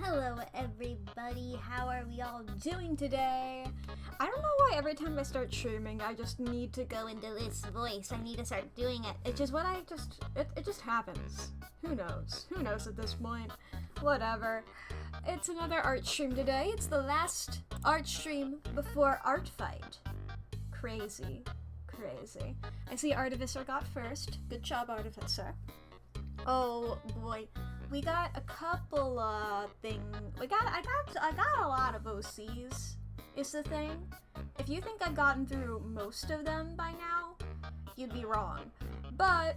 Hello everybody, how are we all doing today? I don't know why every time I start streaming I just need to go into this voice. I need to start doing it. It's just it just happens. Who knows? Who knows at this point? Whatever. It's another art stream today. It's the last art stream before Artfight. Crazy. Crazy. I see Artificer got first. Good job, Artificer. Oh boy. We got a couple I got a lot of OCs, is the thing. If you think I've gotten through most of them by now, you'd be wrong. But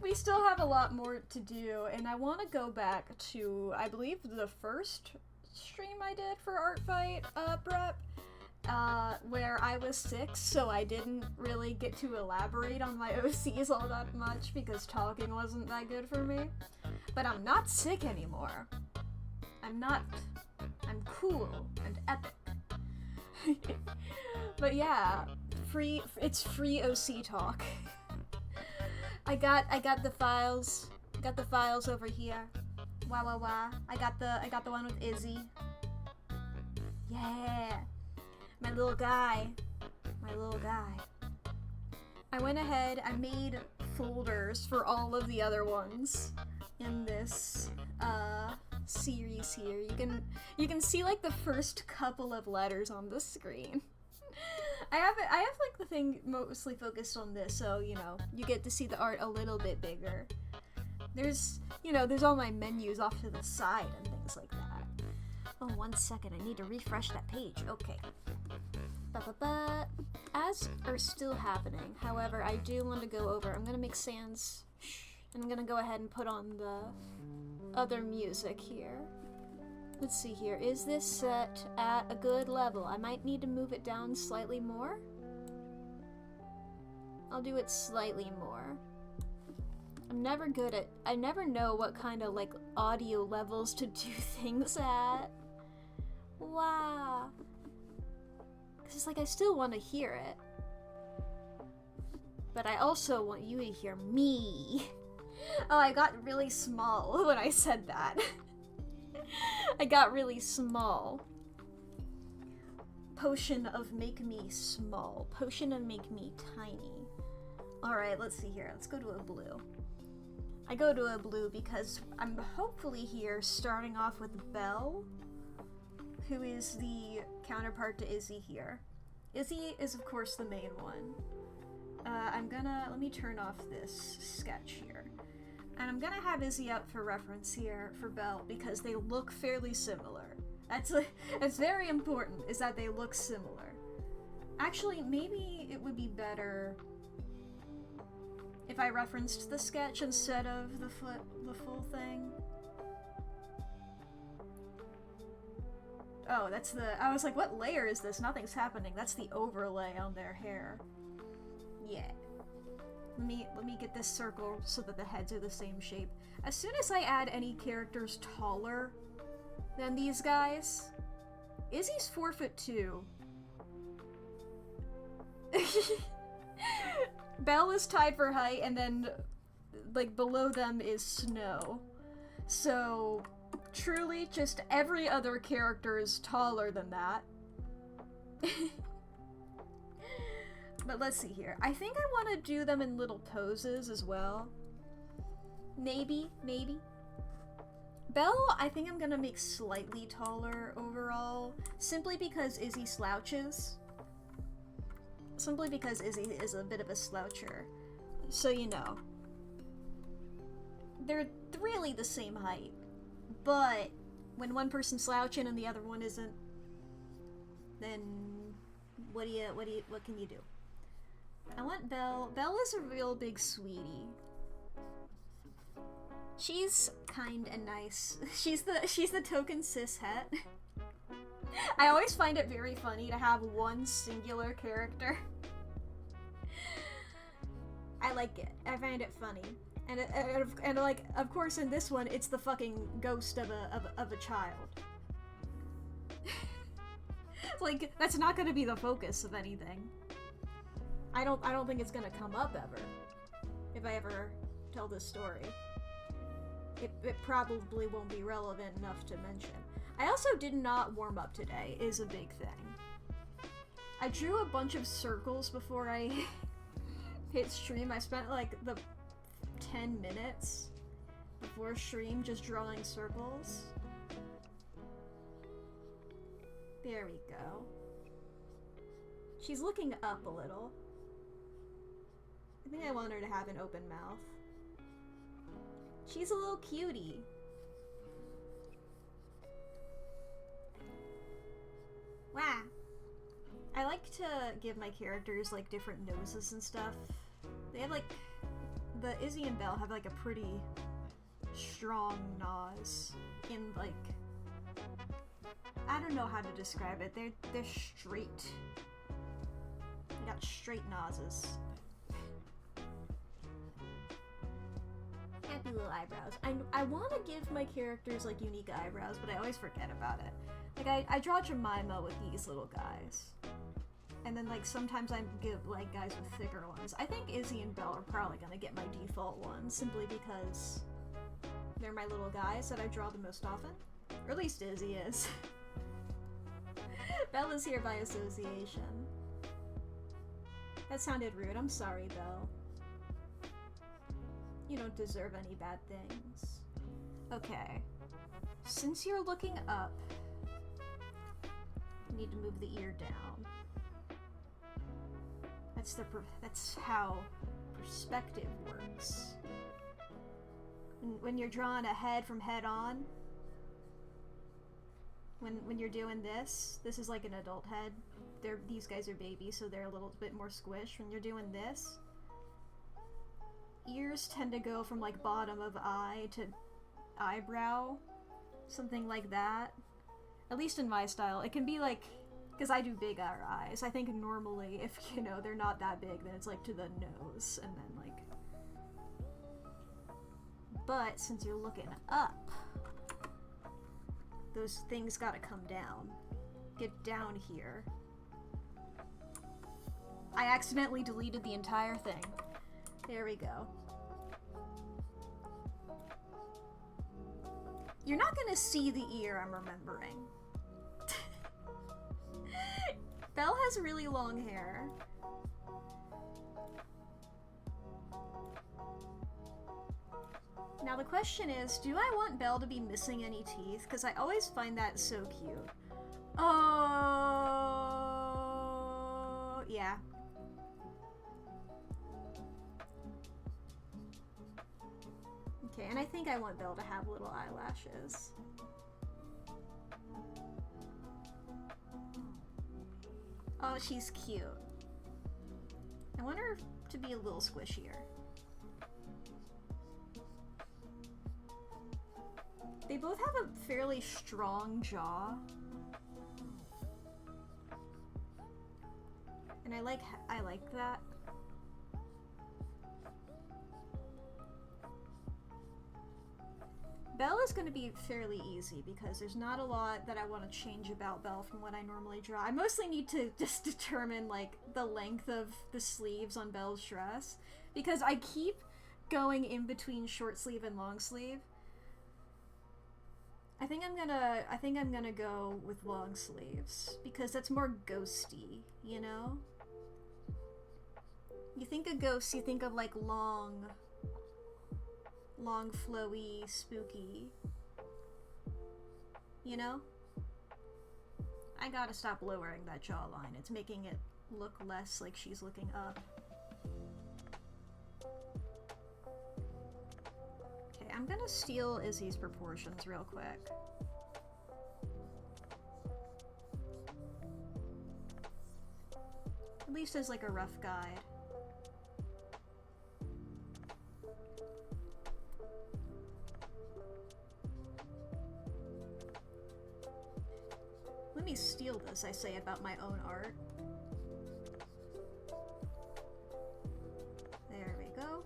we still have a lot more to do, and I want to go back to, I believe, the first stream I did for Artfight prep, where I was 6, so I didn't really get to elaborate on my OCs all that much because talking wasn't that good for me. But I'm not sick anymore. I'm cool and epic. But yeah, it's free OC talk. I got the files. Got the files over here. Wah. I got the one with Izzy. Yeah. My little guy. I went ahead, I made folders for all of the other ones in this series here. You can see like the first couple of letters on the screen. I have like the thing mostly focused on this, so you know, you get to see the art a little bit bigger. There's all my menus off to the side and things like that. Oh, 1 second, I need to refresh that page. Okay. As are still happening, however, I do want to go over. I'm gonna make sans, and I'm gonna go ahead and put on the other music here. Let's see here. Is this set at a good level? I might need to move it down slightly more. I'll do it slightly more. I never know what kind of like audio levels to do things at. Wow. It's like I still want to hear it. But I also want you to hear me. Oh, I got really small when I said that. I got really small. Potion of make me small. Potion of make me tiny. Alright, let's see here. Let's go to a blue. I go to a blue because I'm hopefully here starting off with Belle, who is the counterpart to Izzy here. Izzy is, of course, the main one. Let me turn off this sketch here. And I'm gonna have Izzy up for reference here for Belle because they look fairly similar. That's very important, is that they look similar. Actually, maybe it would be better if I referenced the sketch instead of the full thing. Oh, that's I was like, what layer is this? Nothing's happening. That's the overlay on their hair. Yeah. Let me get this circle so that the heads are the same shape. As soon as I add any characters taller than these guys, Izzy's 4'2". Belle is tied for height, and then like below them is Snow. So truly, just every other character is taller than that. But let's see here. I think I want to do them in little poses as well. Maybe. Belle, I think I'm gonna make slightly taller overall, simply because Izzy slouches. Simply because Izzy is a bit of a sloucher. So you know. They're really the same height. But when one person's slouching and the other one isn't, then what can you do? I want Belle. Belle is a real big sweetie. She's kind and nice. She's the token cishet. I always find it very funny to have one singular character. I like it. I find it funny. And like, of course, in this one, it's the fucking ghost of a child. Like, that's not gonna be the focus of anything. I don't think it's gonna come up ever, if I ever tell this story. it probably won't be relevant enough to mention. I also did not warm up today, is a big thing. I drew a bunch of circles before I hit stream. I spent like the 10 minutes before stream just drawing circles. There we go. She's looking up a little. I think I want her to have an open mouth. She's a little cutie. Wow. I like to give my characters like different noses and stuff. They have like, the Izzy and Belle have like a pretty strong nose in like, I don't know how to describe it. They're straight. They got straight noses. Happy little eyebrows. I want to give my characters like unique eyebrows, but I always forget about it. Like I draw Jemima with these little guys. And then like sometimes I give like guys with thicker ones. I think Izzy and Belle are probably gonna get my default ones simply because they're my little guys that I draw the most often. Or at least Izzy is. Belle is here by association. That sounded rude. I'm sorry, Belle. You don't deserve any bad things. Okay. Since you're looking up, you need to move the ear down. That's how perspective works. When you're drawing a head from head on, when you're doing this is like an adult head. These guys are babies, so they're a little bit more squished. When you're doing this, ears tend to go from like bottom of eye to eyebrow, something like that. At least in my style. It can be like, because I do big eyes. I think normally if, you know, they're not that big, then it's like to the nose, and then like... But since you're looking up, those things gotta come down. Get down here. I accidentally deleted the entire thing. There we go. You're not gonna see the ear, I'm remembering. Belle has really long hair. Now the question is, do I want Belle to be missing any teeth? Because I always find that so cute. Oh, yeah. Okay, and I think I want Belle to have little eyelashes. Oh, she's cute. I want her to be a little squishier. They both have a fairly strong jaw. And I like that. Belle is going to be fairly easy because there's not a lot that I want to change about Belle from what I normally draw. I mostly need to just determine like the length of the sleeves on Belle's dress because I keep going in between short sleeve and long sleeve. I think I'm gonna go with long sleeves because that's more ghosty, you know? You think of ghosts, you think of like long, flowy, spooky. You know? I gotta stop lowering that jawline. It's making it look less like she's looking up. Okay, I'm gonna steal Izzy's proportions real quick. At least as like a rough guide. Let me steal this, I say, about my own art. There we go.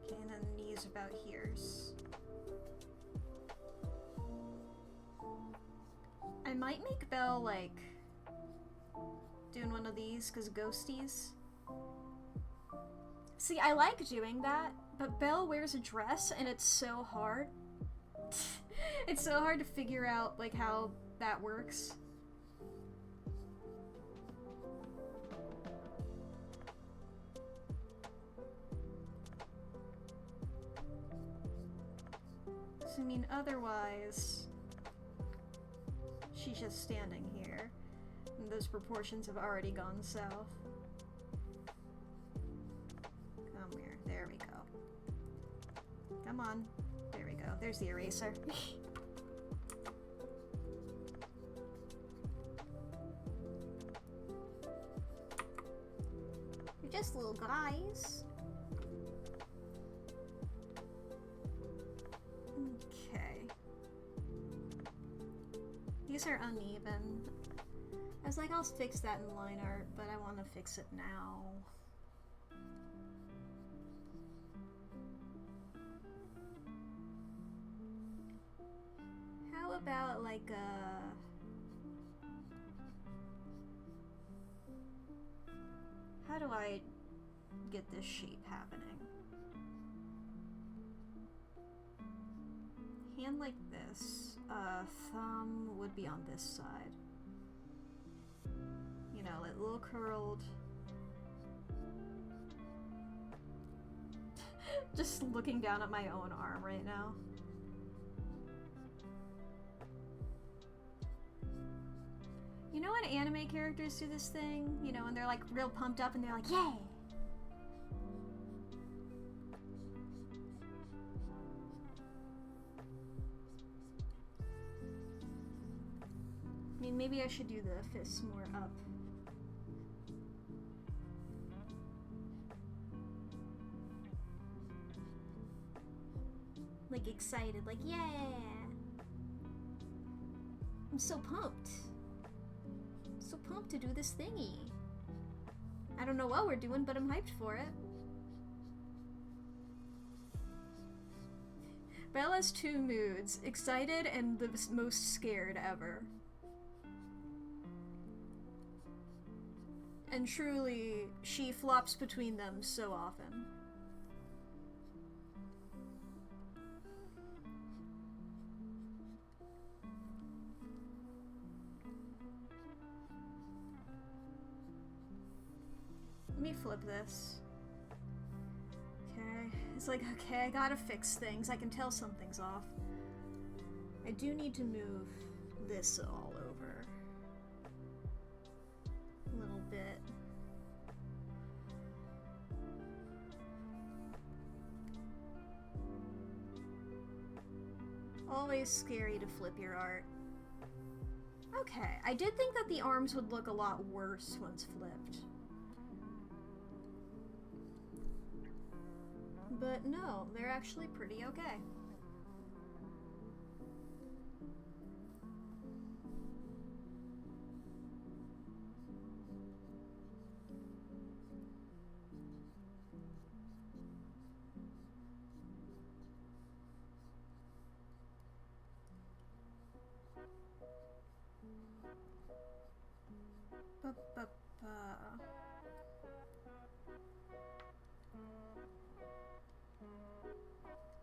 Okay, and then the knees about here. I might make Belle, like, do in one of these, because ghosties. See, I like doing that, but Belle wears a dress, and it's so hard. It's so hard to figure out, like, how that works. I mean, otherwise, she's just standing here, and those proportions have already gone south. Come here. There we go. Come on. There we go. There's the eraser. You're just little guys. Okay. These are uneven. I was like, I'll fix that in line art, but I want to fix it now. How about like how do I get this shape happening? Hand like this. Thumb would be on this side. You know, like little curled. Just looking down at my own arm right now. You know when anime characters do this thing? You know, when they're like real pumped up and they're like, yay! I mean, maybe I should do the fists more up. Like excited, like, yeah! I'm so pumped. So pumped to do this thingy. I don't know what we're doing, but I'm hyped for it. Belle has two moods, excited and the most scared ever. And truly, she flops between them so often. Let me flip this. Okay, it's like, okay, I gotta fix things. I can tell something's off. I do need to move this all over. A little bit. Always scary to flip your art. Okay, I did think that the arms would look a lot worse once flipped. But no, they're actually pretty okay.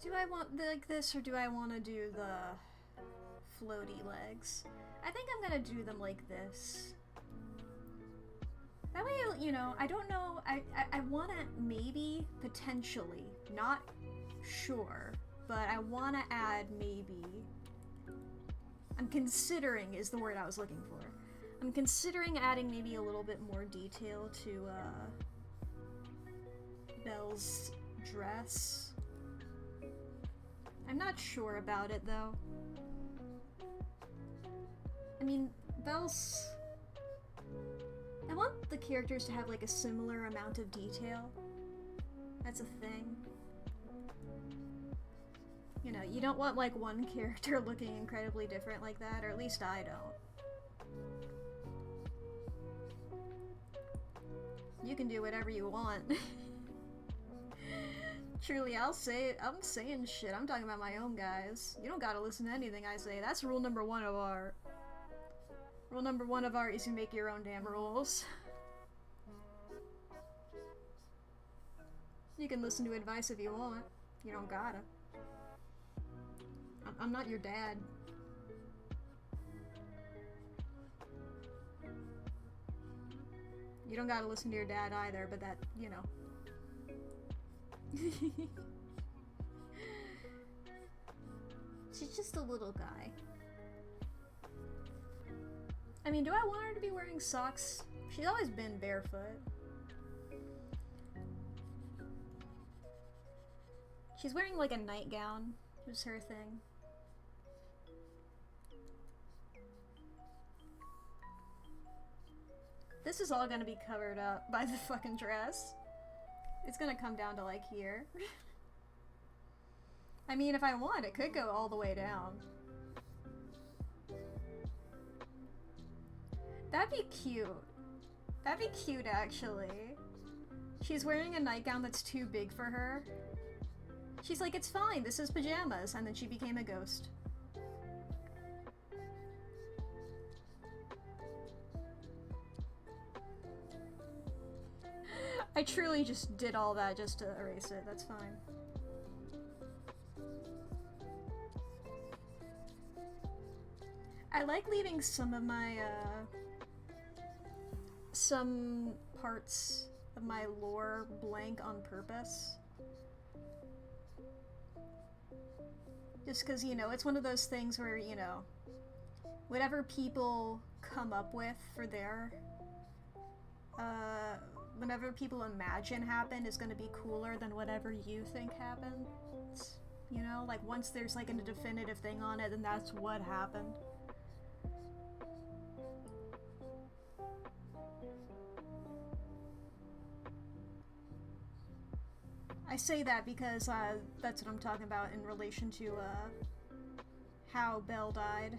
Do I want like this, or do I want to do the floaty legs? I think I'm gonna do them like this. That way, you know, I don't know, I want to maybe, potentially, not sure, but I want to add maybe, I'm considering is the word I was looking for. I'm considering adding maybe a little bit more detail to Belle's dress. I'm not sure about it though. I mean, Belle's... I want the characters to have like a similar amount of detail. That's a thing. You know, you don't want like one character looking incredibly different like that, or at least I don't. You can do whatever you want. Truly, I'm saying shit. I'm talking about my own guys. You don't gotta listen to anything I say. That's rule number one of art. Rule number one of art is you make your own damn rules. You can listen to advice if you want. You don't gotta. I'm not your dad. You don't gotta listen to your dad either, but that, you know. She's just a little guy. I mean, do I want her to be wearing socks? She's always been barefoot. She's wearing like a nightgown. It was her thing. This is all gonna be covered up by the fucking dress. It's gonna come down to like here. I mean, if I want, it could go all the way down. That'd be cute. That'd be cute, actually. She's wearing a nightgown that's too big for her. She's like, it's fine, this is pajamas, and then she became a ghost. I truly just did all that just to erase it, that's fine. I like leaving some of my, some parts of my lore blank on purpose. Just because, you know, it's one of those things where, you know, whatever people come up with for their, whenever people imagine happened is gonna be cooler than whatever you think happened. You know, like once there's like a definitive thing on it, then that's what happened. I say that because that's what I'm talking about in relation to how Belle died.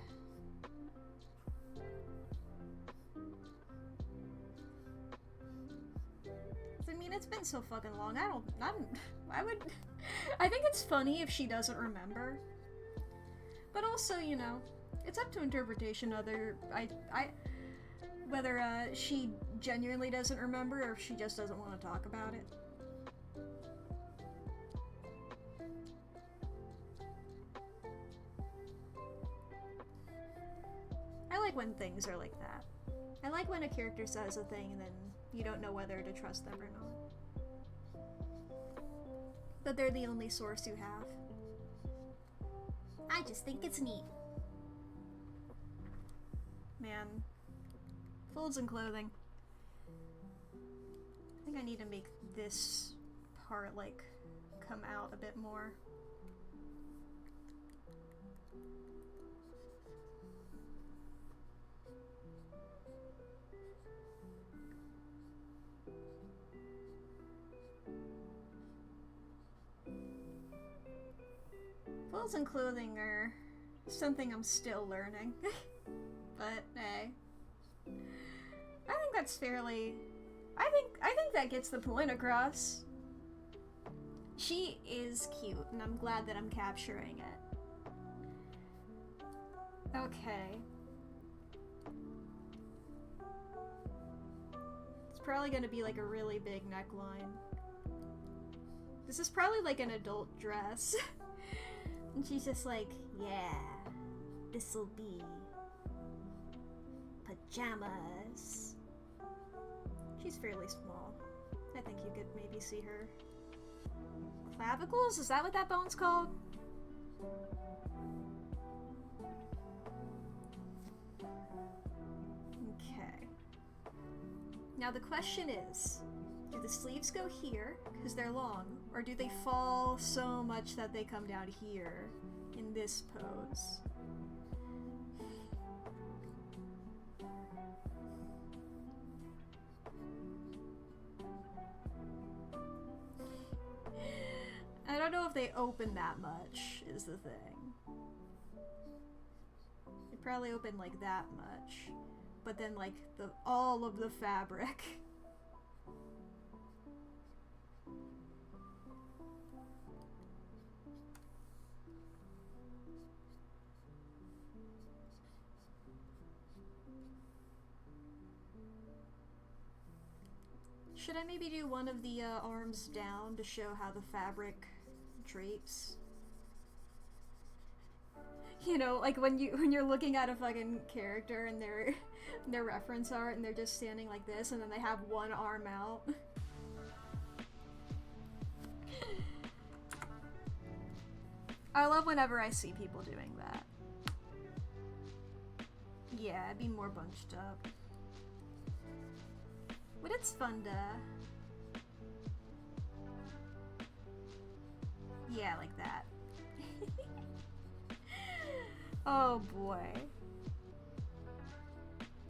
I mean, it's been so fucking long. I think it's funny if she doesn't remember. But also, you know, it's up to interpretation whether she genuinely doesn't remember or if she just doesn't want to talk about it. I like when things are like that. I like when a character says a thing and then you don't know whether to trust them or not. But they're the only source you have. I just think it's neat. Man. Folds and clothing. I think I need to make this part, like, come out a bit more. Clothes and clothing are something I'm still learning. But hey. I think that's fairly... I think that gets the point across. She is cute, and I'm glad that I'm capturing it. Okay. It's probably gonna be like a really big neckline. This is probably like an adult dress. And she's just like, yeah, this'll be pajamas. She's fairly small. I think you could maybe see her clavicles? Is that what that bone's called? Okay. Now the question is, do the sleeves go here, because they're long, or do they fall so much that they come down here in this pose? I don't know if they open that much, is the thing. They probably open like that much, but then like all of the fabric. Should I maybe do one of the arms down to show how the fabric drapes? You know, like when you're looking at a fucking character and their reference art and they're just standing like this and then they have one arm out. I love whenever I see people doing that. Yeah, it'd be more bunched up. But it's fun to... Yeah, like that. Oh boy.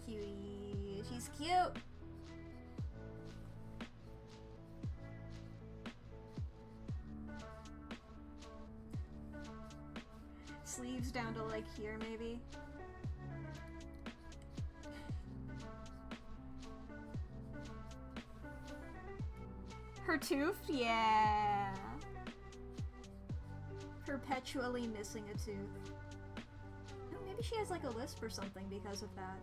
Cutie. She's cute! Sleeves down to like here, maybe. Her tooth? Yeah. Perpetually missing a tooth. Oh, maybe she has like a lisp or something because of that.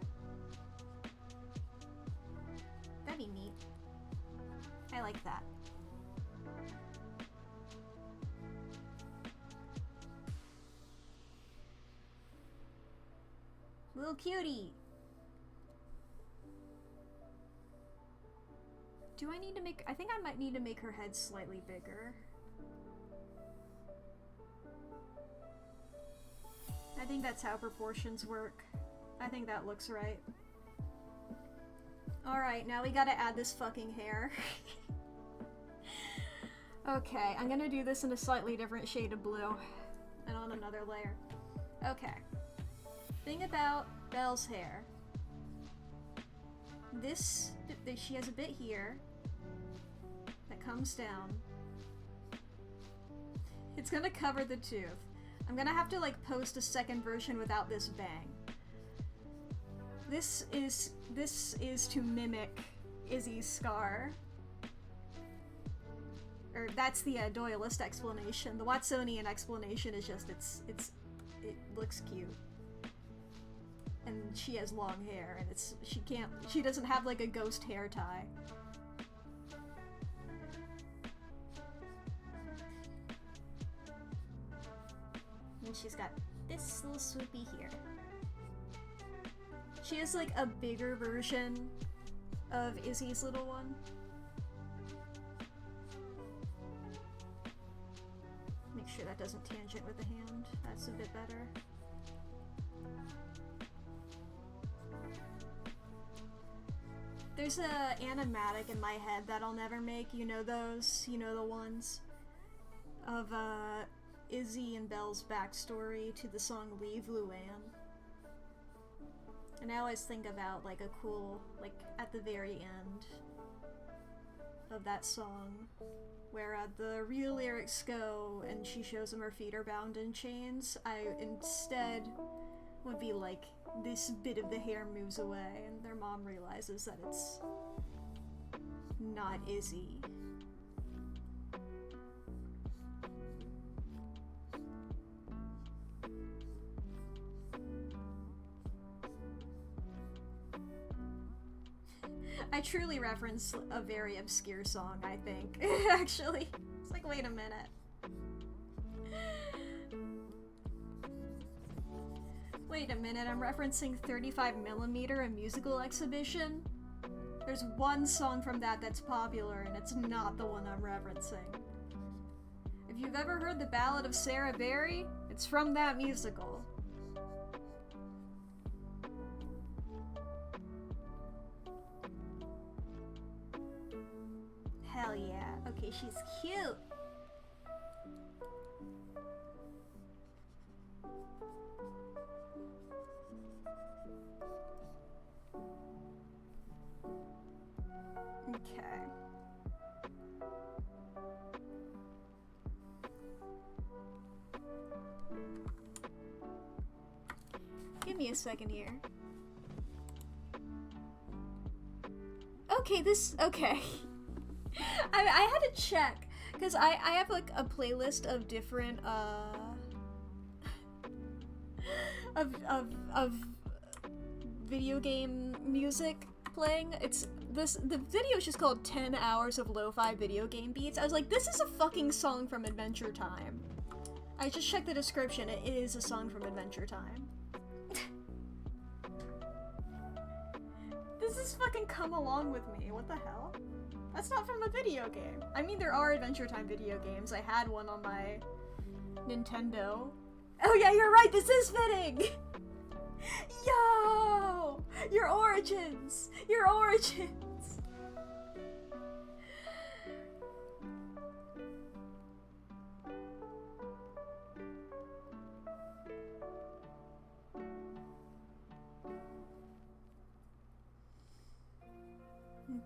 That'd be neat. I like that. Little cutie! Do I need to make... I think I might need to make her head slightly bigger. I think that's how proportions work. I think that looks right. Alright, now we gotta add this fucking hair. Okay, I'm gonna do this in a slightly different shade of blue. And on another layer. Okay. Thing about Belle's hair. This... she has a bit here. That comes down. It's gonna cover the tooth. I'm gonna have to like post a second version without this bang. This is to mimic Izzy's scar. Or that's the Doyleist explanation. The Watsonian explanation is just it looks cute. And she has long hair and she doesn't have like a ghost hair tie. And she's got this little swoopy here. She has like a bigger version of Izzy's little one. Make sure that doesn't tangent with the hand. That's a bit better. There's a animatic in my head that I'll never make. You know those? You know the ones? Of Izzy and Belle's backstory to the song Leave Luann. And I always think about like a cool, like at the very end of that song, where the real lyrics go and she shows him her feet are bound in chains. I instead would be like, this bit of the hair moves away and their mom realizes that it's not Izzy. I truly reference a very obscure song, I think. Actually. It's like, wait a minute. Wait a minute, I'm referencing 35mm, a musical exhibition? There's one song from that that's popular, and it's not the one I'm referencing. If you've ever heard the Ballad of Sarah Berry, it's from that musical. Hell yeah. Okay, she's cute. Okay. Give me a second here. Okay, okay. I had to check, because I have like a playlist of different, of video game music playing. It's the video is just called 10 hours of lo-fi video game beats. I was like, this is a fucking song from Adventure Time. I just checked the description, it is a song from Adventure Time. This is fucking Come Along With Me, what the hell? That's not from a video game. I mean, there are Adventure Time video games. I had one on my Nintendo. Oh yeah, you're right, this is fitting! Yo! Your origins! Your origins!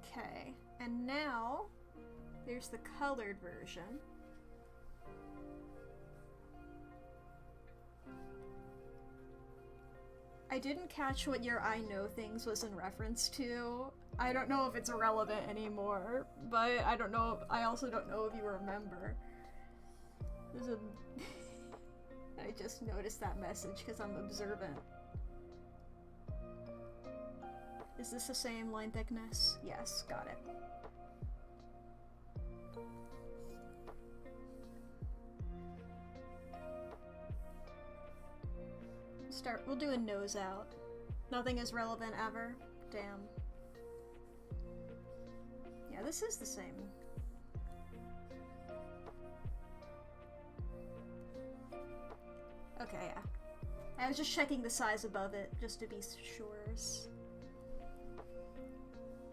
Okay, and now there's the colored version. I didn't catch what your I know things was in reference to. I don't know if it's irrelevant anymore, but I don't know. I also don't know if you remember. There's a. I just noticed that message because I'm observant. Is this the same line thickness? Yes, got it. We'll do a nose out. Nothing is relevant ever. Damn. Yeah, this is the same. Okay, yeah. I was just checking the size above it, just to be sure.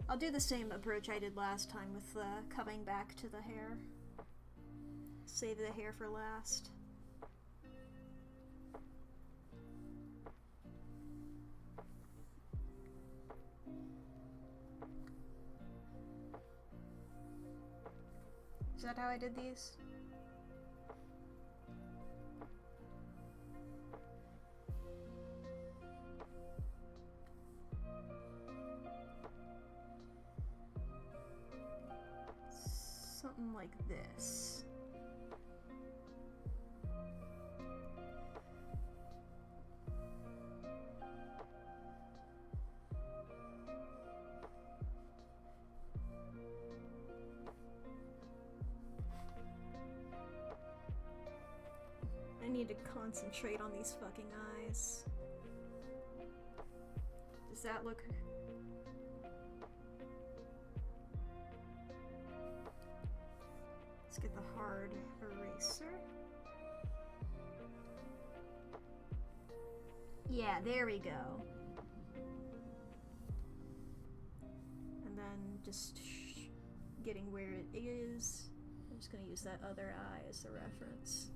I'll do the same approach I did last time with coming back to the hair. Save the hair for last. Is that how I did these? Something like this. I need to concentrate on these fucking eyes. Does that look... Let's get the hard eraser. Yeah, there we go. And then just getting where it is. I'm just gonna use that other eye as a reference.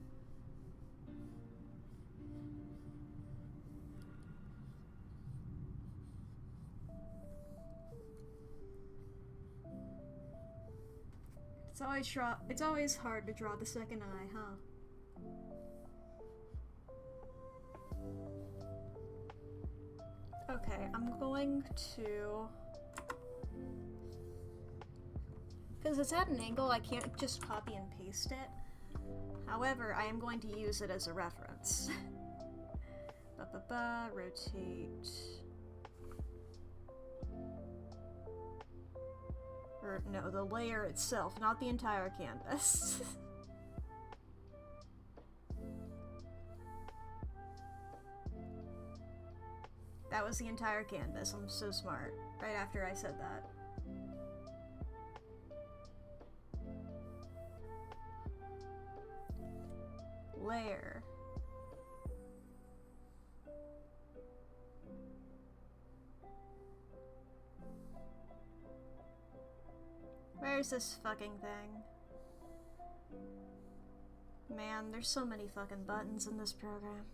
It's always hard to draw the second eye, huh? Okay, I'm going to... Because it's at an angle, I can't just copy and paste it. However, I am going to use it as a reference. Rotate... Or, no, the layer itself, not the entire canvas. That was the entire canvas, I'm so smart. Right after I said that. Layer. Where's this fucking thing? Man, there's so many fucking buttons in this program.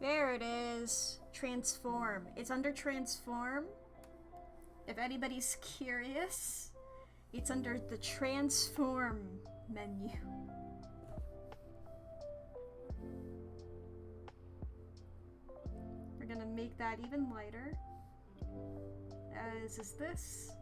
There it is. Transform. It's under Transform. If anybody's curious, it's under the Transform menu. We're gonna make that even lighter. As is this.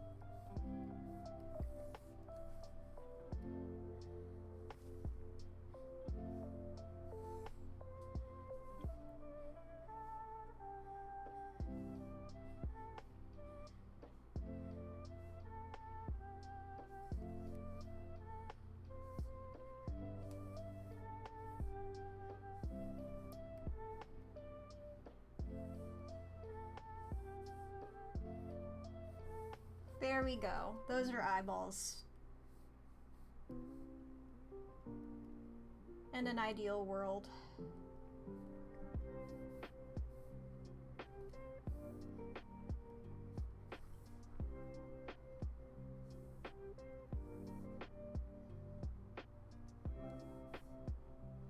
we go. Those are eyeballs. In an ideal world.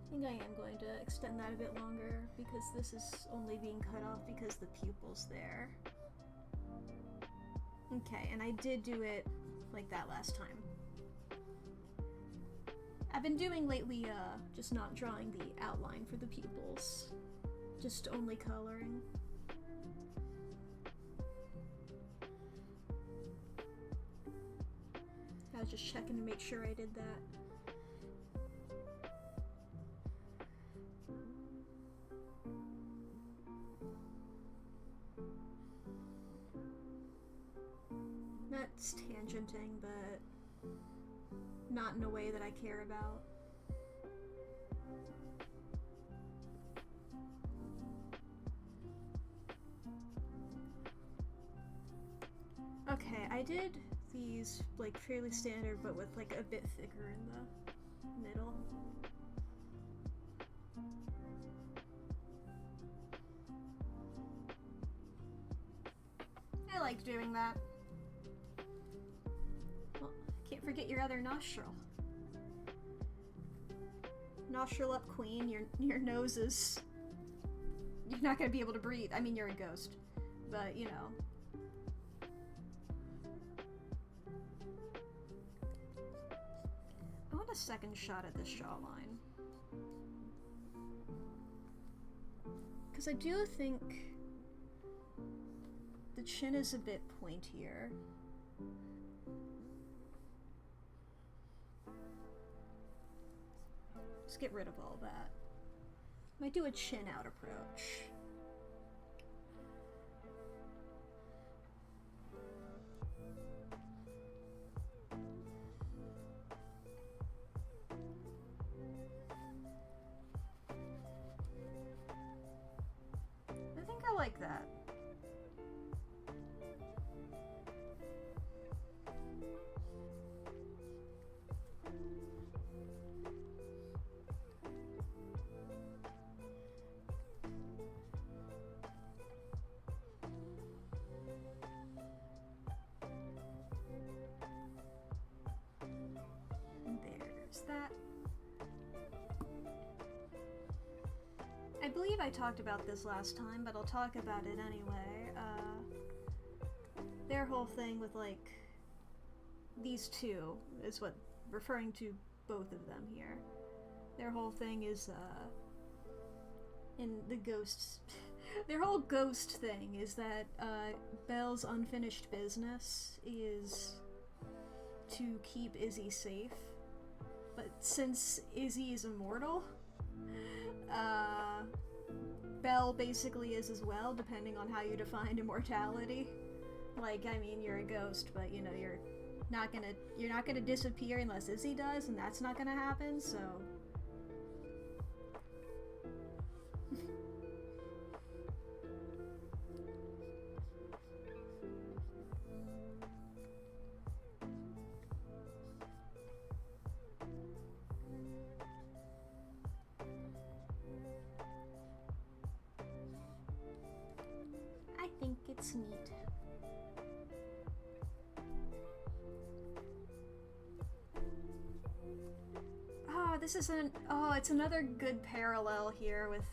I think I am going to extend that a bit longer because this is only being cut off because the pupil's there. Okay, and I did do it like that last time. I've been doing lately, just not drawing the outline for the pupils. Just only coloring. I was just checking to make sure I did that. That's tangenting, but not in a way that I care about. Okay, I did these like fairly standard, but with like a bit thicker in the middle. I like doing that. Well, can't forget your other nostril. Nostril up, queen. Your nose is... You're not gonna be able to breathe. I mean, you're a ghost. But, you know. I want a second shot at this jawline. Because I do think the chin is a bit pointier. Let's get rid of all that. Might do a chin out approach. I think I like that. That. I believe I talked about this last time, but I'll talk about it anyway. Their whole thing with, like, these two is what, referring to both of them here. Their whole thing is, in the ghosts, their whole ghost thing is that, Belle's unfinished business is to keep Izzy safe. But since Izzy is immortal, Belle basically is as well, depending on how you define immortality. Like, I mean, you're a ghost, but you know, you're not gonna disappear unless Izzy does, and that's not gonna happen, so... I think it's neat. Oh, this is it's another good parallel here with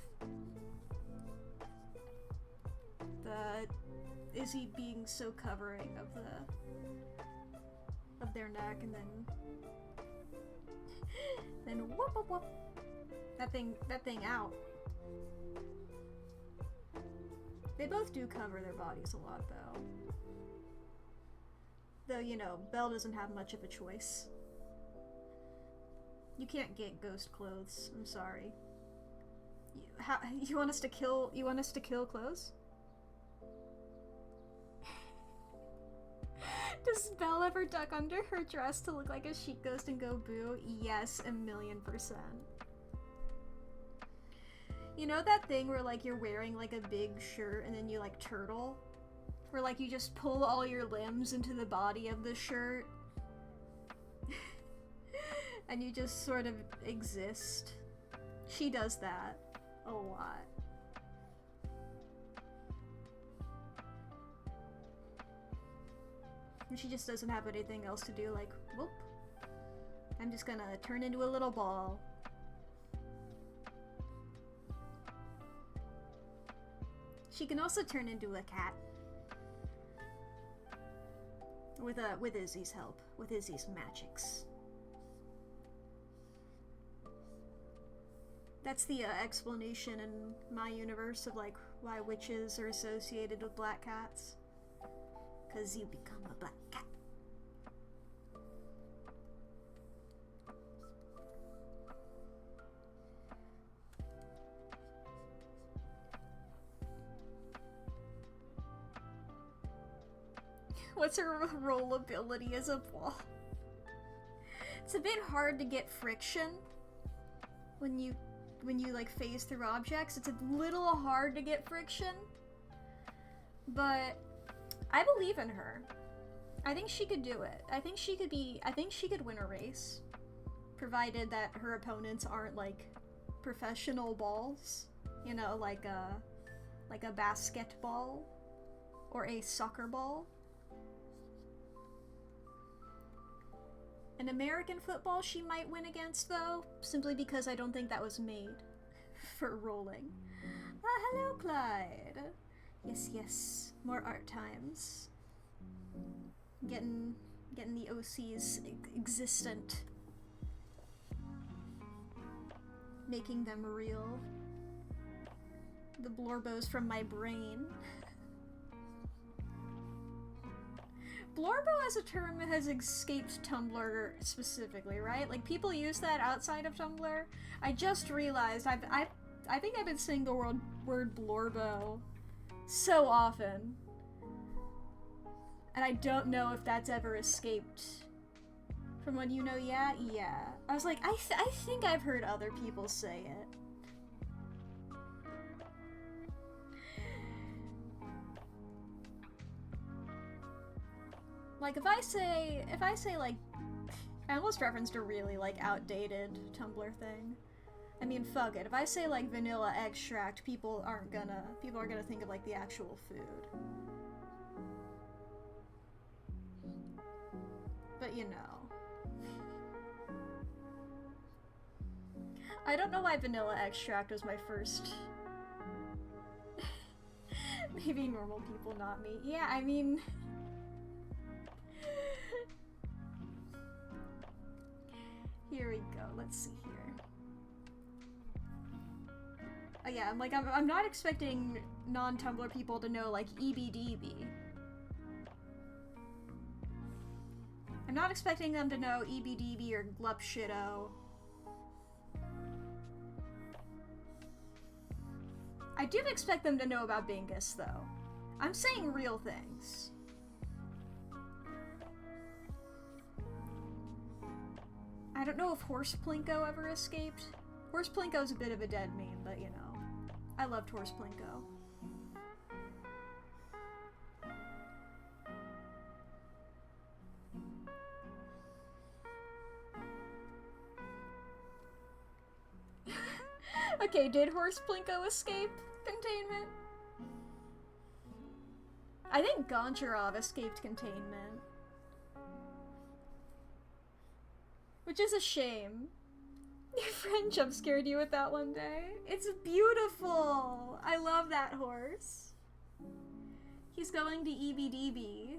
the Izzy being so covering of their neck, and then whoop whoop whoop, that thing out. They both do cover their bodies a lot, though. Though, you know, Belle doesn't have much of a choice. You can't get ghost clothes. I'm sorry. You want us to kill? You want us to kill clothes? Does Belle ever duck under her dress to look like a chic ghost and go boo? Yes, 1,000,000%. You know that thing where, like, you're wearing, like, a big shirt and then you, like, turtle? where like you just pull all your limbs into the body of the shirt and you just sort of exist. She does that a lot. And she just doesn't have anything else to do, like, whoop. I'm just gonna turn into a little ball. She can also turn into a cat. With Izzy's help. With Izzy's magics. That's the explanation in my universe of, like, why witches are associated with black cats. 'Cause you become a black cat. What's her rollability as a ball? It's a bit hard to get friction when you like phase through objects. It's a little hard to get friction, but I believe in her. I think she could do it. I think she could win a race, provided that her opponents aren't like professional balls, you know, like a basketball or a soccer ball. An American football she might win against, though, simply because I don't think that was made for rolling. Hello, Clyde. Yes, yes. More art times. Getting the OCs existent. Making them real. The blorbos from my brain. Blorbo as a term has escaped Tumblr specifically, right? Like, people use that outside of Tumblr. I just realized I think I've been saying the word blorbo so often. And I don't know if that's ever escaped from what you know. Yeah. I was like, I think I've heard other people say it. Like, if I say like, I almost referenced a really like outdated Tumblr thing. I mean, fuck it. If I say like vanilla extract, people are gonna think of like the actual food. But you know. I don't know why vanilla extract was my first. Maybe normal people, not me. Yeah, I mean. Here we go. Let's see here. Oh yeah, I'm not expecting non-Tumblr people to know like EBDB. I'm not expecting them to know EBDB or Glupshitto. I do expect them to know about Bingus though. I'm saying real things. I don't know if Horse Plinko ever escaped. Horse Plinko's a bit of a dead meme, but you know. I loved Horse Plinko. Okay, did Horse Plinko escape containment? I think Goncharov escaped containment. Which is a shame. Your friend jump scared you with that one day. It's beautiful! I love that horse. He's going to EBDB.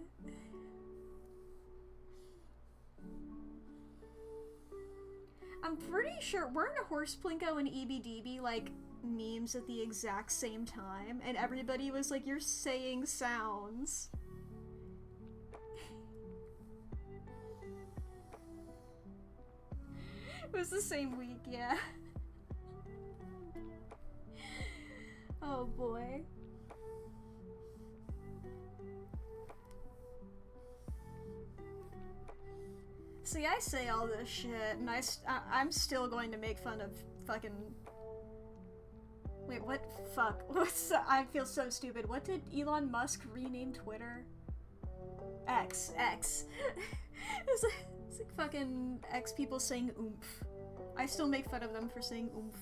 I'm pretty sure, weren't Horse Plinko and EBDB like memes at the exact same time? And everybody was like, you're saying sounds. It was the same week, yeah. Oh boy. See, I say all this shit, and I'm still going to make fun of fucking Wait, what? Fuck. I feel so stupid. What did Elon Musk rename Twitter? X. It's like fucking X people saying oomph. I still make fun of them for saying oomph.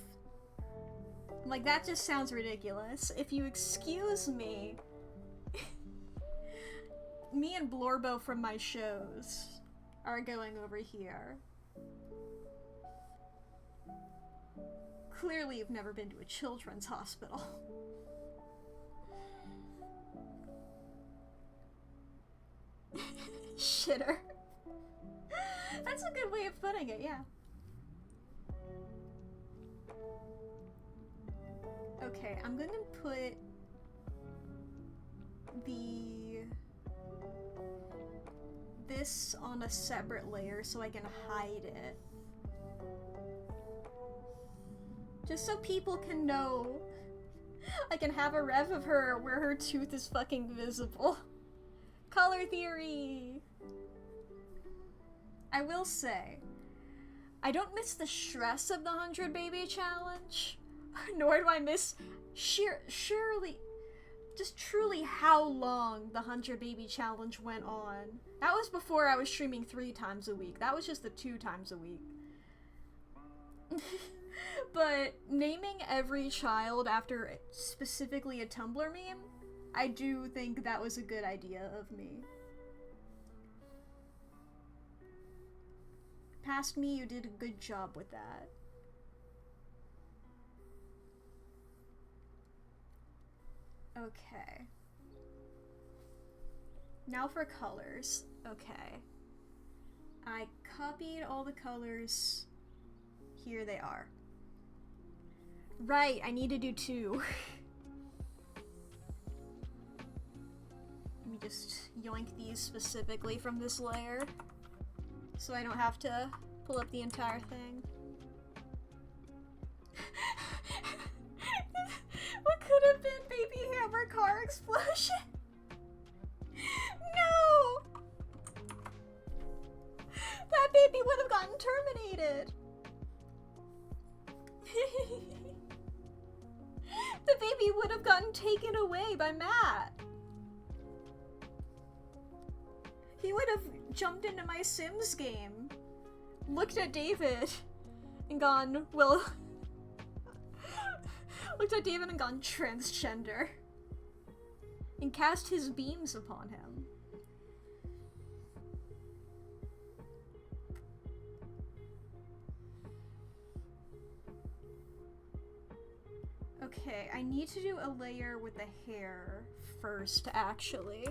I'm like, that just sounds ridiculous. If you excuse me, me and Blorbo from my shows are going over here. Clearly you've never been to a children's hospital. Shitter. That's a good way of putting it, yeah. Okay, I'm gonna put this on a separate layer so I can hide it. Just so people can know. I can have a rev of her where her tooth is fucking visible. Color theory! I will say, I don't miss the stress of the 100 baby challenge, nor do I miss surely, just truly how long the 100 baby challenge went on. That was before I was streaming 3 times a week. That was just the 2 times a week. But naming every child after specifically a Tumblr meme, I do think that was a good idea of me. Past me, you did a good job with that. Okay. Now for colors. Okay. I copied all the colors. Here they are. Right, I need to do 2. Let me just yoink these specifically from this layer, so I don't have to pull up the entire thing. What could have been baby hammer car explosion? No! That baby would have gotten terminated. The baby would have gotten taken away by Matt. He would have jumped into my Sims game, looked at David, and gone, well, looked at David and gone transgender, and cast his beams upon him. Okay, I need to do a layer with the hair first, actually.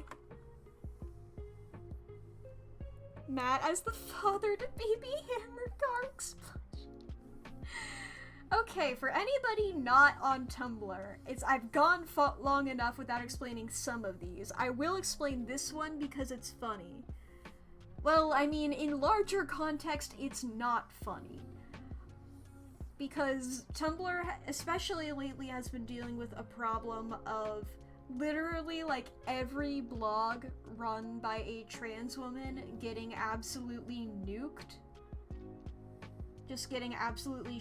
Matt as the father to baby hammer car explosion. Okay, for anybody not on Tumblr, I've gone long enough without explaining some of these. I will explain this one because it's funny. Well, I mean, in larger context, it's not funny. Because Tumblr, especially lately, has been dealing with a problem of literally, like, every blog run by a trans woman getting absolutely nuked. Just getting absolutely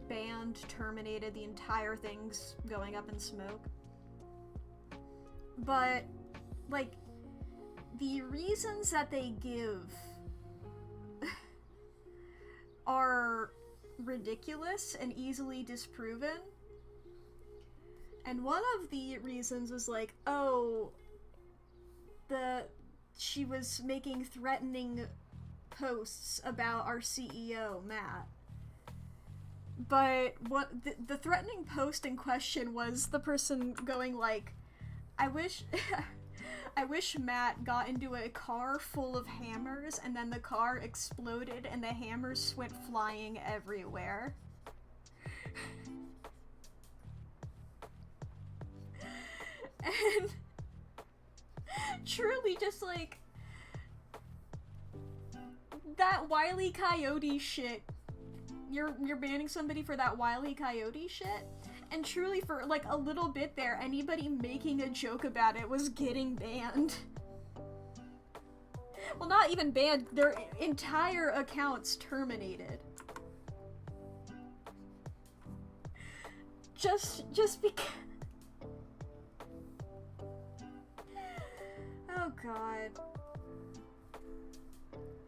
banned, terminated, the entire thing's going up in smoke. But, like, the reasons that they give are ridiculous and easily disproven. And one of the reasons was like, oh, she was making threatening posts about our CEO, Matt. But what the threatening post in question was the person going like, I wish Matt got into a car full of hammers and then the car exploded and the hammers went flying everywhere. And truly just like that Wile E. Coyote shit. You're banning somebody for that Wile E. Coyote shit? And truly for like a little bit there, anybody making a joke about it was getting banned. Well, not even banned, their entire accounts terminated. Just because... Oh god.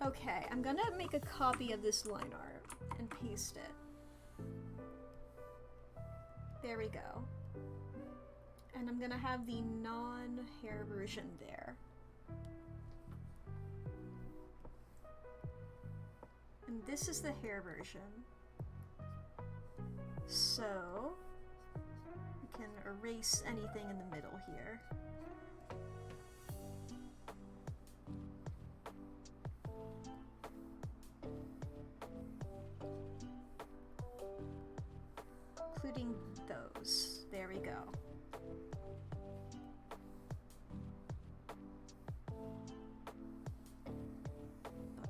Okay, I'm gonna make a copy of this line art and paste it. There we go. And I'm gonna have the non-hair version there. And this is the hair version. So, we can erase anything in the middle here. Including those. There we go.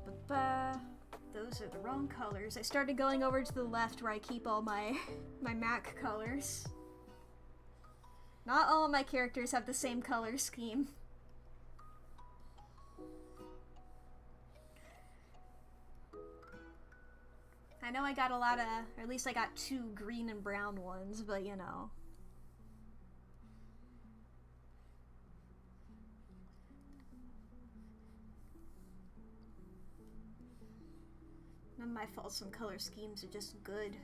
Ba-ba-ba. Those are the wrong colors. I started going over to the left where I keep all my Mack colors. Not all of my characters have the same color scheme. I know I got a lot of, or at least I got 2 green and brown ones, but you know. Not my fault some color schemes are just good.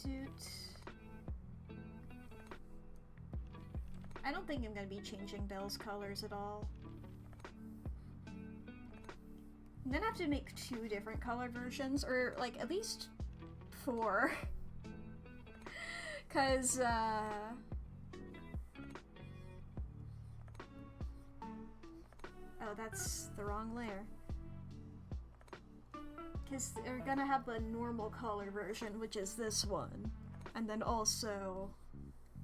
Doot. I don't think I'm gonna be changing Belle's colors at all. I'm gonna have to make 2 different color versions, or like at least 4. 'Cause, oh, that's the wrong layer. Because they're gonna have the normal color version, which is this one. And then also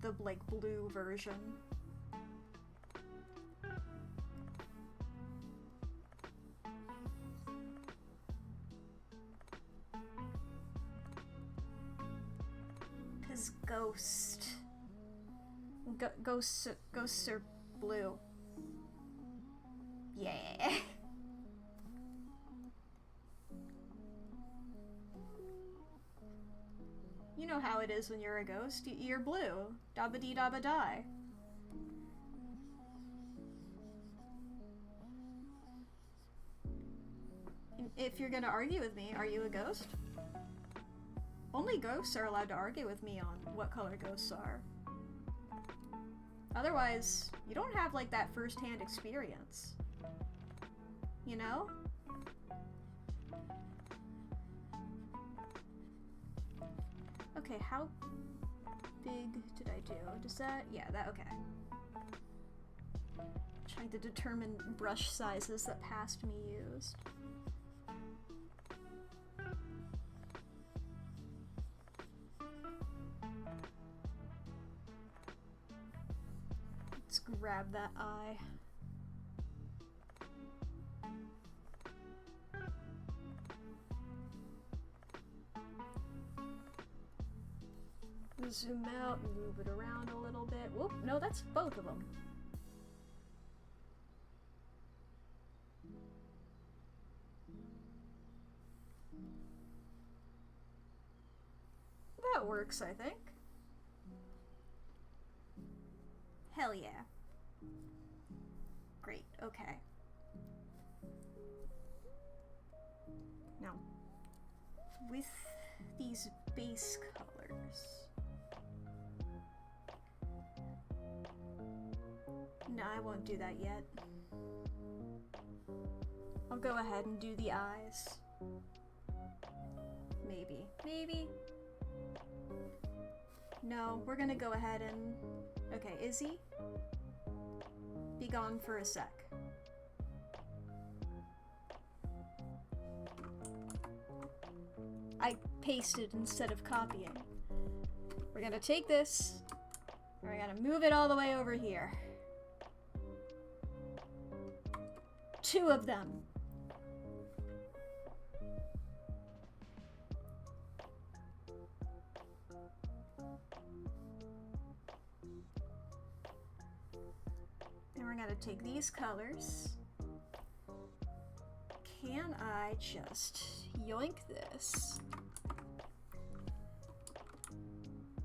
the, like, blue version. Because ghosts are blue. Yeah. You know how it is when you're a ghost. You're blue. Dabba dee dabba die. If you're gonna argue with me, are you a ghost? Only ghosts are allowed to argue with me on what color ghosts are. Otherwise, you don't have like that first-hand experience. You know? Okay, how big did I do? Does that... yeah, that... okay. Trying to determine brush sizes that past me used. Let's grab that eye. Zoom out, move it around a little bit. Whoop, no, that's both of them. That works, I think. Hell yeah. Great, okay. Now, with these base colors... no, I won't do that yet. I'll go ahead and do the eyes. Maybe. Maybe? No, we're gonna go ahead and... okay, Izzy? Be gone for a sec. I pasted instead of copying. We're gonna take this, we're gonna move it all the way over here. 2 of them. And we're gonna take these colors. can I just yoink this?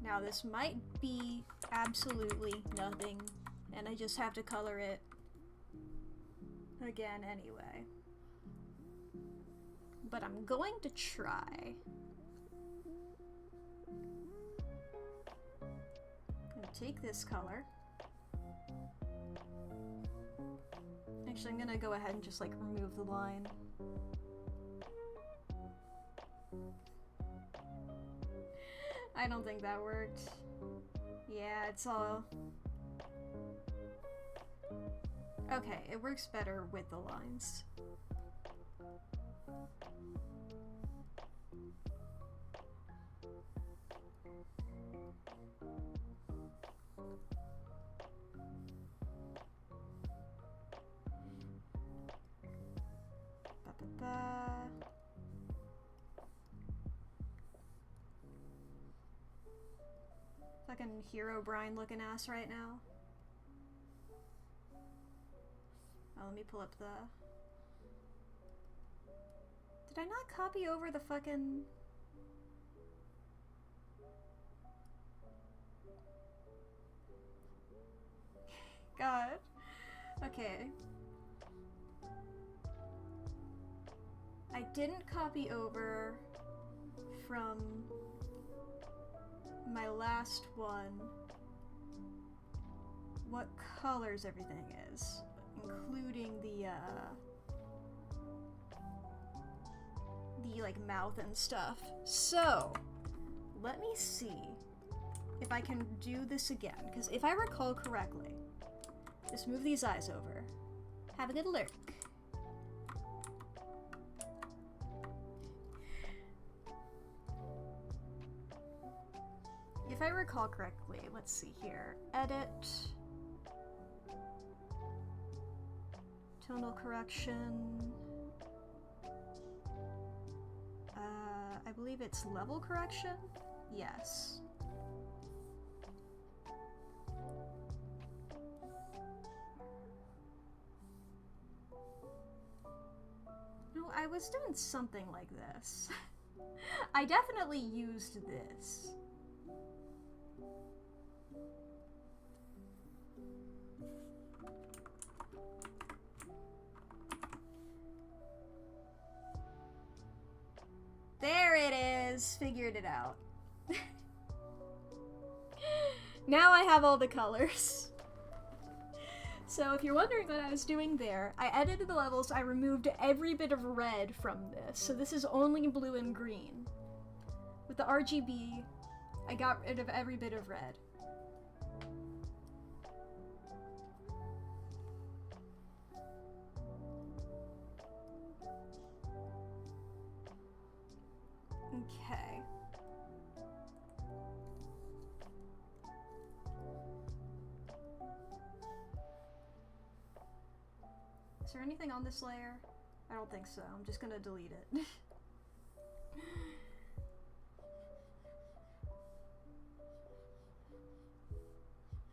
Now this might be absolutely nothing, and I just have to color it again anyway. But I'm going to try. I'm gonna take this color. Actually, I'm gonna go ahead and just like remove the line. I don't think that worked. Yeah, it's all... Okay, it works better with the lines. Fucking Hero Brian looking ass right now. Oh, let me pull up the... Did I not copy over the fucking... God. Okay. I didn't copy over from my last one what colors everything is, including the like mouth and stuff. So let me see if I can do this again, because if I recall correctly, just move these eyes over. Have a good look. If I recall correctly, let's see here. Edit. Tonal correction. I believe it's level correction? Yes. No, I was doing something like this. I definitely used this. There it is! Figured it out. Now I have all the colors. So if you're wondering what I was doing there, I edited the levels, I removed every bit of red from this, so this is only blue and green. With the RGB, I got rid of every bit of red. Okay. Is there anything on this layer? I don't think so. I'm just gonna delete it.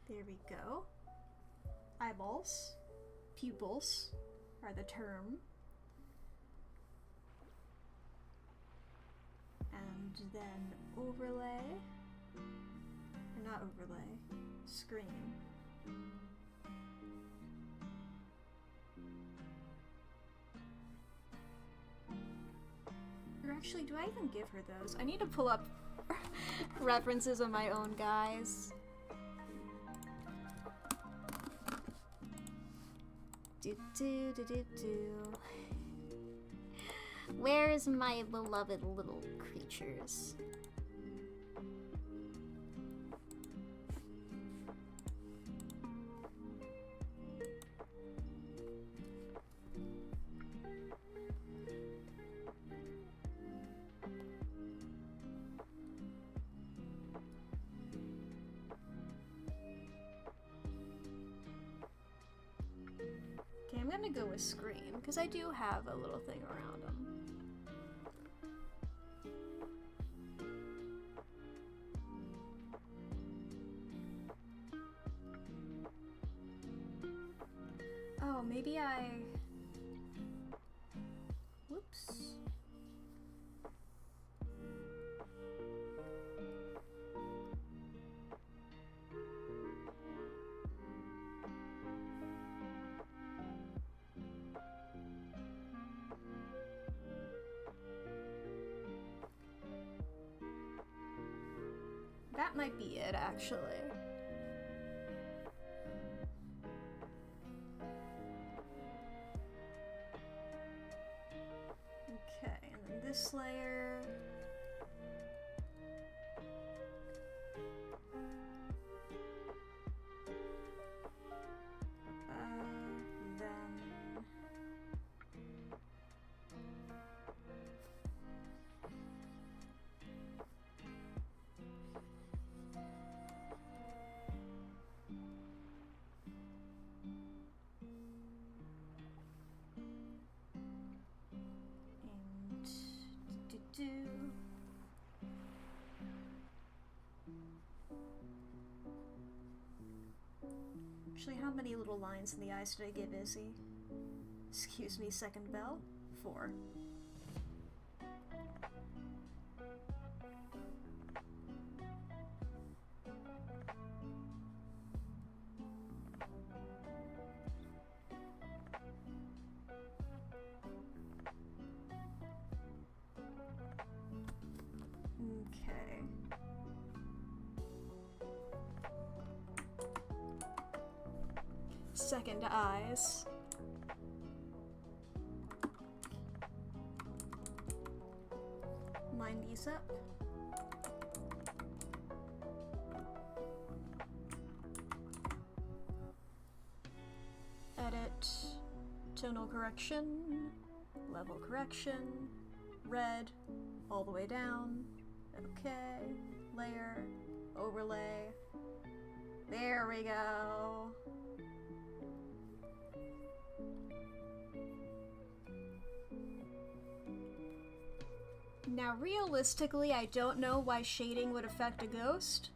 There we go. Eyeballs. Pupils are the term. And then overlay, or not overlay, screen. Or actually, do I even give her those? I need to pull up references of my own, guys. Where is my beloved little creatures? Okay, I'm gonna go with screen, because I do have a little thing around them. Oh, maybe I... That might be it, actually. Okay, and then this layer. Actually, how many little lines in the eyes did I give Izzy? Excuse me, second bell? 4. Okay. Second eyes. Line these up. Edit. Tonal correction. Level correction. Red. All the way down. Okay. Layer. Overlay. There we go. Now, realistically, I don't know why shading would affect a ghost.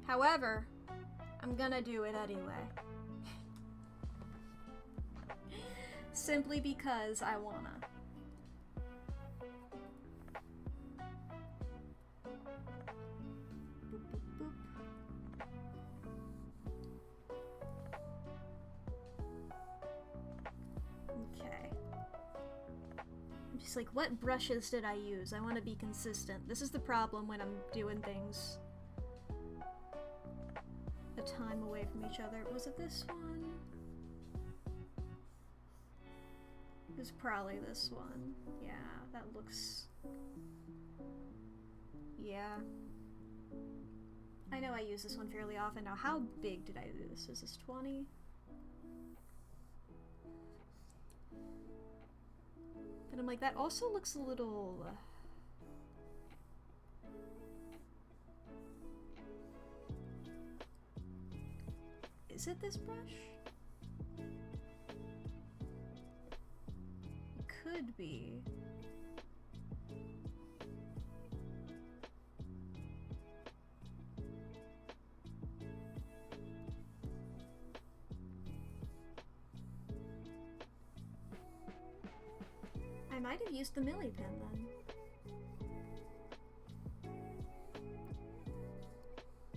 However, I'm gonna do it anyway. Simply because I wanna. Boop, boop, boop. Okay. I'm just like, what brushes did I use? I want to be consistent. This is the problem when I'm doing things a time away from each other. Was it this one? It was probably this one. Yeah, that looks... Yeah. I know I use this one fairly often. Now, how big did I do this? Is this 20? And I'm like, that also looks a little... Is it this brush? It could be. I might have used the Millie pen then.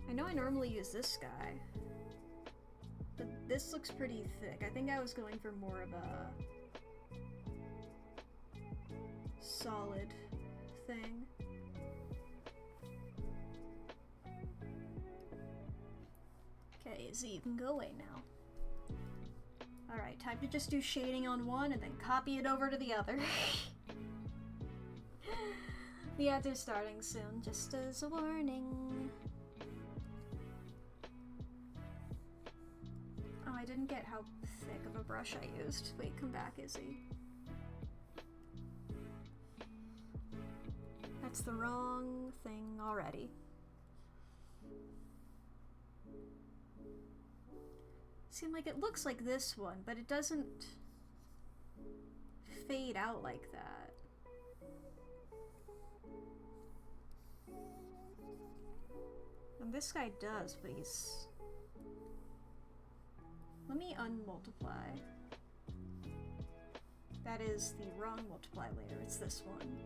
I know I normally use this guy, but this looks pretty thick. I think I was going for more of a solid thing. Okay, Izzy, you can go away now. Alright, time to just do shading on one and then copy it over to the other. The ads are starting soon, just as a warning. Oh, I didn't get how thick of a brush I used. Wait, come back, Izzy. That's the wrong thing already. Seem like it looks like this one, but it doesn't fade out like that. And this guy does, but he's... Let me unmultiply. That is the wrong multiply layer, it's this one.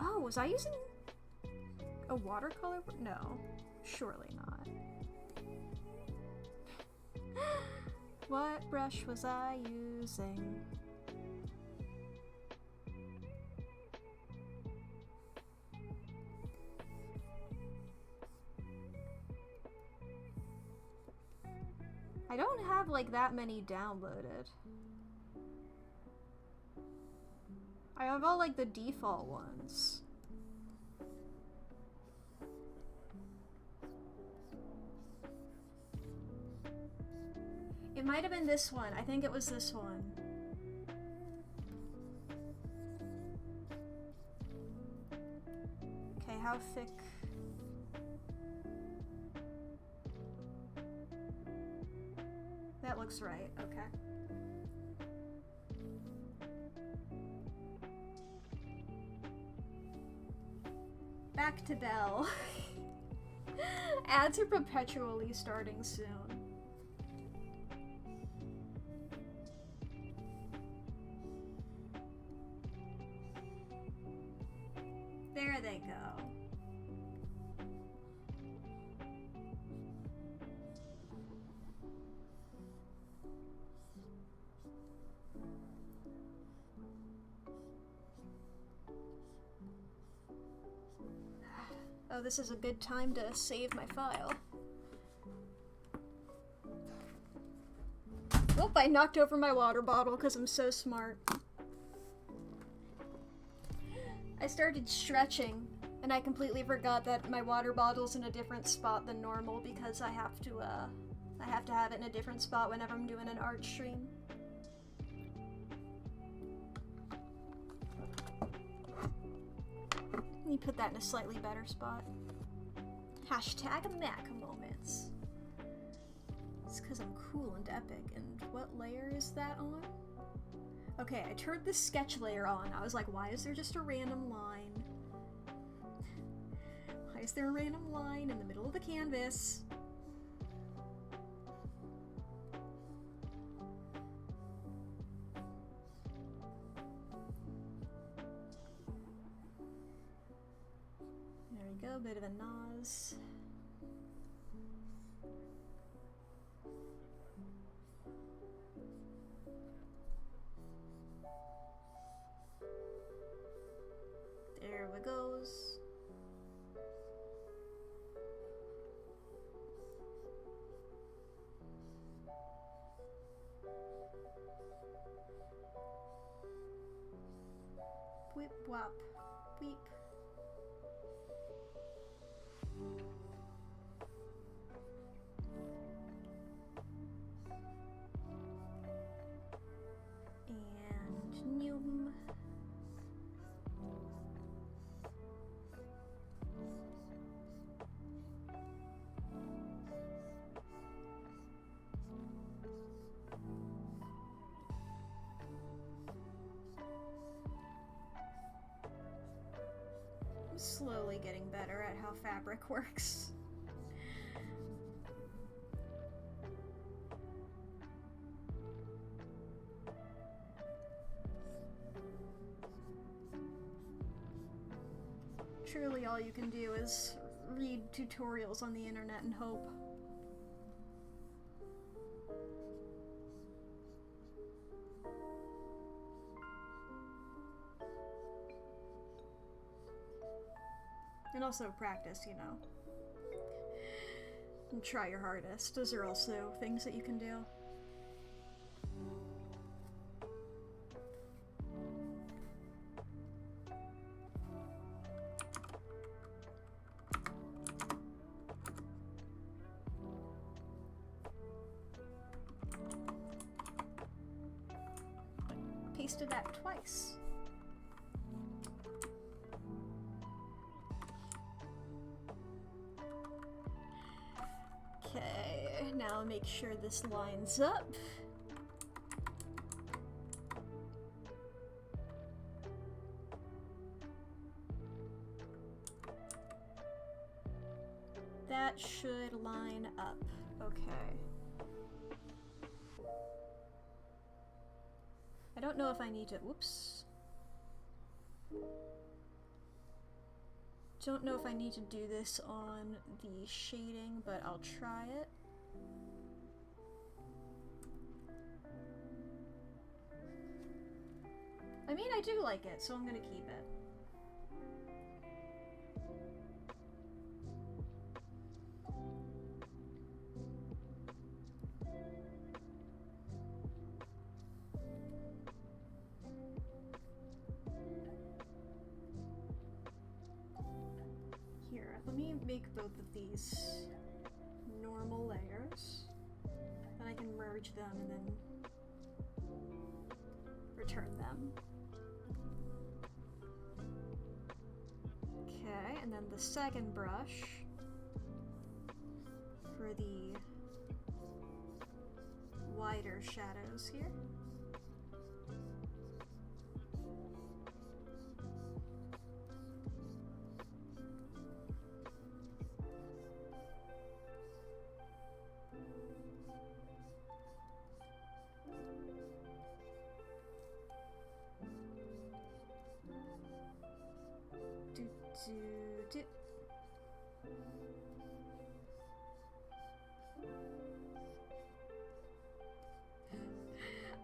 Oh, was I using a watercolor? No, surely not. What brush was I using? I don't have like that many downloaded. I have all like the default ones. It might have been this one. I think it was this one. Okay, how thick? That looks right. Okay. Back to Belle. Ads are perpetually starting soon. There they go. Oh, this is a good time to save my file. Oh, I knocked over my water bottle because I'm so smart. I started stretching, and I completely forgot that my water bottle's in a different spot than normal because I have to have it in a different spot whenever I'm doing an art stream. Let me put that in a slightly better spot. Hashtag Mack moments. It's because I'm cool and epic. And what layer is that on? Okay, I turned the sketch layer on. I was like, why is there just a random line? Why is there a random line in the middle of the canvas? There we go, bit of a nose. There we goes. Whip wop, weep. And noom. I'm slowly getting better at how fabric works. Truly all you can do is read tutorials on the internet and hope. And also practice, you know. And try your hardest. Those are also things that you can do. Pasted that twice. Okay, now make sure this lines up. That should line up. Okay. I don't know if I need to, whoops. Don't know if I need to do this on the shading, but I'll try it. I mean, I do like it, so I'm gonna keep it. let me make both of these normal layers. Then I can merge them and then return them. Okay, and then the second brush for the wider shadows here.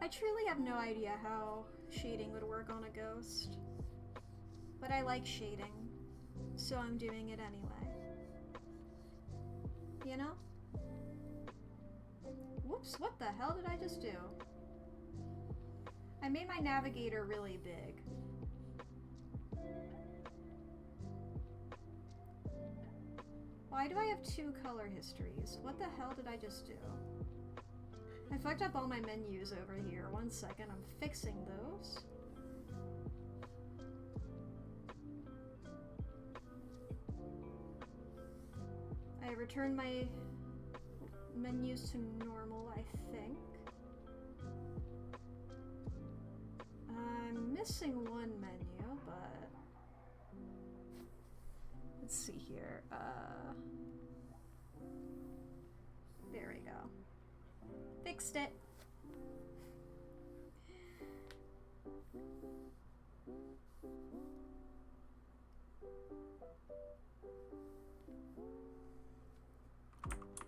I truly have no idea how shading would work on a ghost, but I like shading, so I'm doing it anyway. You know? Whoops, what the hell did I just do? I made my navigator really big. Why do I have two color histories? What the hell did I just do? I fucked up all my menus over here. 1 second, I'm fixing those. I returned my menus to normal, I think. I'm missing one menu, but let's see here. There we go. Fixed it.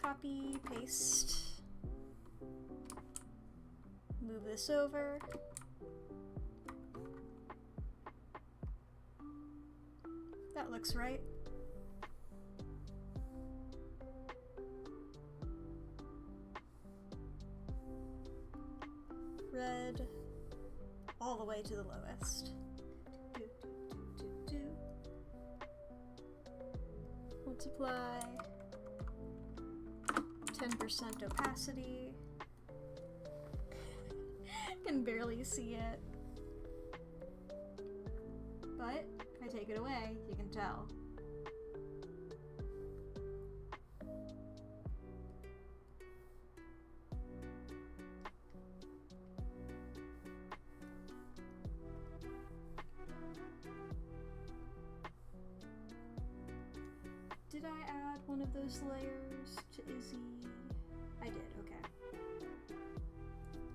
Copy, paste. Move this over. That looks right. Red all the way to the lowest. Multiply. 10% opacity. Can barely see it. But if I take it away, you can tell. Did I add one of those layers to Izzy? I did, okay.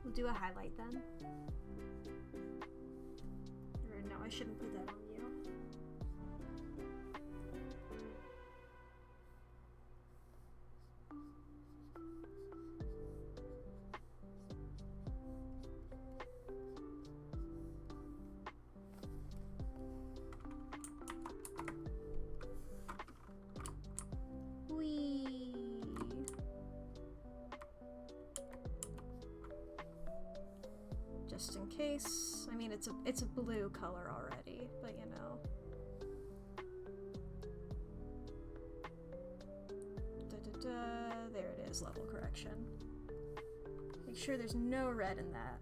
We'll do a highlight then. Or no, I shouldn't put that on you. Just in case. I mean, it's a blue color already, but you know. There it is, level correction. Make sure there's no red in that.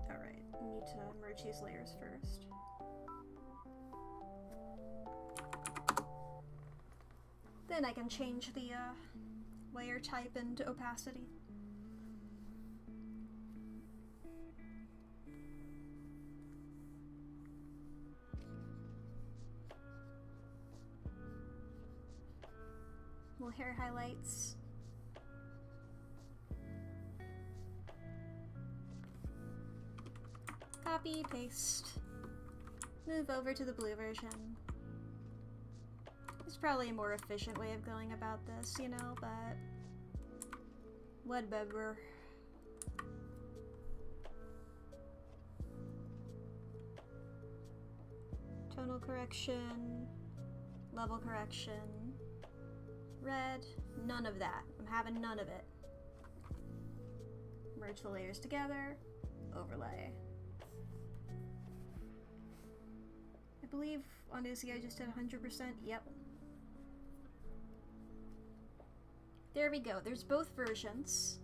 Alright, I need to merge these layers first. Then I can change the layer type and opacity. Little hair highlights. Copy, paste. Move over to the blue version. There's probably a more efficient way of going about this, you know, but whatever. Tonal correction, level correction, red, None of that. I'm having none of it. Merge the layers together. Overlay. I believe on Izzy I just did 100%. Yep. There we go. There's both versions.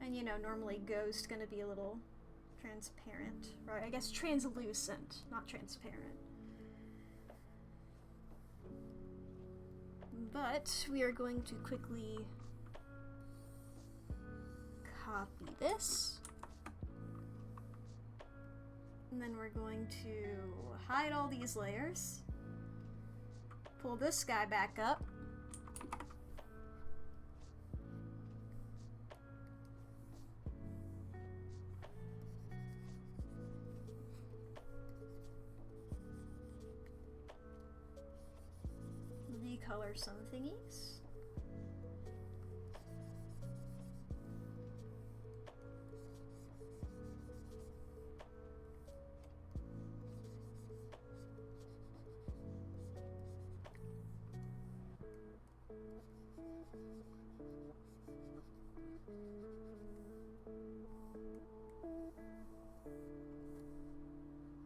And you know, normally Ghost gonna be a little transparent. Right? I guess translucent, not transparent. But we are going to quickly copy this. And then we're going to hide all these layers. Pull this guy back up. Recolor some thingies.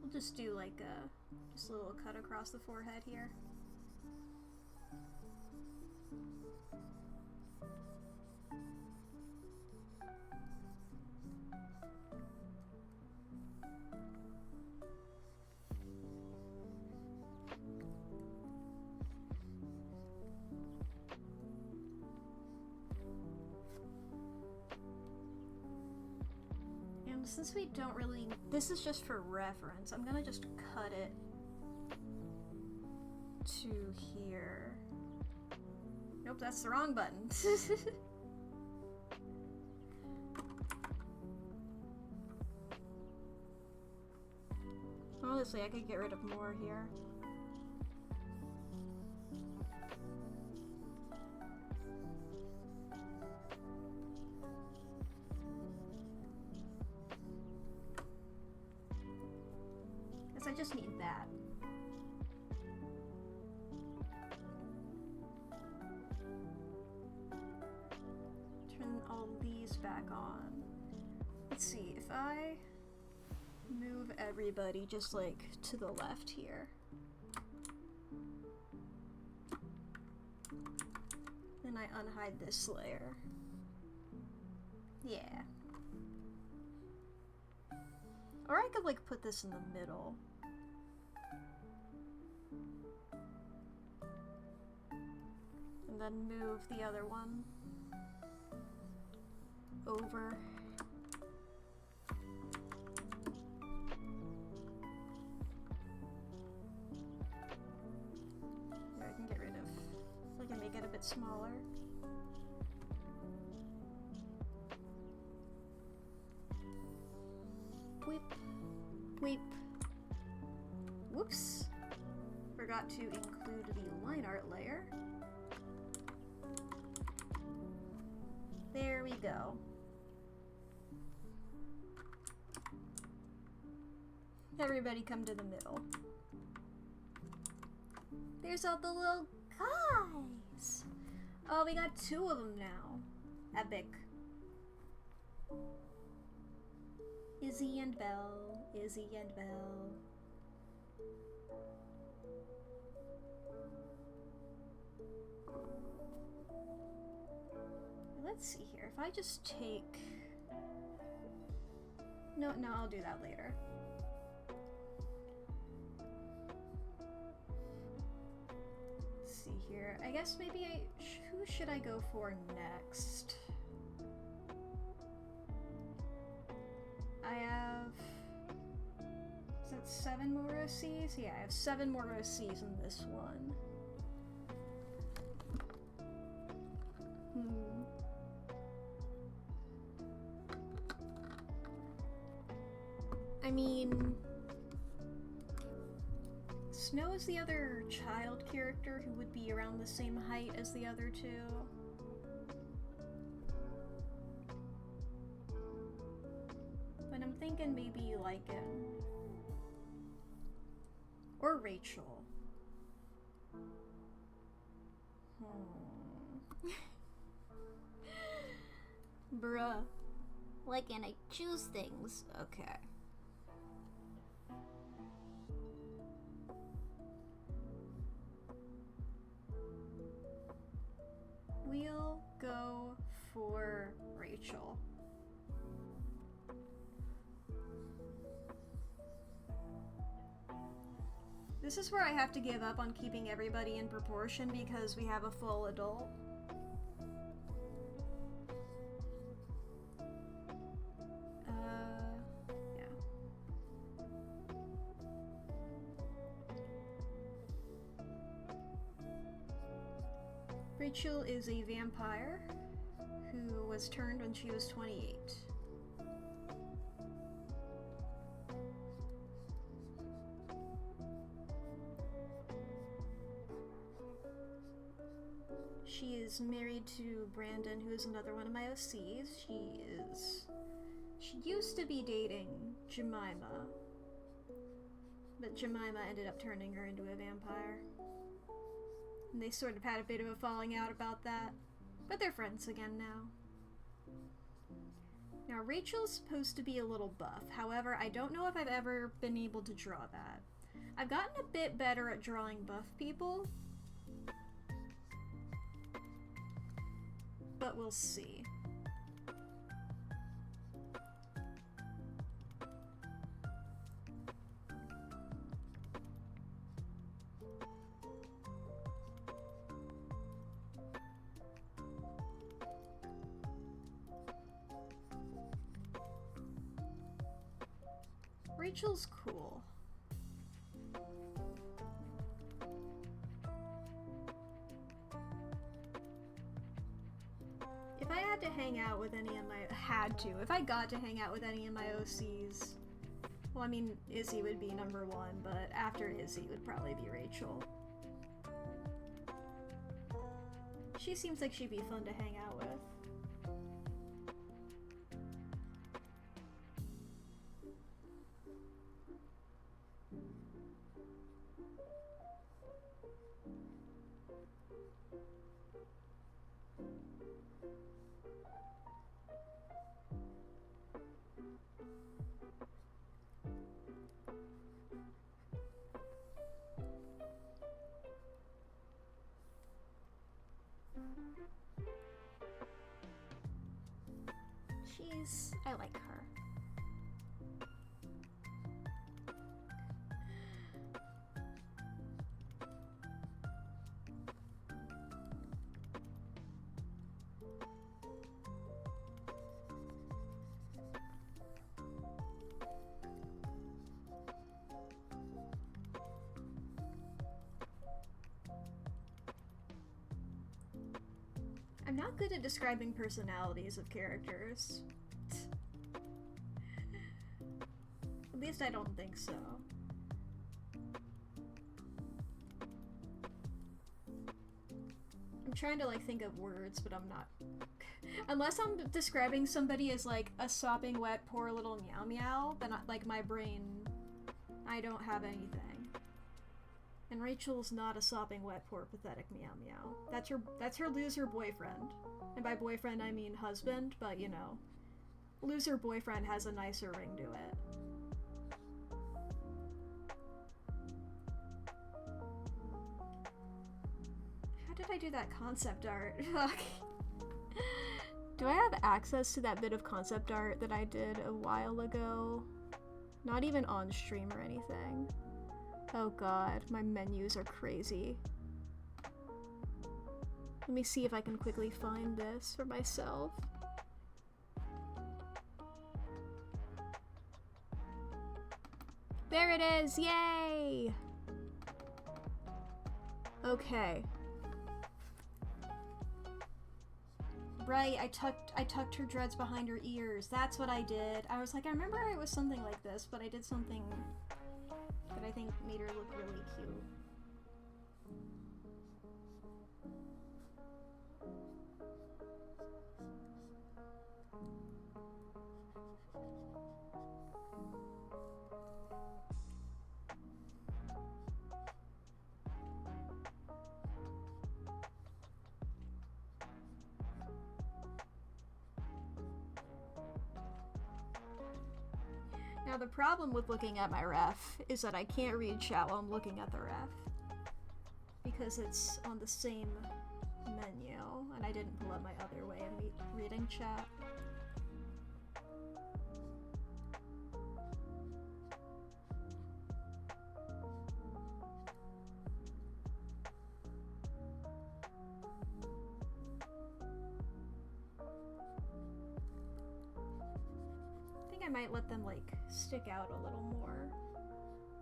We'll just do like just a little cut across the forehead here. Since we don't really, this is just for reference, I'm gonna just cut it to here. Nope, that's the wrong button. Honestly, I could get rid of more here. I just need that. Turn all these back on. Let's see, if I move everybody just like to the left here. Then I unhide this layer. Yeah. Or I could like put this in the middle. And then move the other one over. Here, I can get rid of, I can make it a bit smaller. Weep, weep. Whoops. Forgot to include the line art layer. There we go. Everybody come to the middle. There's all the little guys. Oh, we got 2 of them now. Epic. Izzy and Belle, Izzy and Belle. Let's see here, if I just take... No, I'll do that later. Let's see here, I guess maybe who should I go for next? I have... Is that 7 more OCs? Yeah, I have 7 more OCs in this one. I mean... Snow is the other child character who would be around the same height as the other 2. But I'm thinking maybe Lycan. Or Rachel. Bruh. Like, and I choose things. Okay. We'll go for Rachel. This is where I have to give up on keeping everybody in proportion because we have a full adult. Yeah. Rachel is a vampire who was turned when she was 28. She is married to Brandon, who is another one of my OCs. She used to be dating Jemima, but Jemima ended up turning her into a vampire. And they sort of had a bit of a falling out about that, but they're friends again now. Now, Rachel's supposed to be a little buff. However, I don't know if I've ever been able to draw that. I've gotten a bit better at drawing buff people, but we'll see. Rachel's cool. If I had to hang out with any of my— if I got to hang out with any of my OCs, well, I mean, Izzy would be number one, but after Izzy would probably be Rachel. She seems like she'd be fun to hang out with. I like her. I'm not good at describing personalities of characters. At least I don't think so. I'm trying to think of words, but I'm not. Unless I'm describing somebody as a sopping wet poor little meow meow, then my brain, I don't have anything. And Rachel's not a sopping wet poor pathetic meow meow. That's her loser boyfriend. And by boyfriend I mean husband, but you know. Loser boyfriend has a nicer ring to it. Did I do that concept art? Fuck. Do I have access to that bit of concept art that I did a while ago? Not even on stream or anything. Oh god, my menus are crazy. Let me see if I can quickly find this for myself. There it is! Yay! Okay. Right, I tucked her dreads behind her ears. That's what I did. I was like, I remember it was something like this, but I did something that I think made her look really cute. Now the problem with looking at my ref is that I can't read chat while I'm looking at the ref. Because it's on the same menu, and I didn't pull up my other way of reading chat. I think I might let them, like, stick out a little more.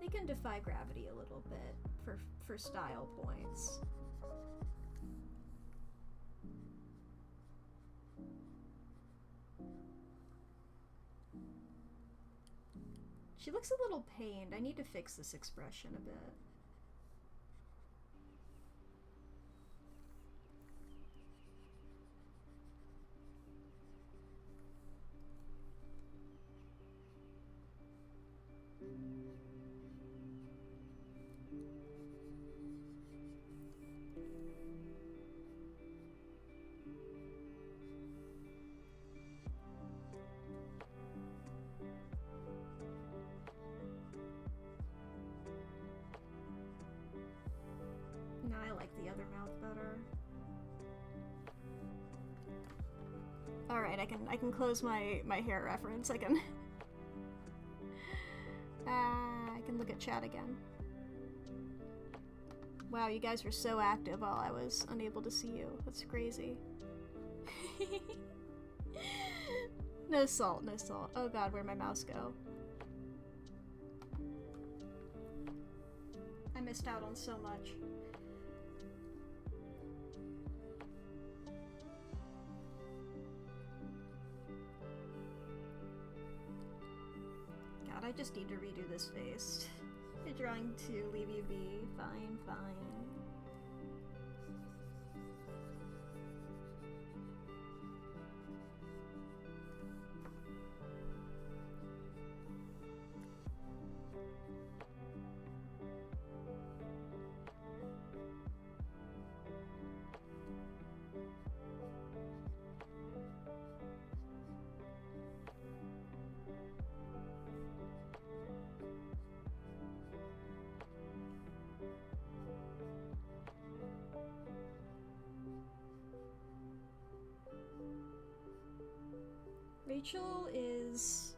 They can defy gravity a little bit for style points. She looks a little pained. I need to fix this expression a bit. No, I like the other mouth better. Alright, I can close my hair reference. I can I can look at chat again. Wow, you guys were so active while I was unable to see you. That's crazy. No salt, no salt. Oh god, where'd my mouse go? I missed out on so much. God, I just need to redo this face. You're trying to leave you be. Fine, fine. Rachel is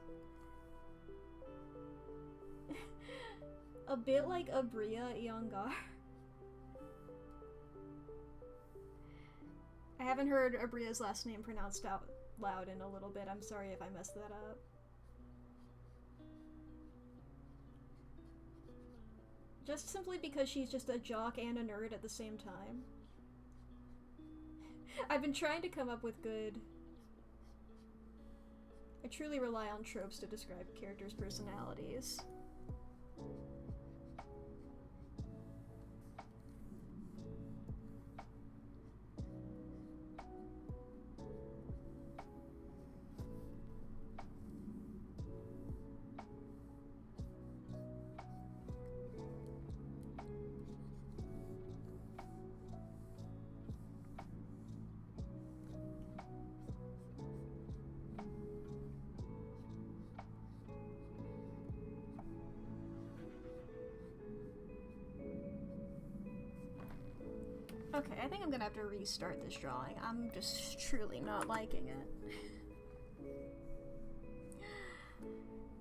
a bit like Abria Iongar. I haven't heard Abria's last name pronounced out loud in a little bit. I'm sorry if I messed that up. Just simply because she's just a jock and a nerd at the same time. I've been trying to come up with good... I truly rely on tropes to describe characters' personalities. Okay, I think I'm gonna have to restart this drawing. I'm just truly not liking it.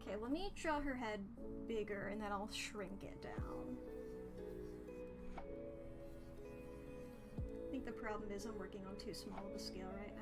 Okay, let me draw her head bigger and then I'll shrink it down. I think the problem is I'm working on too small of a scale right now.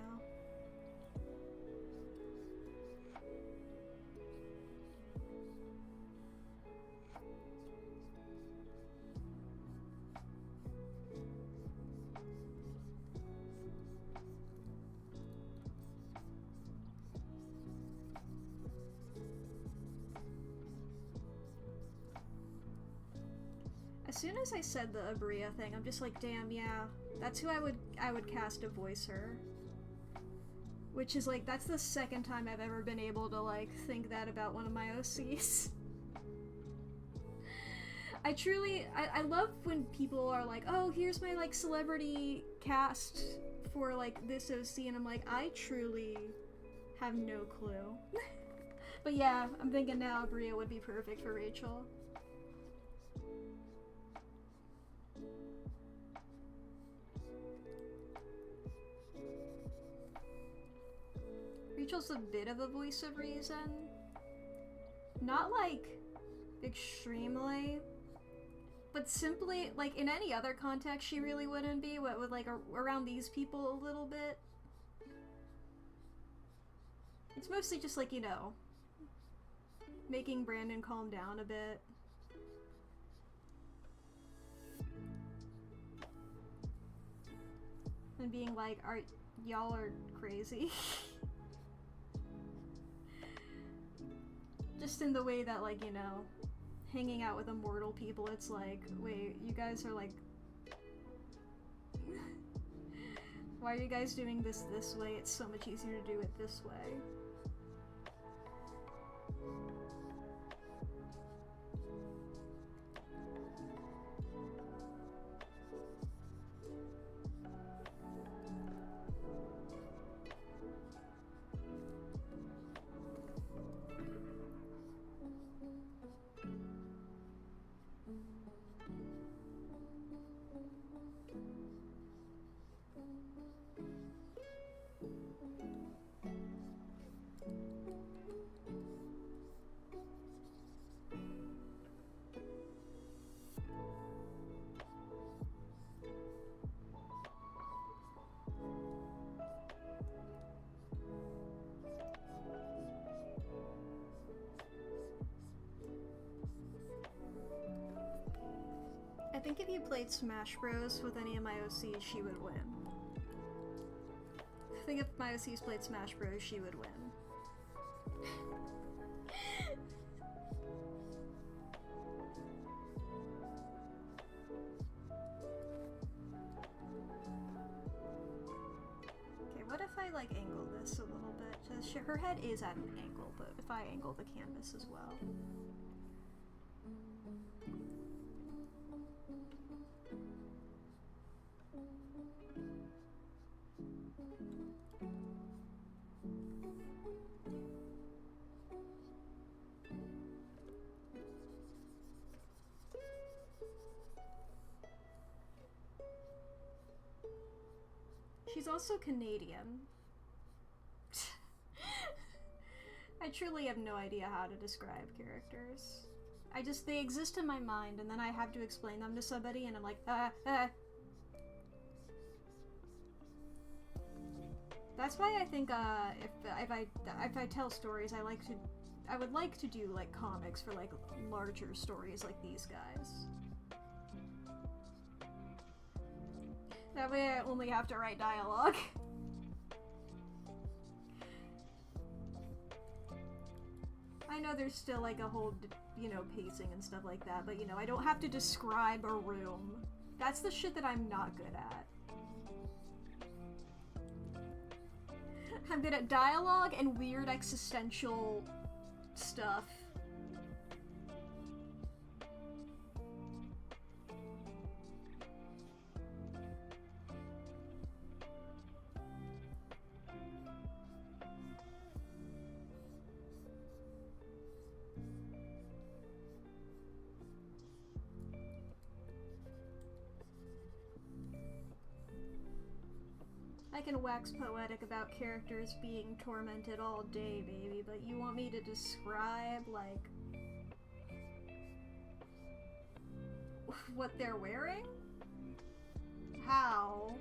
As soon as I said the Abria thing, I'm just like, damn, yeah, that's who I would cast to voice her. Which is like, that's the second time I've ever been able to like think that about one of my OCs. I love when people are like, oh, here's my like celebrity cast for like this OC, and I'm like, I truly have no clue. But yeah, I'm thinking now Bria would be perfect for Rachel. Rachel's a bit of a voice of reason. Not like extremely, but simply like in any other context she really wouldn't be, what with like around these people a little bit. It's mostly just like, you know, making Brandon calm down a bit. And being like, y'all are crazy. Just in the way that, like, you know, hanging out with immortal people, it's like, wait, you guys are like... Why are you guys doing this way? It's so much easier to do it this way. I think if you played Smash Bros with any of my OCs, she would win. I think if my OCs played Smash Bros, she would win. Okay, what if I like angle this a little bit? Just her head is at an angle, but if I angle the canvas as well. She's also Canadian. I truly have no idea how to describe characters. They exist in my mind, and then I have to explain them to somebody, and I'm like, That's why I think, if I tell stories, I would like to do, like, comics for, like, larger stories like these guys. That way I only have to write dialogue. I know there's still like a whole, you know, pacing and stuff like that, but you know, I don't have to describe a room. That's the shit that I'm not good at. I'm good at dialogue and weird existential stuff. I can wax poetic about characters being tormented all day, baby, but you want me to describe, like, what they're wearing? How?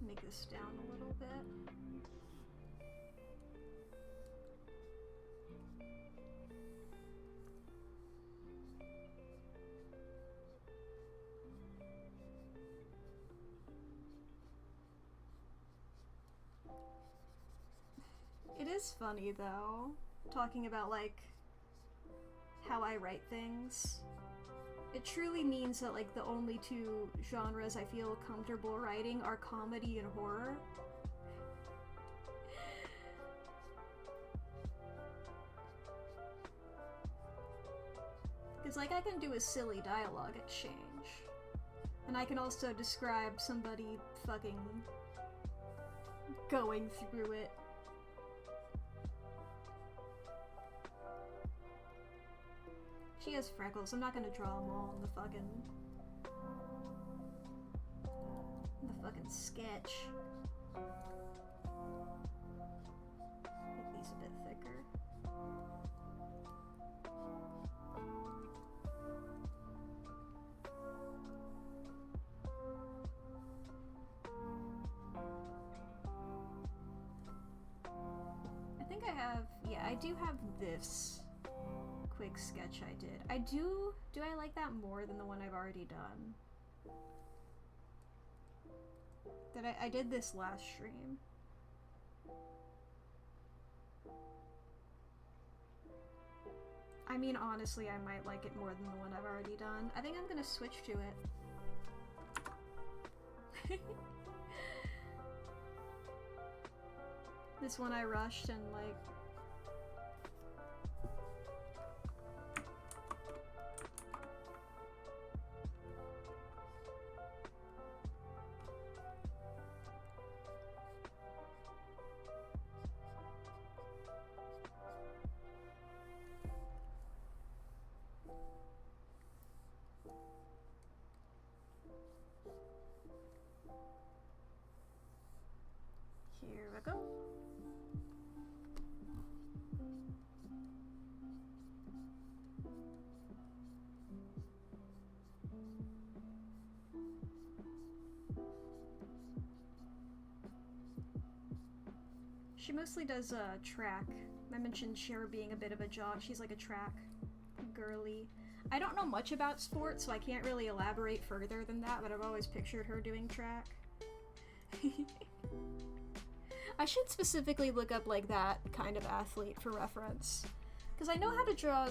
Make this down a little bit. It is funny though, talking about like how I write things. It truly means that like the only two genres I feel comfortable writing are comedy and horror. Because, like, I can do a silly dialogue exchange. And I can also describe somebody fucking going through it. She has freckles. I'm not gonna draw them all in the fucking sketch. Make these a bit thicker. I think I have, yeah, I do have this quick sketch I did. Do I like that more than the one I've already done? I did this last stream. I mean, honestly, I might like it more than the one I've already done. I think I'm gonna switch to it. This one I rushed and, like... Here we go. She mostly does track. I mentioned Cher being a bit of a jock. She's like a track girly. I don't know much about sports, so I can't really elaborate further than that, but I've always pictured her doing track. I should specifically look up, like, that kind of athlete for reference. Because I know how to draw,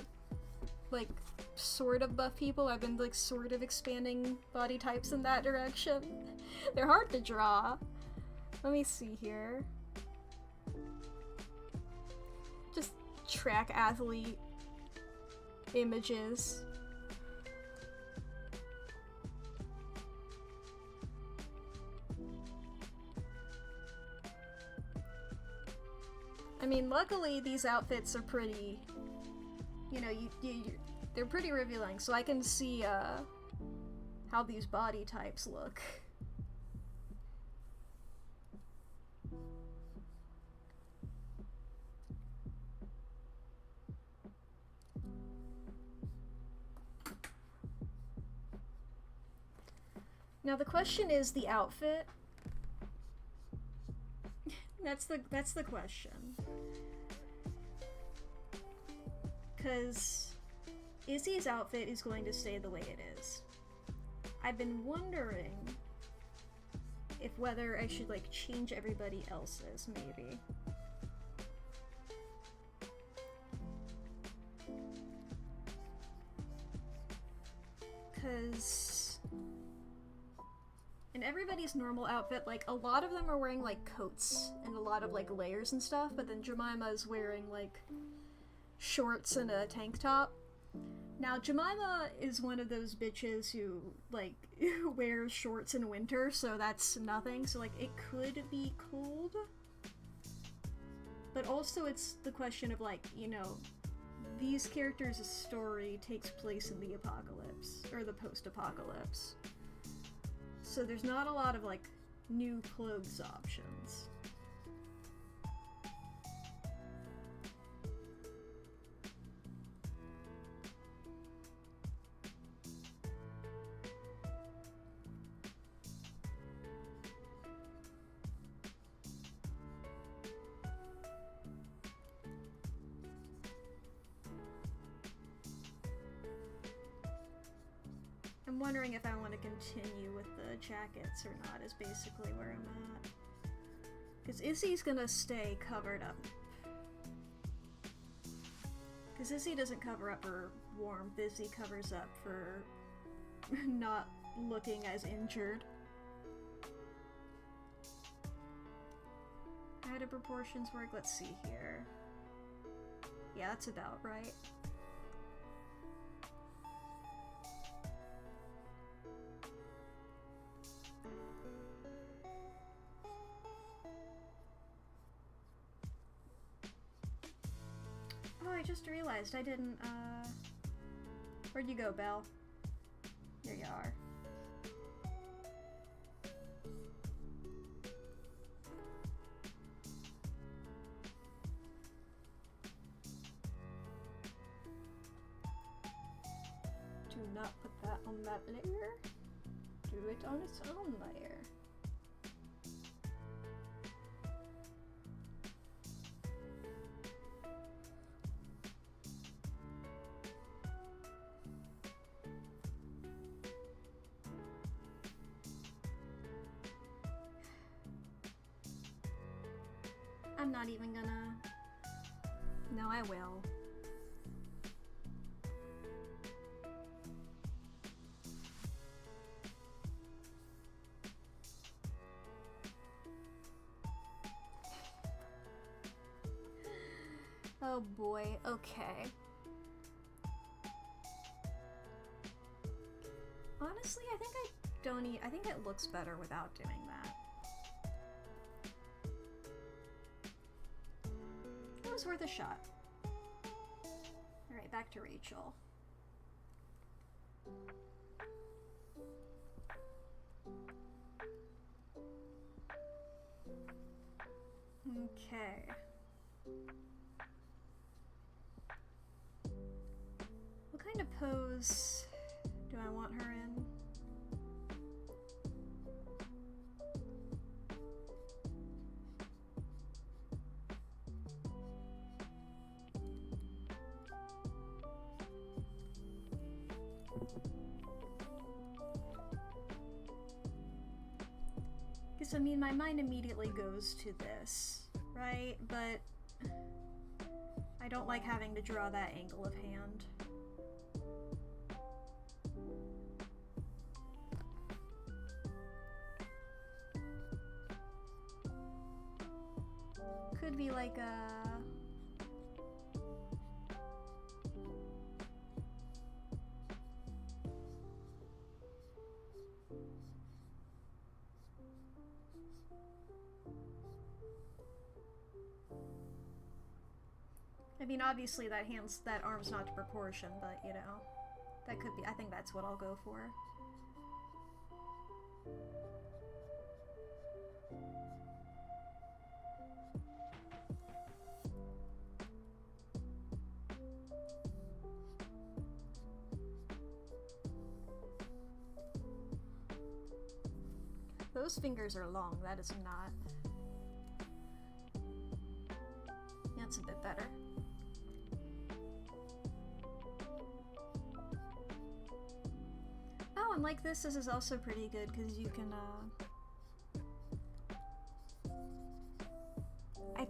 like, sort of buff people. I've been, like, sort of expanding body types in that direction. They're hard to draw. Let me see here. Just track athlete images. I mean, luckily these outfits are pretty, you know, they're pretty revealing, so I can see how these body types look. Now the question is the outfit. That's the question. 'Cause Izzy's outfit is going to stay the way it is. I've been wondering if whether I should, like, change everybody else's, maybe. Cause in everybody's normal outfit, like, a lot of them are wearing, like, coats and a lot of, like, layers and stuff, but then Jemima's wearing, like, shorts and a tank top. Now, Jemima is one of those bitches who, like, wears shorts in winter, so that's nothing. So, like, it could be cold. But also it's the question of, like, you know, these characters' story takes place in the apocalypse, or the post-apocalypse. So there's not a lot of, like, new clothes options. I'm wondering if I want to continue with the jackets or not, is basically where I'm at. Because Izzy's gonna stay covered up. Because Izzy doesn't cover up her warmth, Izzy covers up for not looking as injured. How do proportions work? Let's see here. Yeah, that's about right. I just realized I didn't, where'd you go, Belle? There you are. Do not put that on that layer. Do it on its own layer. I'm not even gonna... No, I will. Oh boy, okay. Honestly, I think I don't need... I think it looks better without doing that. It was worth a shot. Alright, back to Rachel. Okay. What kind of pose do I want her in? Because, I mean, my mind immediately goes to this, right? But I don't like having to draw that angle of hand. Could be like a... I mean, obviously that arm's not to proportion, but, you know, that could be, I think that's what I'll go for. Those fingers are long, that is not. That's a bit better. Oh, and like this is also pretty good because you can, I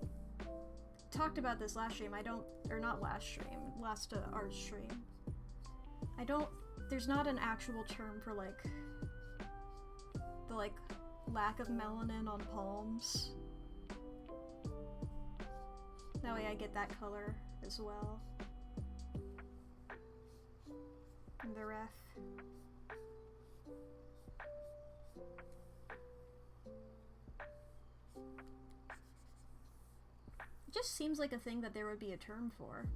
talked about this last stream, last art stream. There's not an actual term for, like, the, like, lack of melanin on palms. That way I get that color as well. And the ref. It just seems like a thing that there would be a term for.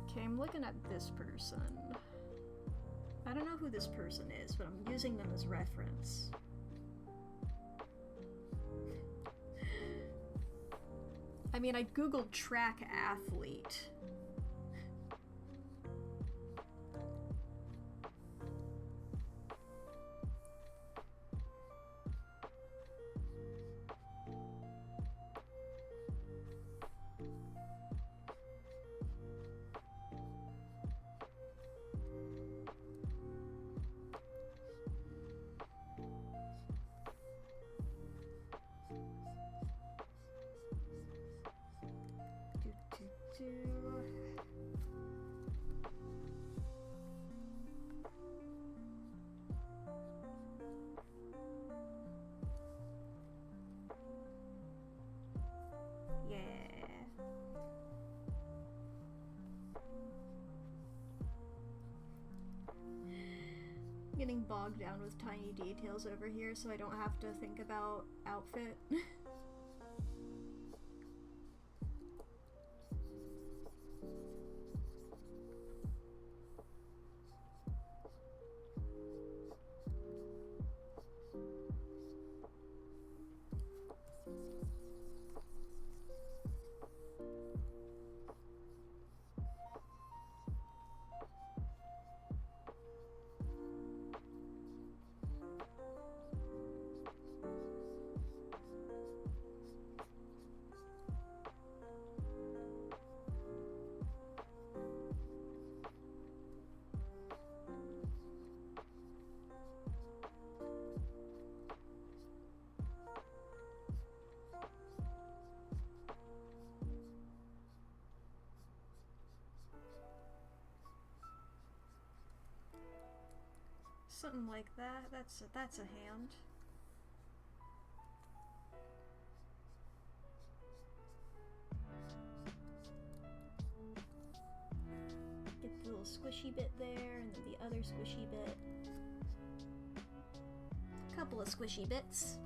Okay, I'm looking at this person. I don't know who this person is, but I'm using them as reference. I mean, I googled track athlete. bogged down with tiny details over here, so I don't have to think about outfit. Something like that. That's a hand. Get the little squishy bit there, and then the other squishy bit. A couple of squishy bits.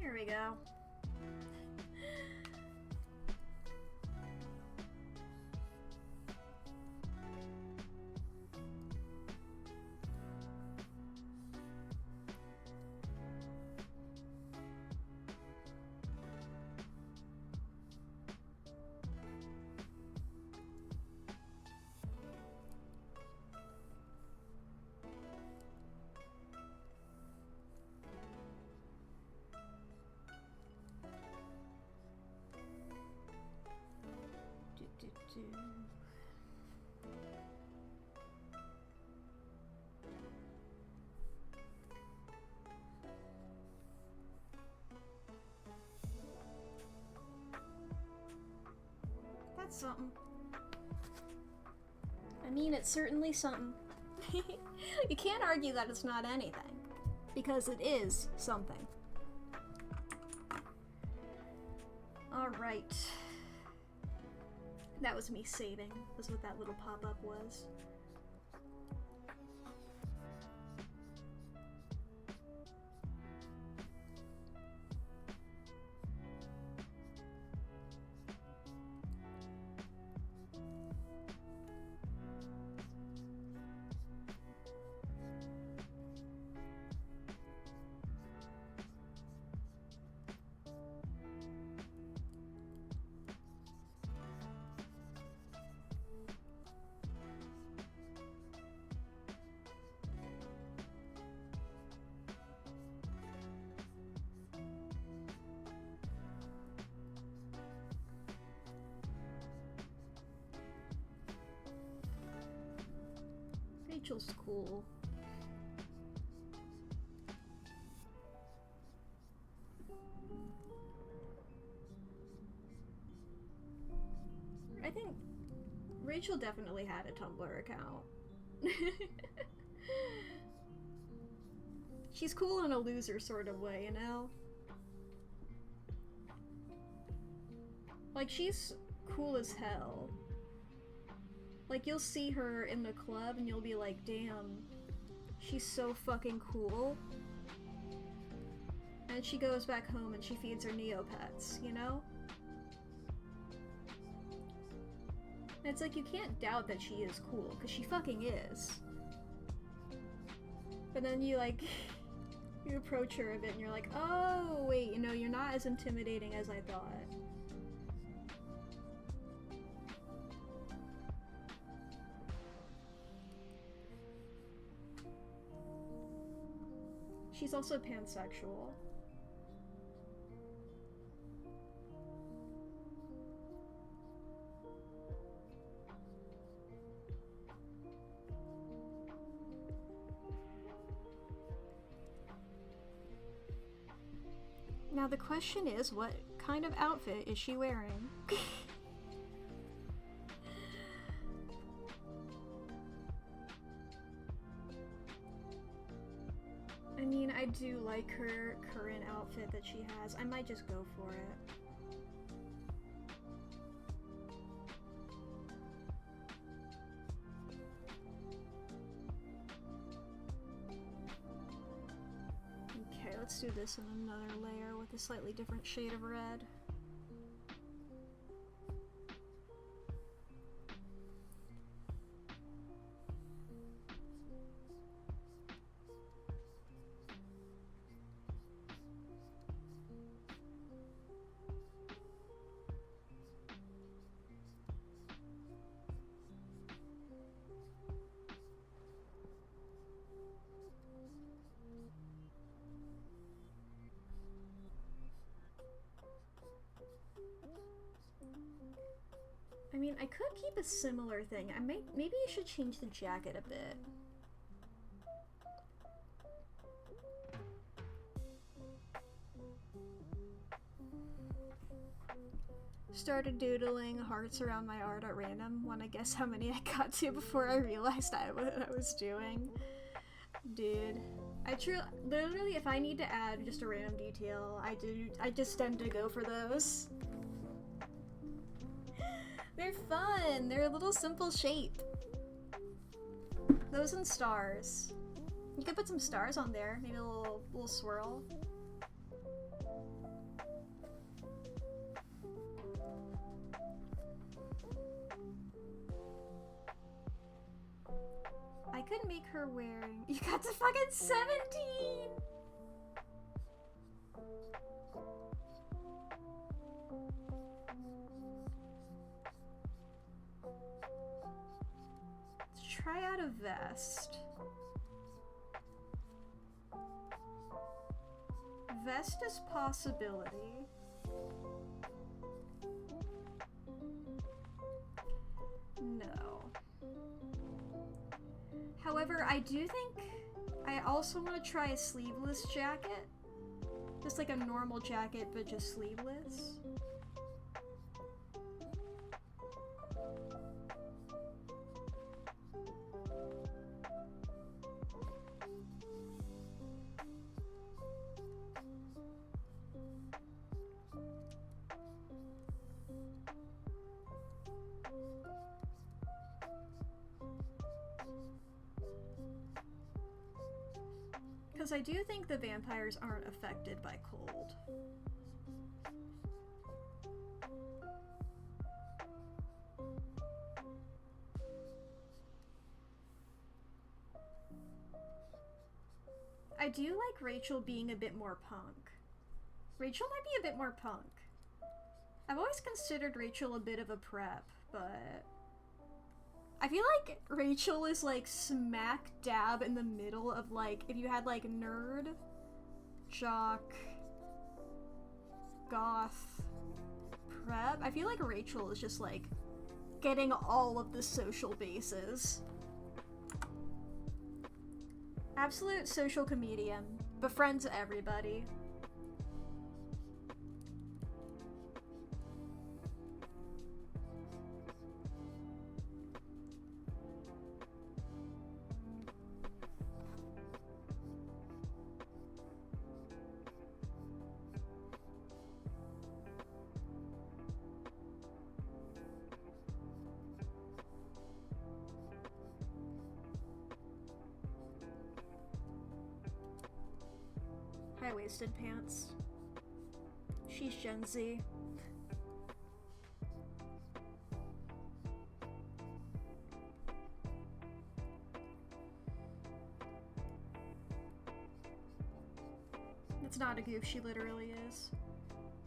There we go. That's something. I mean, it's certainly something. You can't argue that it's not anything, because it is something. Alright. That was me saving, was what that little pop-up was. Rachel's cool. I think Rachel definitely had a Tumblr account. She's cool in a loser sort of way, you know? Like, she's cool as hell. Like, you'll see her in the club and you'll be like, damn, she's so fucking cool. And she goes back home and she feeds her Neopets, you know? And it's like, you can't doubt that she is cool, because she fucking is. But then you, like, you approach her a bit and you're like, oh, wait, you know, you're not as intimidating as I thought. She's also pansexual. Now the question is, what kind of outfit is she wearing? I do like her current outfit that she has. I might just go for it. Okay, let's do this in another layer with a slightly different shade of red. I mean, I could keep a similar thing. Maybe I should change the jacket a bit. Started doodling hearts around my art at random. Wanna guess how many I got to before I realized what I was doing? Dude. Literally, if I need to add just a random detail, I just tend to go for those. They're fun. They're a little simple shape. Those and stars. You could put some stars on there. Maybe a little swirl. I could make her wearing. You got to fucking 17. Try out a vest. Vest is possibility. No. However, I do think I also want to try a sleeveless jacket. Just like a normal jacket, but just sleeveless. Because I do think the vampires aren't affected by cold. I do like Rachel being a bit more punk. Rachel might be a bit more punk. I've always considered Rachel a bit of a prep, but I feel like Rachel is like smack dab in the middle of like, if you had like nerd, jock, goth, prep, I feel like Rachel is just like getting all of the social bases. Absolute social comedian, befriends everybody. High-waisted pants. She's Gen Z. It's not a goof, she literally is.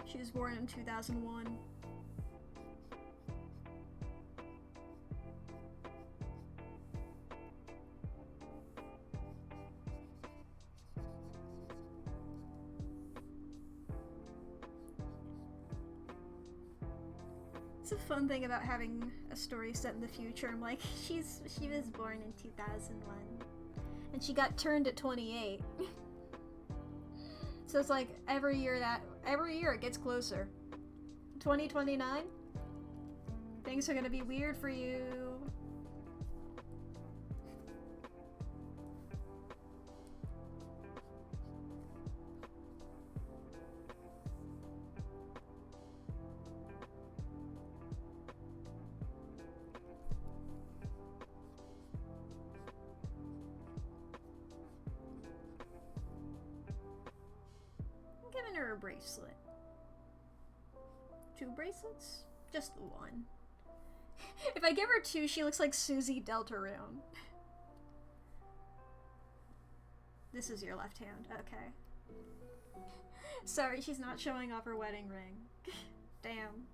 She was born in 2001. It's a fun thing about having a story set in the future. I'm like, she was born in 2001, and she got turned at 28. So it's like every year it gets closer. 2029, things are gonna be weird for you. coin or a bracelet? 2 bracelets? Just the one. If I give her 2, she looks like Susie Deltarune. This is your left hand, okay. Sorry, she's not showing off her wedding ring. Damn.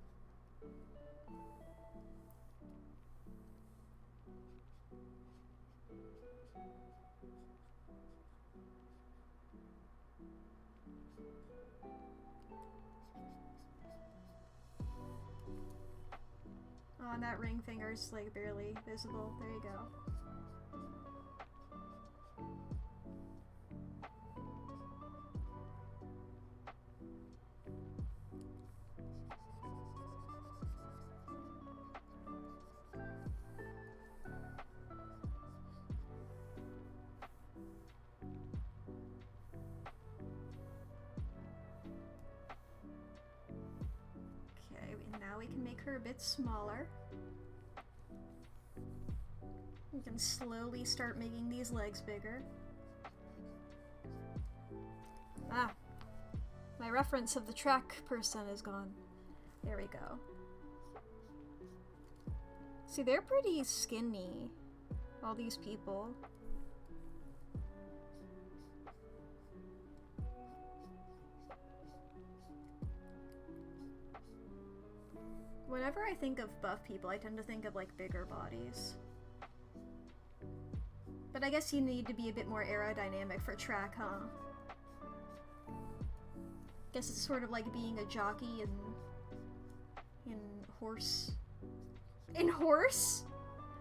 Oh, and that ring finger's like barely visible. There you go. Now we can make her a bit smaller. We can slowly start making these legs bigger. Ah, my reference of the track person is gone. There we go. See, they're pretty skinny, all these people. Whenever I think of buff people, I tend to think of, like, bigger bodies. But I guess you need to be a bit more aerodynamic for track, huh? Guess it's sort of like being a jockey in horse. In horse?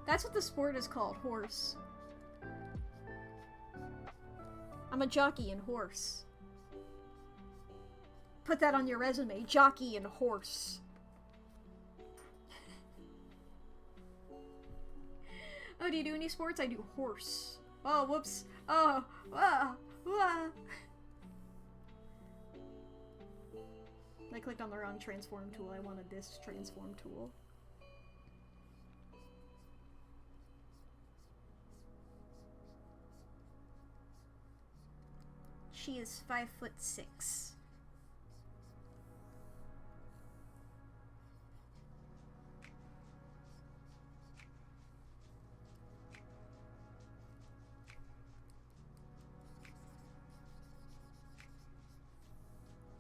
That's what the sport is called, horse. I'm a jockey in horse. Put that on your resume, jockey in horse. Oh, do you do any sports? I do horse. Oh, whoops. Oh, ah, ah. I clicked on the wrong transform tool. I wanted this transform tool. She is 5'6".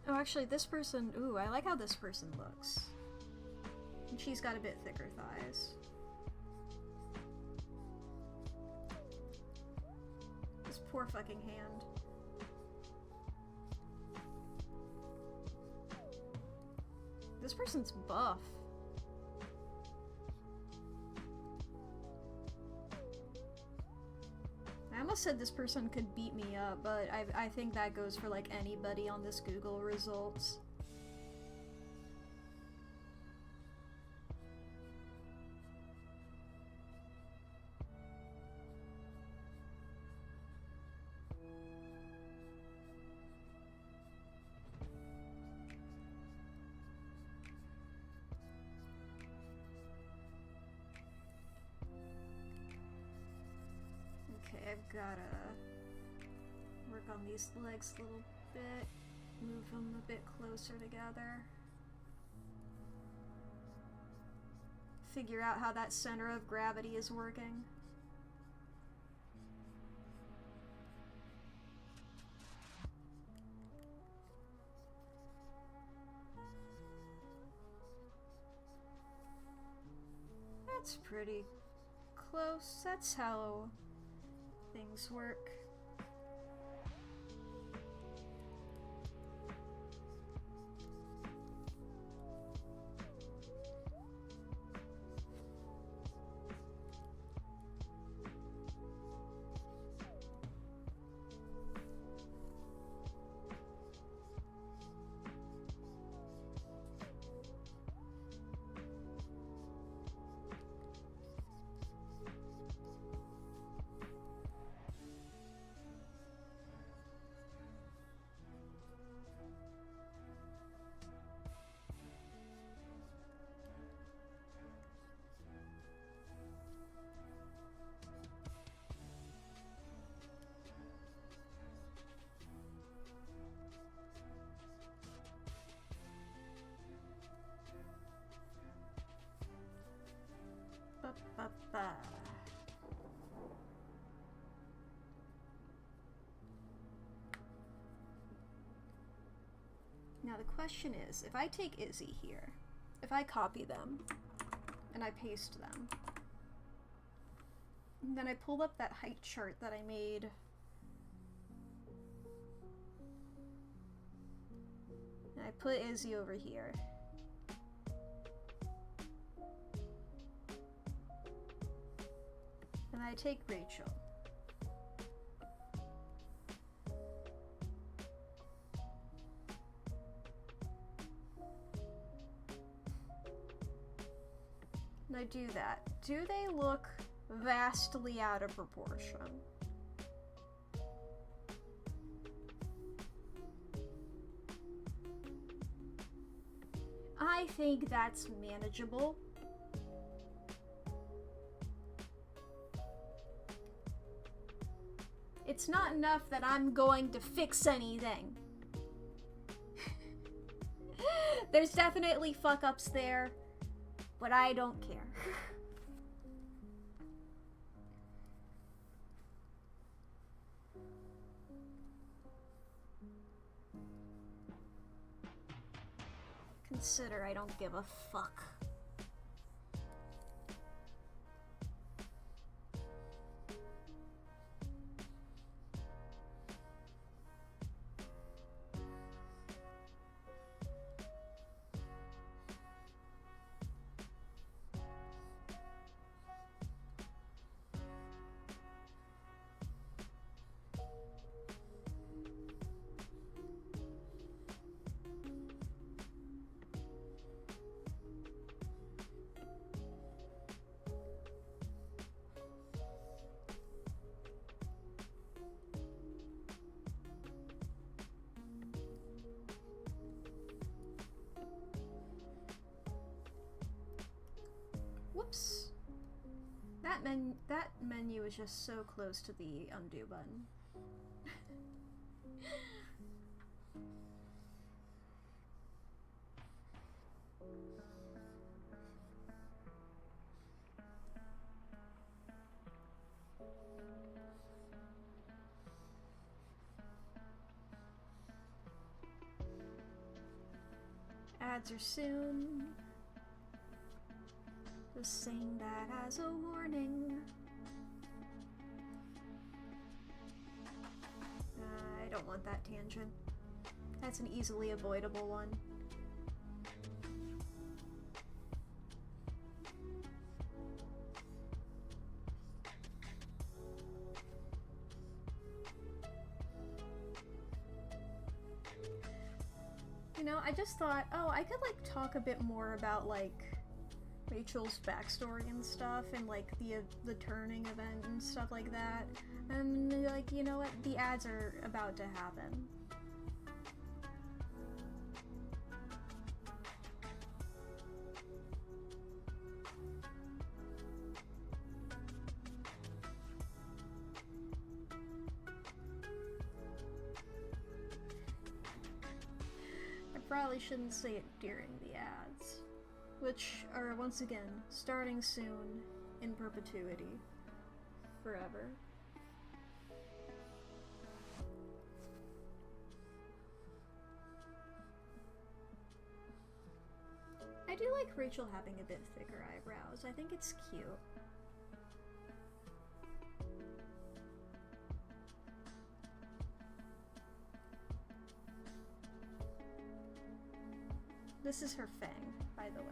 Oh, actually, this person... Ooh, I like how this person looks. And she's got a bit thicker thighs. This poor fucking hand. This person's buff. I almost said this person could beat me up, but I think that goes for like anybody on this Google results. Okay, I've gotta work on these legs a little bit, move them a bit closer together. Figure out how that center of gravity is working. That's pretty close. That's how things work. Now the question is, if I take Izzy here, if I copy them, and I paste them, and then I pull up that height chart that I made. And I put Izzy over here. And I take Rachel. And I do that. Do they look vastly out of proportion? I think that's manageable. It's not enough that I'm going to fix anything. There's definitely fuck-ups there, but I don't care. Consider I don't give a fuck. Whoops. That menu is just so close to the undo button. Ads are soon. Just saying that as a warning. I don't want that tangent. That's an easily avoidable one. You know, I just thought, oh, I could like talk a bit more about like Rachel's backstory and stuff, and like the turning event and stuff like that. And like, you know what? The ads are about to happen. I probably shouldn't say it during the ads, which are once again starting soon in perpetuity, forever. I do like Rachel having a bit thicker eyebrows. I think it's cute. This is her fang, by the way.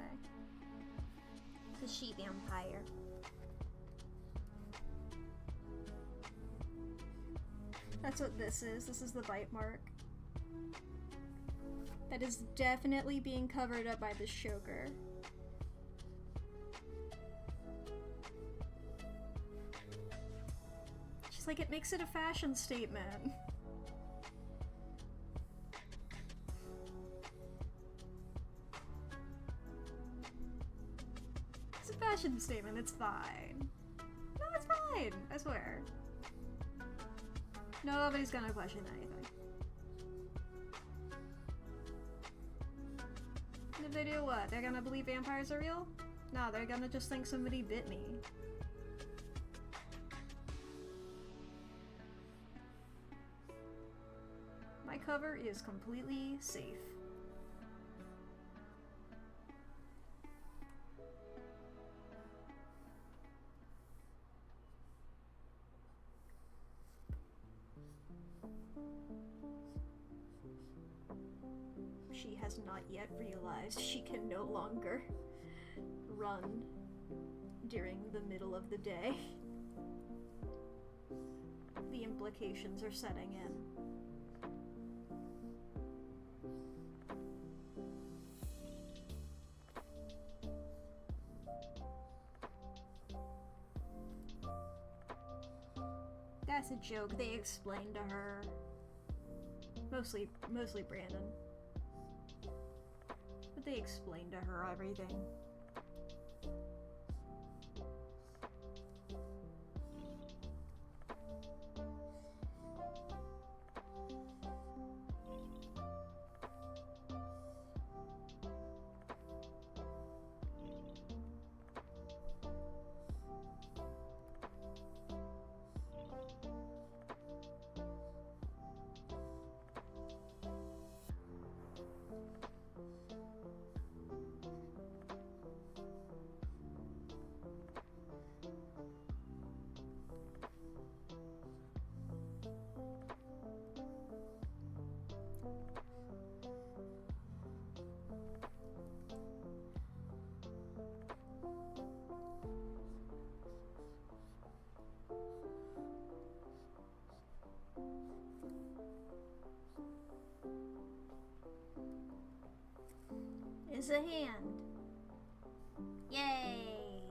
The she vampire. That's what this is. This is the bite mark. That is definitely being covered up by the choker. She's like, it makes it a fashion statement. It's a fashion statement, it's fine. No, it's fine, I swear. Nobody's gonna question anything. And if they do, what? They're gonna believe vampires are real? No, they're gonna just think somebody bit me. My cover is completely safe. has not yet realized she can no longer run during the middle of the day. The implications are setting in. That's a joke. They explained to her. Mostly Brandon. But they explained to her everything. Is a hand. Yay!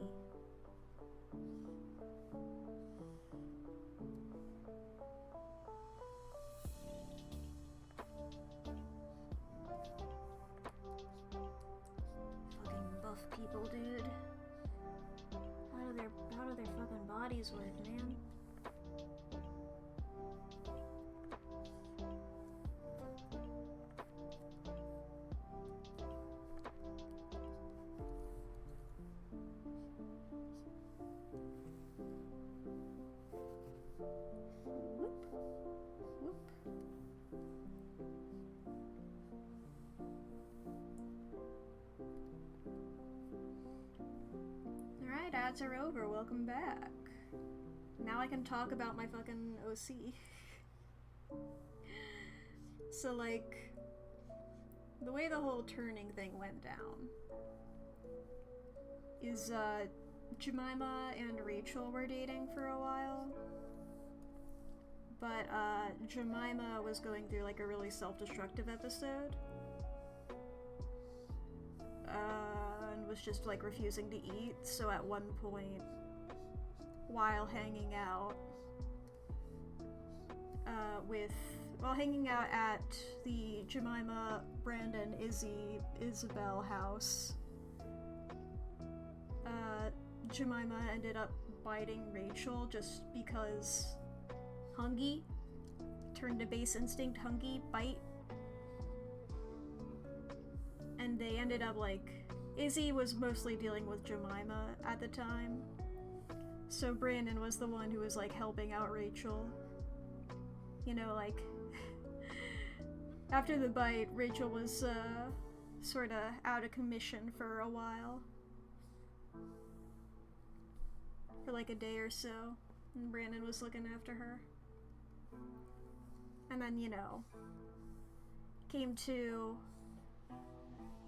Fucking buff people, dude. How do their fucking bodies work, man? Alright, ads are over. Welcome back. Now I can talk about my fucking OC. So, like, the way the whole turning thing went down is, Jemima and Rachel were dating for a while. But, Jemima was going through, like, a really self-destructive episode. And was just, like, refusing to eat, so at one point, while hanging out, while hanging out at the Jemima, Brandon, Izzy, Isabel house, Jemima ended up biting Rachel just because Hungy turned to base instinct, Hungy, bite. And they ended up, like, Izzy was mostly dealing with Jemima at the time. So Brandon was the one who was, like, helping out Rachel. You know, like, after the bite, Rachel was, sorta out of commission for a while. For, like, a day or so. And Brandon was looking after her. And then, you know, came to...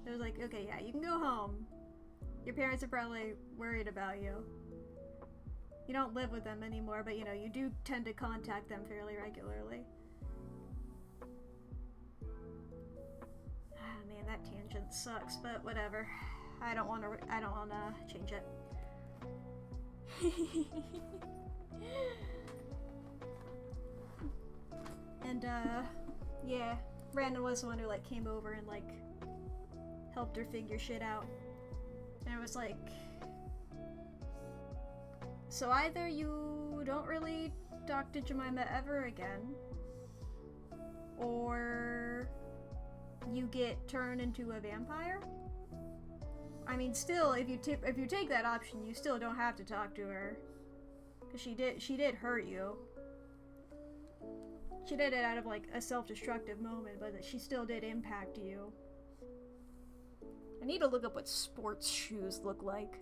It was like, okay, yeah, you can go home. Your parents are probably worried about you. You don't live with them anymore, but, you know, you do tend to contact them fairly regularly. Ah, man, that tangent sucks, but whatever. I don't wanna change it. And, yeah, Brandon was the one who, like, came over and, like, helped her figure shit out. And it was like, so either you don't really talk to Jemima ever again, or you get turned into a vampire? I mean, still, if you take that option, you still don't have to talk to her. Because she did hurt you. She did it out of, like, a self-destructive moment, but she still did impact you. I need to look up what sports shoes look like.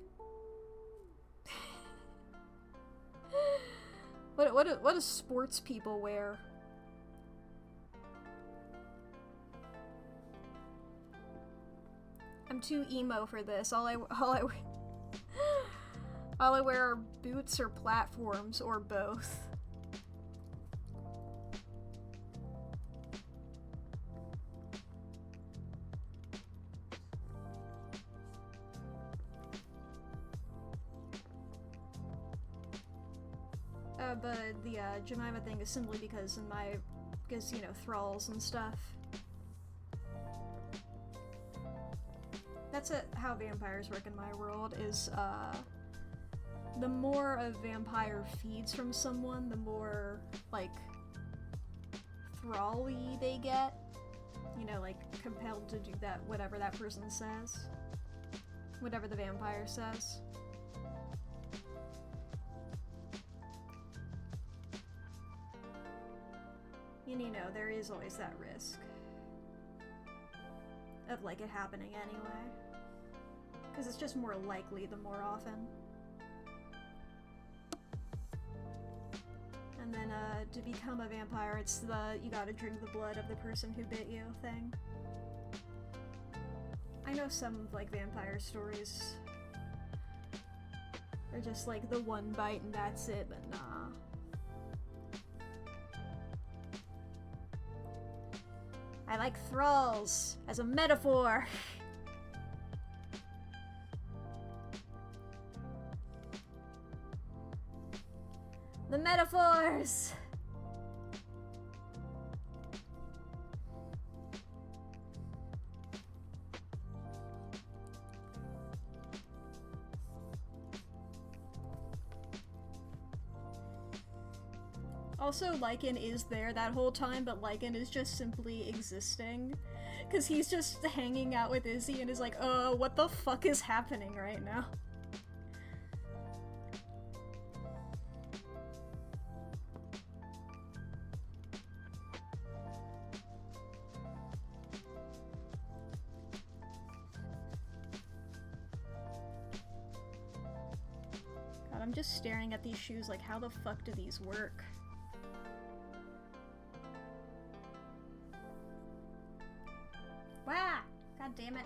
What do sports people wear? I'm too emo for this. All I wear are boots or platforms or both. But the Jemima thing is simply because you know, thralls and stuff. That's how vampires work in my world, is, the more a vampire feeds from someone, the more, like, thrall-y they get. You know, like, compelled to do that, whatever that person says. Whatever the vampire says. And you know, there is always that risk of, like, it happening anyway. Because it's just more likely the more often. And then, to become a vampire, it's the you gotta drink the blood of the person who bit you thing. I know some, like, vampire stories are just, like, the one bite and that's it, but nah. I like thralls as a metaphor. The metaphors! Also, Lycan is there that whole time, but Lycan is just simply existing. Because he's just hanging out with Izzy and is like, what the fuck is happening right now? God, I'm just staring at these shoes like, how the fuck do these work? Wow! God damn it.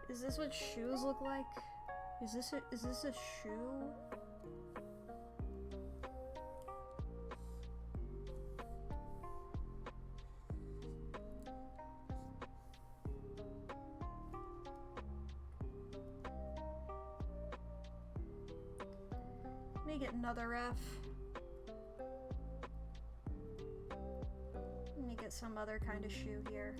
Is this what shoes look like? Is this a shoe? Let me get another F. Let me get some other kind of shoe here.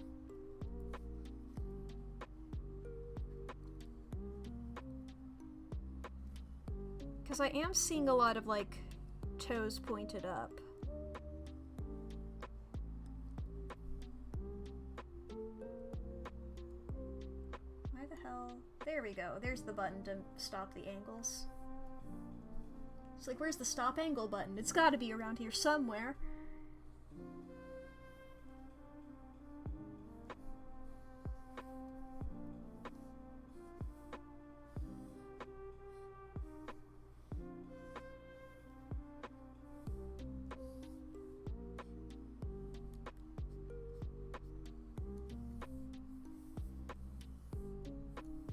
Because I am seeing a lot of, like, toes pointed up. Why the hell? There we go. There's the button to stop the angles. It's like, where's the stop angle button? It's gotta be around here somewhere.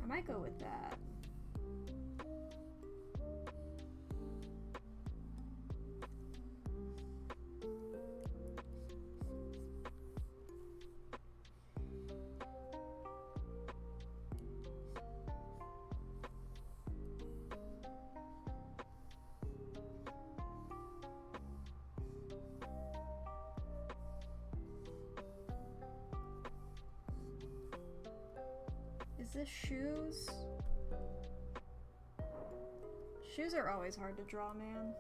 I might go with that. Is this shoes? Shoes are always hard to draw, man.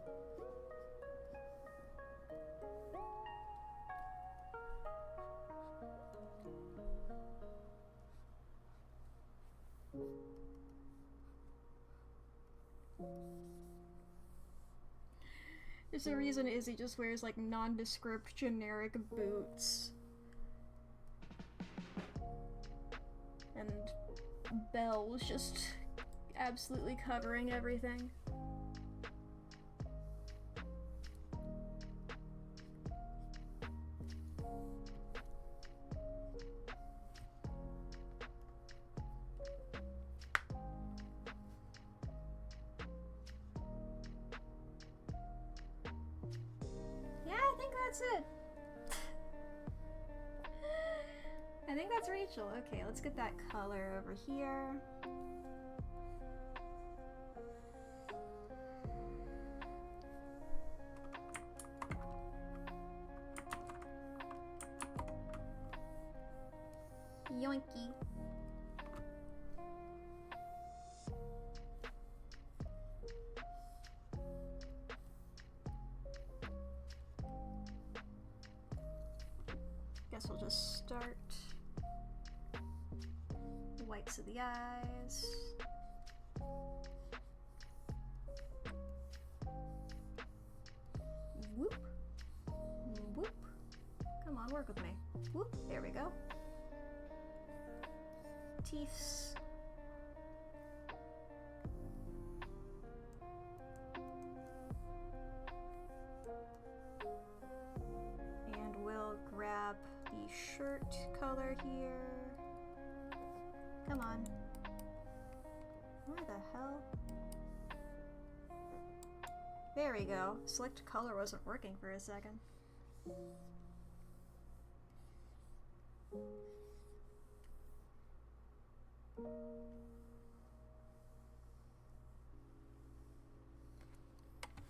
There's a reason Izzy just wears, like, nondescript generic boots. And Belle was just absolutely covering everything. Yeah, I think that's it. I think that's Rachel. Okay, let's get that color over here. Yoinky. Guess we'll just start. Whites of the eyes. Whoop. Whoop. Come on, work with me. Whoop. There we go. Teeths. And we'll grab the shirt color here. Come on. Where the hell? There we go. Select color wasn't working for a second.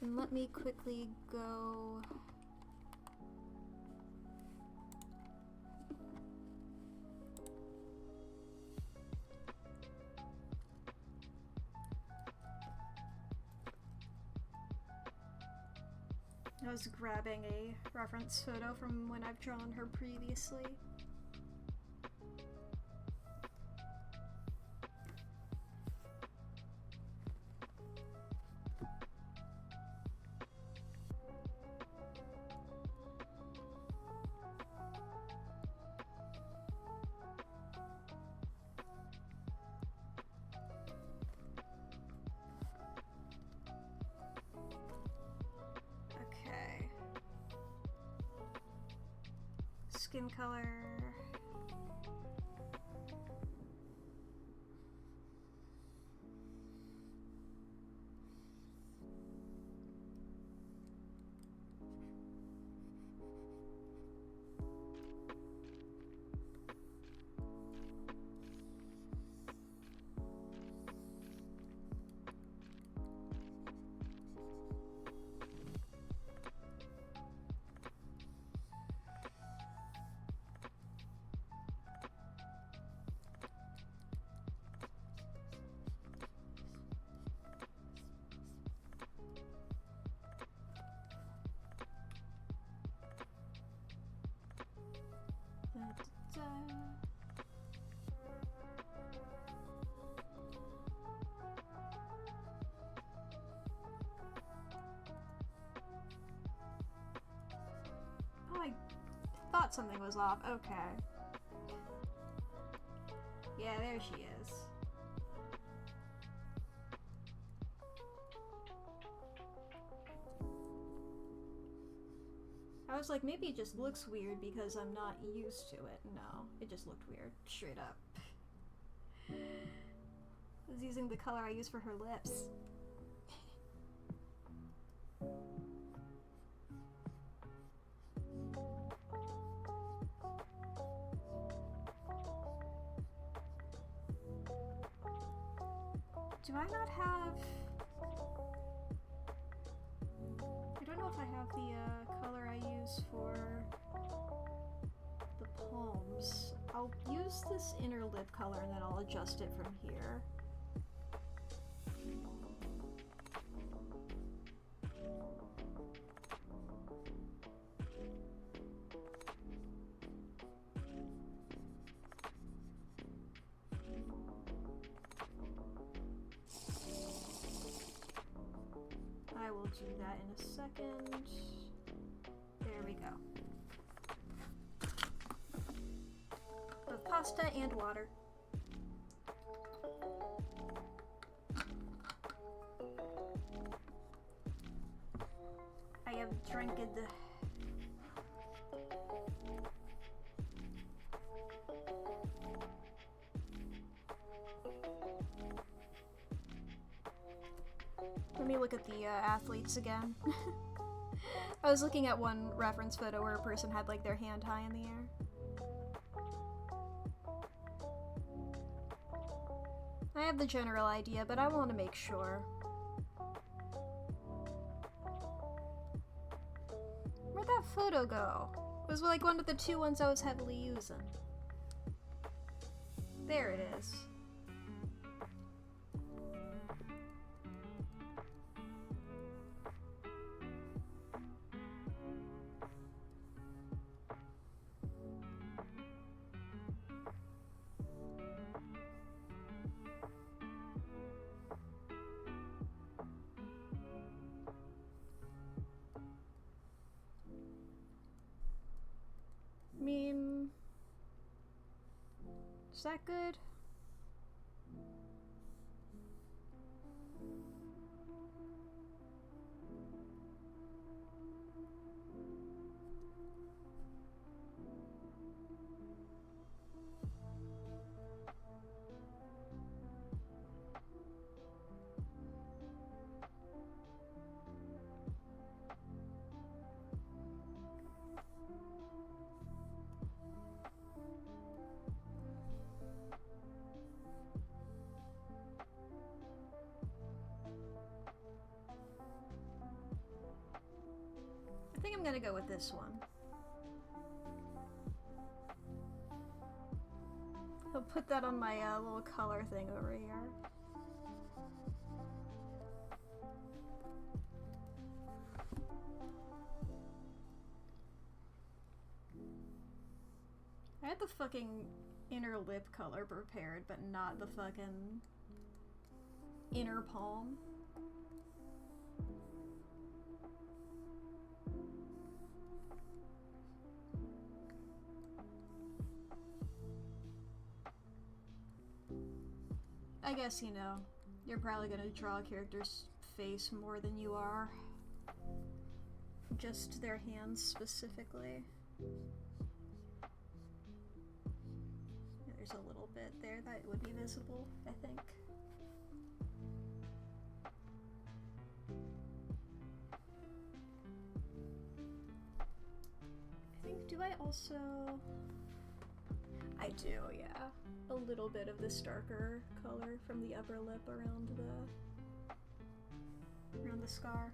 And let me quickly go. I was grabbing a reference photo from when I've drawn her previously. Skin color. Oh, I thought something was off. Okay. Yeah, there she is. I was like, maybe it just looks weird because I'm not used to it. No, it just looked weird, straight up. I was using the color I use for her lips. Do I not have... I don't know if I have the color I use for the palms. I'll use this inner lip color and then I'll adjust it from here. I will do that in a second. There we go. Both pasta and water. I've drank it. Let me look at the athletes again. I was looking at one reference photo where a person had like their hand high in the air. I have the general idea, but I want to make sure. Where'd that photo go? It was like one of the two ones I was heavily using. There it is. I mean, is that good? I think I'm gonna go with this one. I'll put that on my little color thing over here. I had the fucking inner lip color prepared, but not the fucking inner palm. I guess, you know, you're probably gonna draw a character's face more than you are just their hands specifically. Yeah, there's a little bit there that would be visible, I think. Do I also... I do, yeah. A little bit of this darker color from the upper lip around the scar.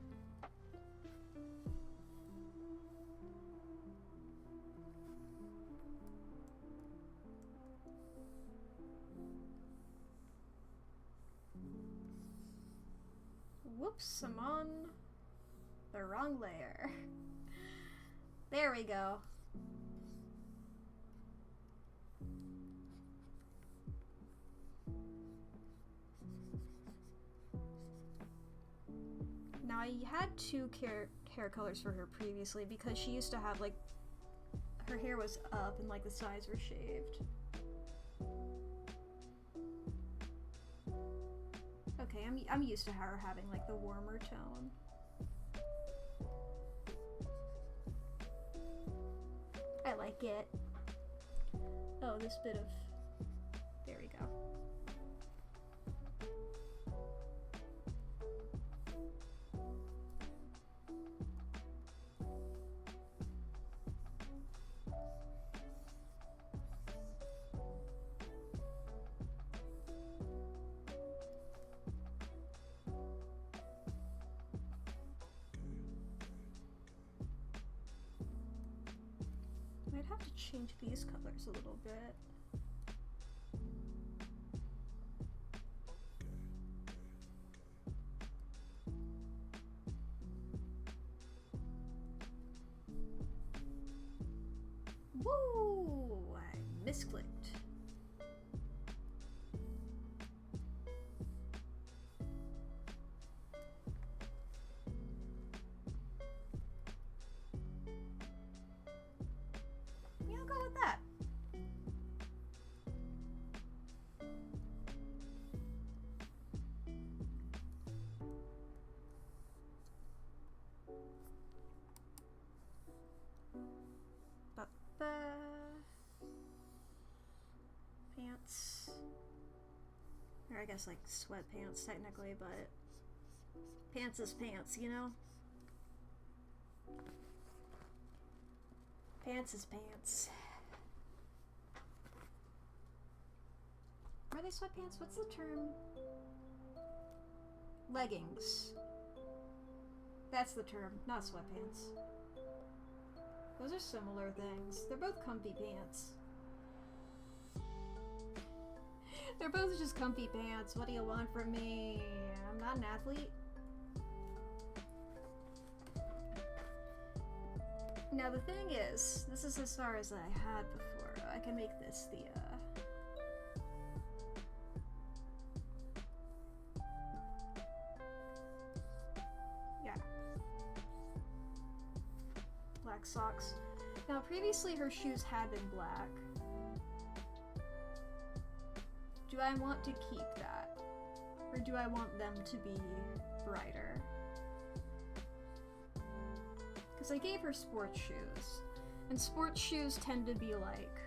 Whoops, I'm on the wrong layer. There we go. Now, I had two hair colors for her previously because she used to have, like, her hair was up and, like, the sides were shaved. Okay, I'm used to her having, like, the warmer tone. I like it. Oh, this bit of... There we go. Might have to change these colors a little bit. Woo! I misclicked. I guess like sweatpants technically, but pants is pants, you know? Pants is pants. Are they sweatpants? What's the term? Leggings. That's the term, not sweatpants. Those are similar things. They're both comfy pants. They're both just comfy pants. What do you want from me? I'm not an athlete. Now the thing is, this is as far as I had before. I can make this the, yeah. Black socks. Now previously her shoes had been black. Do I want to keep that? Or do I want them to be brighter? Because I gave her sports shoes. And sports shoes tend to be like...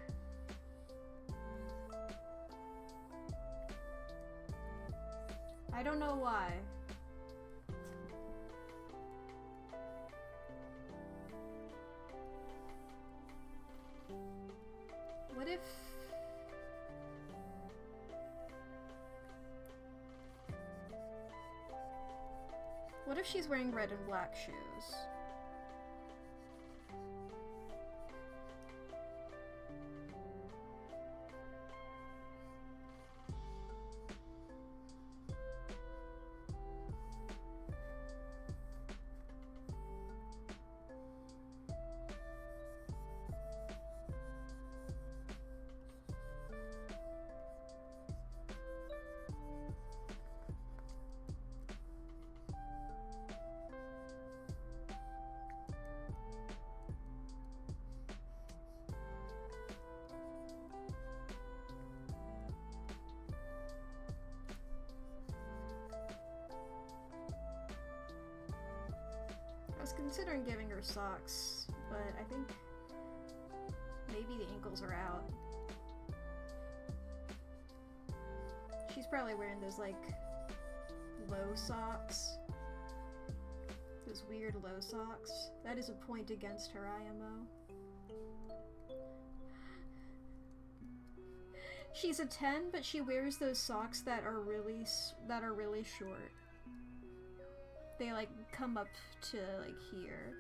I don't know why. What if... What if she's wearing red and black shoes? I was considering giving her socks, but I think maybe the ankles are out. She's probably wearing those, like, low socks. Those weird low socks. That is a point against her IMO. She's a 10, but she wears those socks that are really short. They, like, come up to, like, here.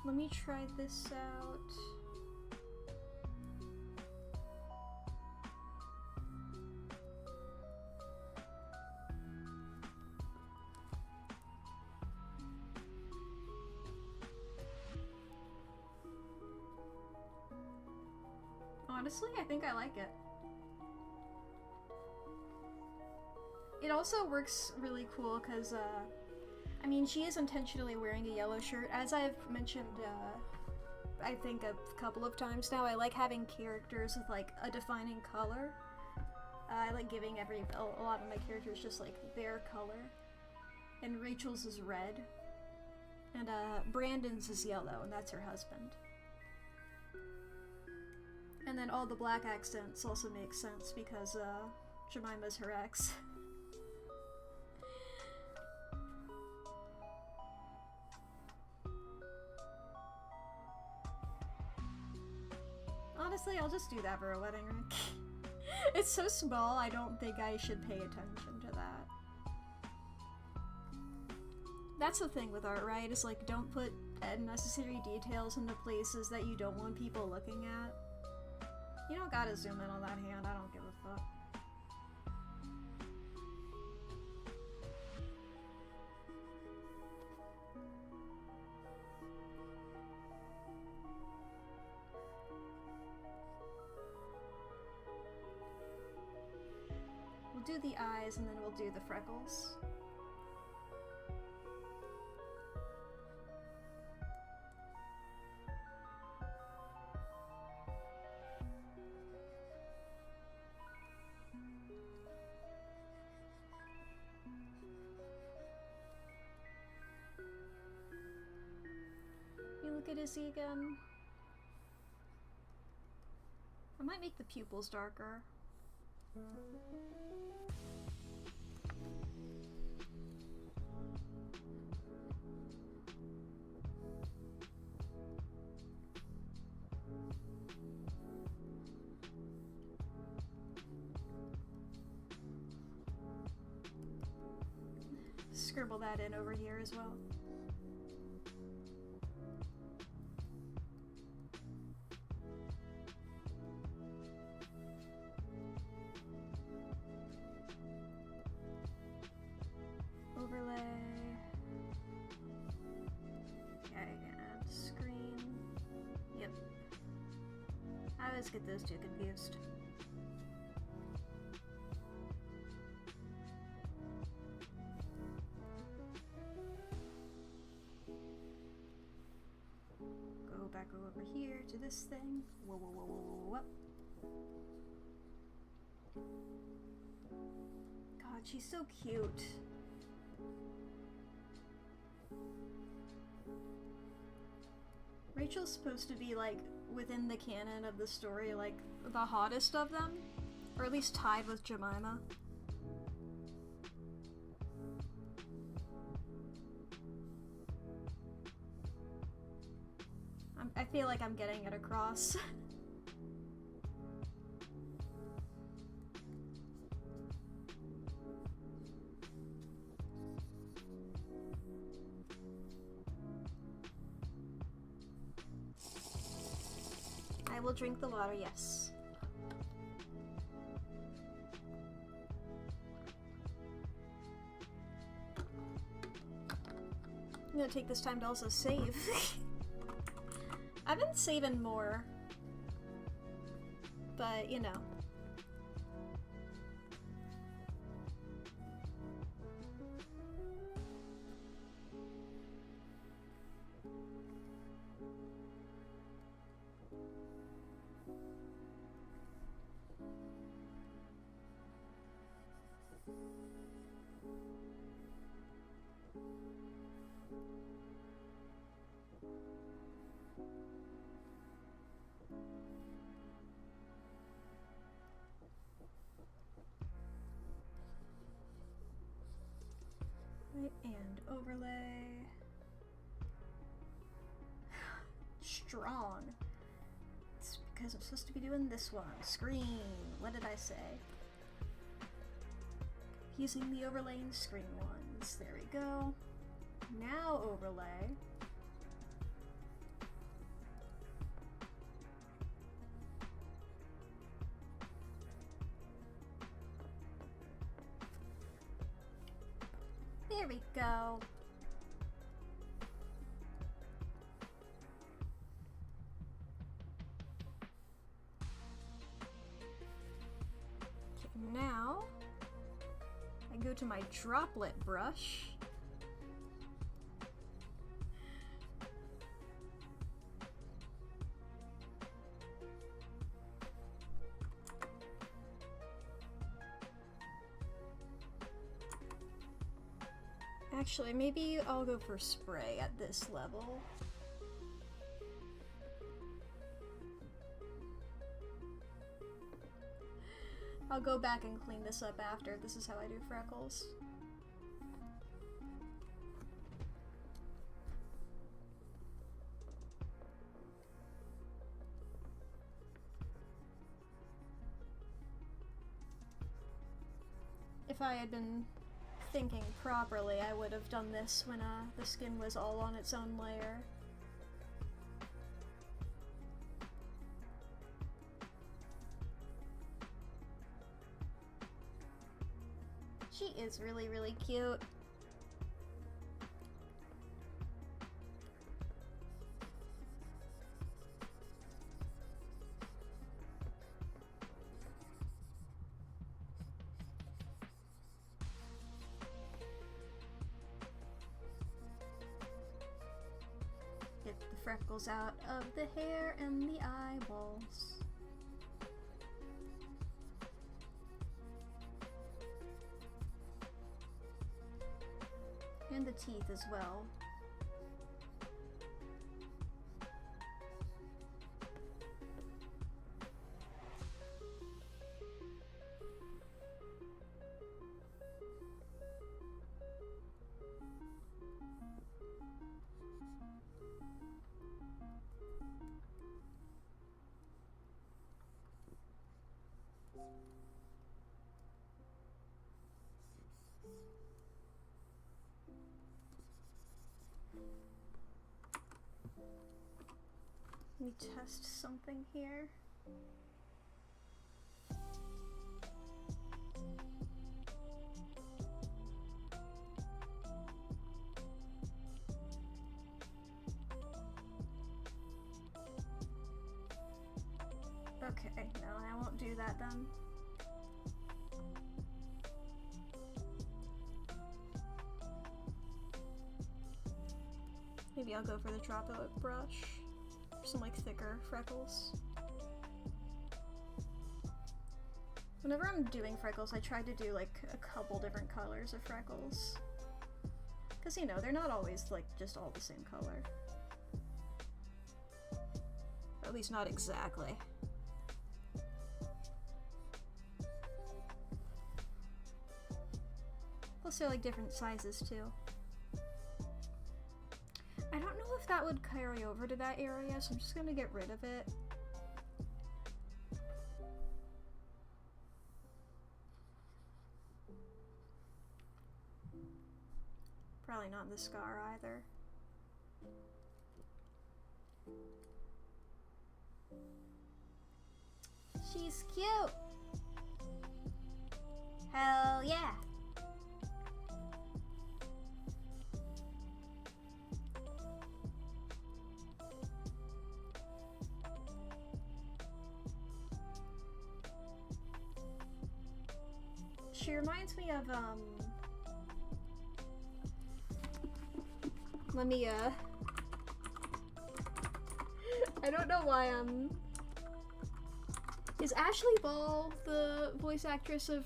Let me try this out. Honestly, I think I like it. It also works really cool because, I mean, she is intentionally wearing a yellow shirt. As I've mentioned, I think a couple of times now, I like having characters with, like, a defining color. I like giving a lot of my characters just, like, their color. And Rachel's is red. And, Brandon's is yellow, and that's her husband. And then all the black accents also make sense because, Jemima's her ex. Honestly, I'll just do that for a wedding ring. It's so small, I don't think I should pay attention to that. That's the thing with art, right? It's like, don't put unnecessary details into places that you don't want people looking at. You don't gotta zoom in on that hand, I don't give a fuck. We'll do the eyes and then we'll do the freckles. see again? I might make the pupils darker. Scribble that in over here as well. Overlay. Okay, add screen. Yep. I always get those two confused. Go back over here to this thing. Whoa, whoa, whoa, whoa, whoa, whoa. God, she's so cute. Rachel's supposed to be, like, within the canon of the story, like, the hottest of them. Or at least tied with Jemima. I feel like I'm getting it across. I will drink the water, yes. I'm gonna take this time to also save. I've been saving more, but you know. Right, and overlay. Strong. It's because I'm supposed to be doing this one. Screen. What did I say? Using the overlay and screen ones. There we go. Now overlay. There we go. Okay, now I go to my droplet brush. Actually, maybe I'll go for spray at this level. I'll go back and clean this up after. This is how I do freckles. If I had been thinking properly, I would have done this when the skin was all on its own layer. She is really, really cute. Get the freckles out of the hair and the eyeballs. And the teeth as well. Let me test something here. Okay, no, I won't do that then. Maybe I'll go for the Tropo brush. Some like thicker freckles. Whenever I'm doing freckles, I try to do like a couple different colors of freckles. Cause you know, they're not always like just all the same color. Or at least not exactly. Plus they're like different sizes too. I don't know if that would carry over to that area, so I'm just gonna get rid of it. Probably not the scar either. She's cute! Hell yeah! She reminds me of, let me, I don't know why, is Ashley Ball the voice actress of,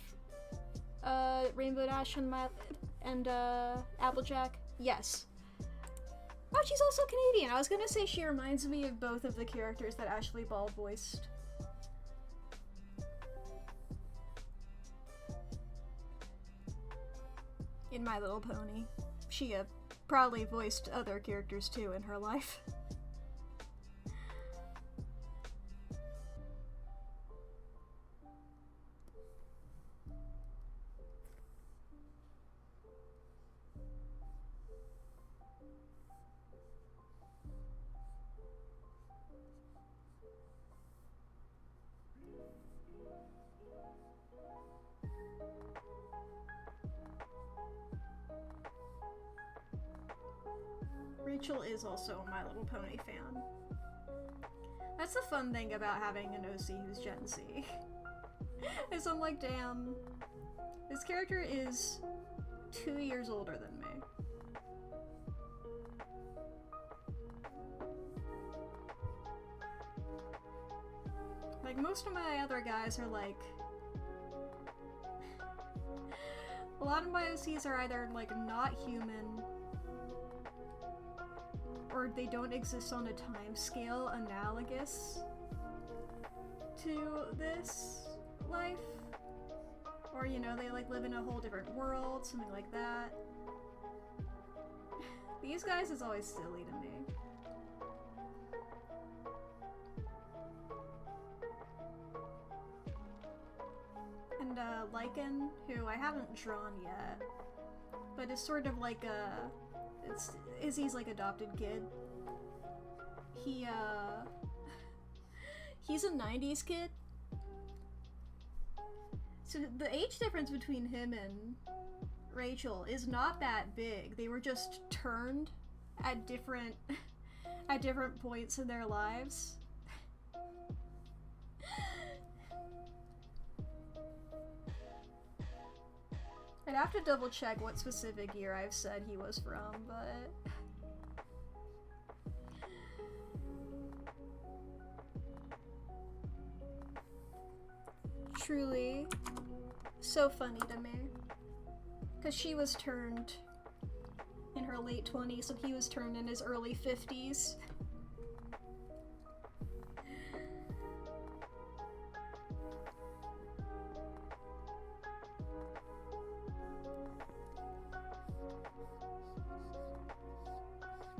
Rainbow Dash and Applejack? Yes. Oh, she's also Canadian! I was gonna say she reminds me of both of the characters that Ashley Ball voiced. In My Little Pony. She probably voiced other characters too in her life. Rachel is also a My Little Pony fan. That's the fun thing about having an OC who's Gen Z. Is I'm like, damn, this character is 2 years older than me. Like, most of my other guys are like... A lot of my OCs are either, like, not human, or they don't exist on a time scale analogous to this life. Or, you know, they, like, live in a whole different world, something like that. These guys is always silly to me. And, Lycan, who I haven't drawn yet, but is sort of like a... It's Izzy's, like, adopted kid. He's a 90s kid. So the age difference between him and Rachel is not that big. They were just turned at different points in their lives. I'd have to double check what specific year I've said he was from, but... Truly so funny to me. Because she was turned in her late 20s, and he was turned in his early 50s.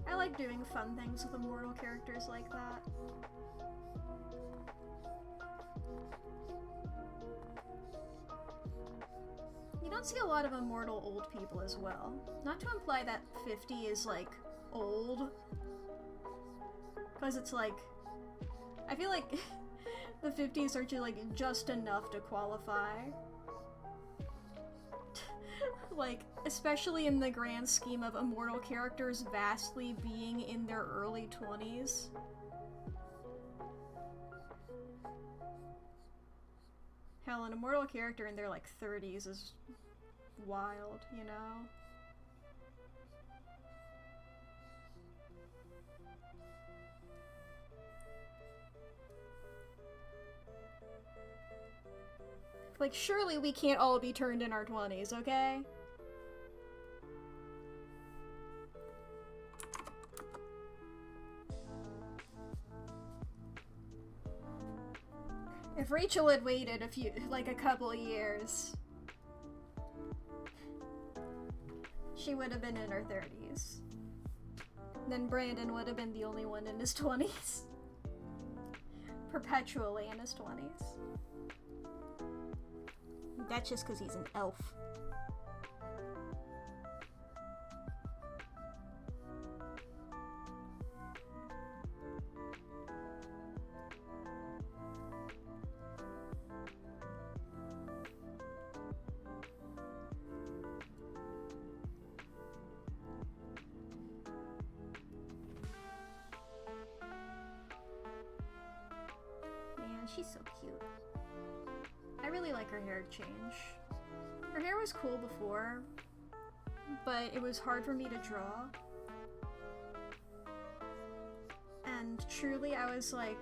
I like doing fun things with immortal characters like that. You don't see a lot of immortal old people as well. Not to imply that 50 is, like, old. Because it's like, I feel like the 50s are like just enough to qualify. Like, especially in the grand scheme of immortal characters vastly being in their early 20s. Hell, an immortal character in their like 30s is wild, you know? Like, surely we can't all be turned in our 20s, okay? If Rachel had waited a couple of years, she would have been in her 30s. Then Brandon would have been the only one in his 20s. Perpetually in his 20s. That's just because he's an elf. Man, she's so cute. I really like her hair change. Her hair was cool before, but it was hard for me to draw. And truly, I was like...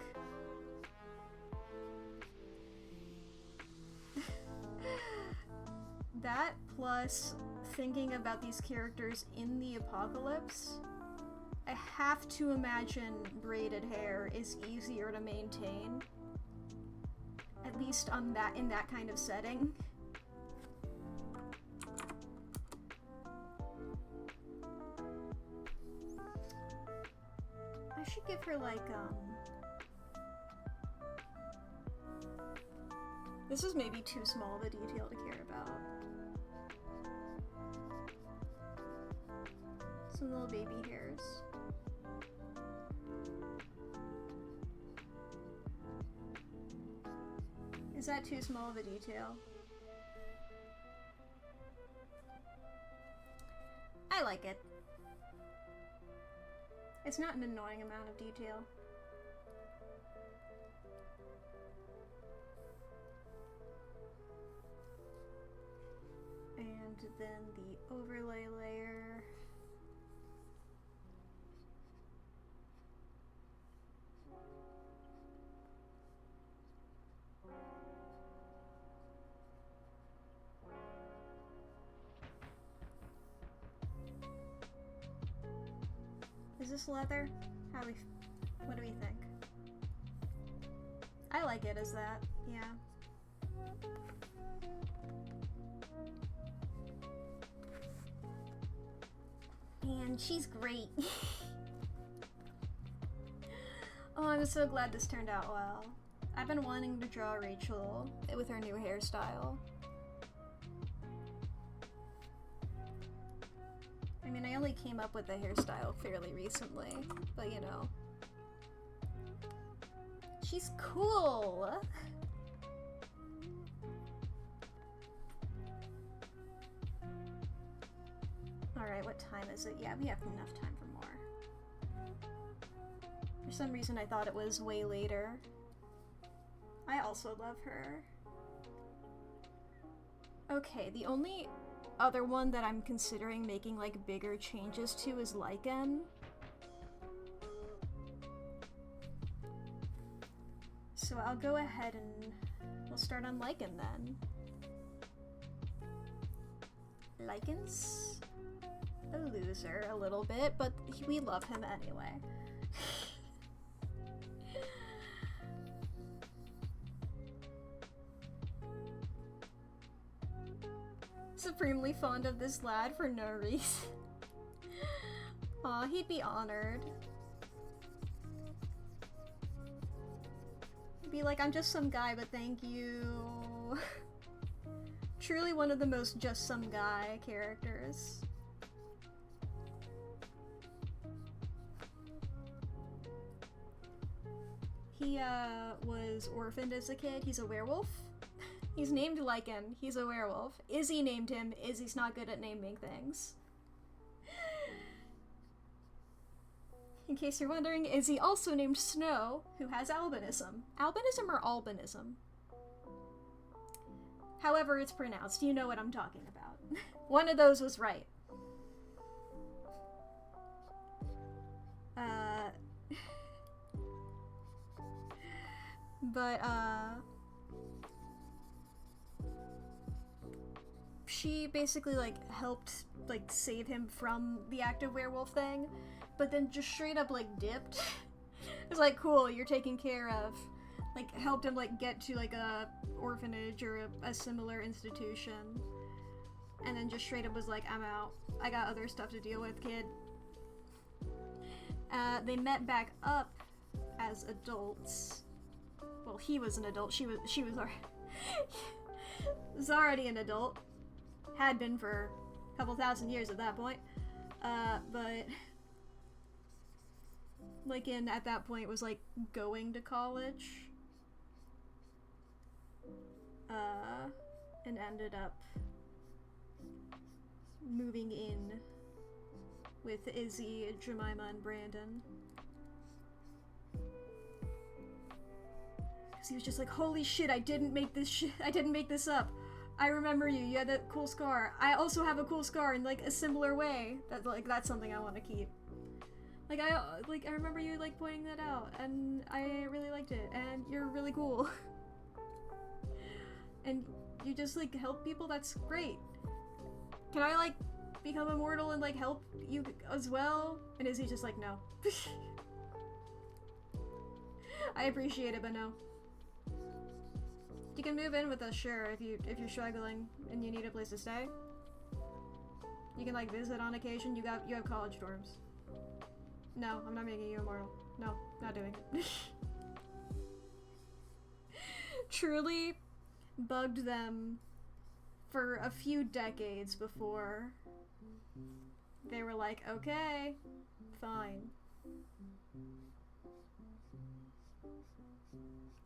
that plus thinking about these characters in the apocalypse, I have to imagine braided hair is easier to maintain. At least in that kind of setting. I should give her like, this is maybe too small of a detail to care about. Some little baby hairs. Is that too small of a detail? I like it. It's not an annoying amount of detail. And then the overlay layer. Is this leather? What do we think? I like it as that, yeah. And she's great. Oh, I'm so glad this turned out well. I've been wanting to draw Rachel with her new hairstyle. I mean, I only came up with the hairstyle fairly recently, but you know. She's cool! Alright, what time is it? Yeah, we have enough time for more. For some reason I thought it was way later. I also love her. Okay, the only other one that I'm considering making like bigger changes to is Lycan. So I'll go ahead and we'll start on Lycan then. Lycan's a loser a little bit, but we love him anyway. Supremely fond of this lad for no reason. Aw, he'd be honored. He'd be like, I'm just some guy, but thank you. Truly one of the most just some guy characters. He, was orphaned as a kid. He's a werewolf. He's named Lycan. He's a werewolf. Izzy named him. Izzy's not good at naming things. In case you're wondering, Izzy also named Snow, who has albinism. Albinism or albinism? However it's pronounced, you know what I'm talking about. One of those was right. She basically, like, helped, like, save him from the active werewolf thing, but then just straight up, like, dipped. It's like, cool, you're taken care of. Like, helped him, like, get to, like, a orphanage or a similar institution. And then just straight up was like, I'm out. I got other stuff to deal with, kid. They met back up as adults. Well, he was an adult. She was was already an adult. Had been for a couple thousand years at that point. But Lycan at that point was, like, going to college. And ended up moving in with Izzy, Jemima, and Brandon. Because he was just like, holy shit, I didn't make this up. I remember you. You had that cool scar. I also have a cool scar in, like, a similar way. That's something I want to keep. Like, I remember you, like, pointing that out, and I really liked it, and you're really cool. And you just, like, help people, that's great. Can I, like, become immortal and, like, help you as well? And Izzy's just like, no. I appreciate it, but no. You can move in with us, sure, if you're struggling and you need a place to stay. You can, like, visit on occasion. You have college dorms. No, I'm not making you immortal. No, not doing it. Truly bugged them for a few decades before they were like, okay, fine.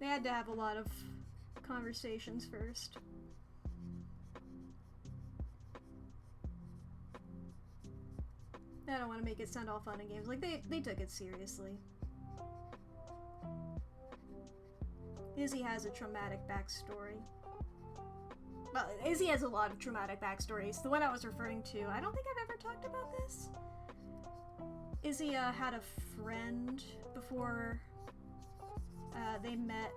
They had to have a lot of conversations first. I don't want to make it sound all fun and games. Like, they took it seriously. Izzy has a traumatic backstory. Well, Izzy has a lot of traumatic backstories. The one I was referring to, I don't think I've ever talked about this. Izzy had a friend before they met.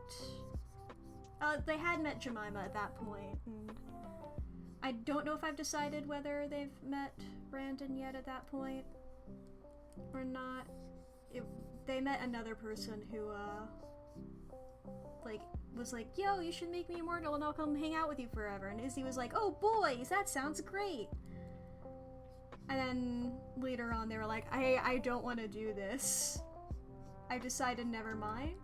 They had met Jemima at that point, and I don't know if I've decided whether they've met Brandon yet at that point or not. They met another person who, like, was like, yo, you should make me immortal and I'll come hang out with you forever. And Izzy was like, oh boys, that sounds great. And then later on they were like, I don't want to do this. I decided never mind.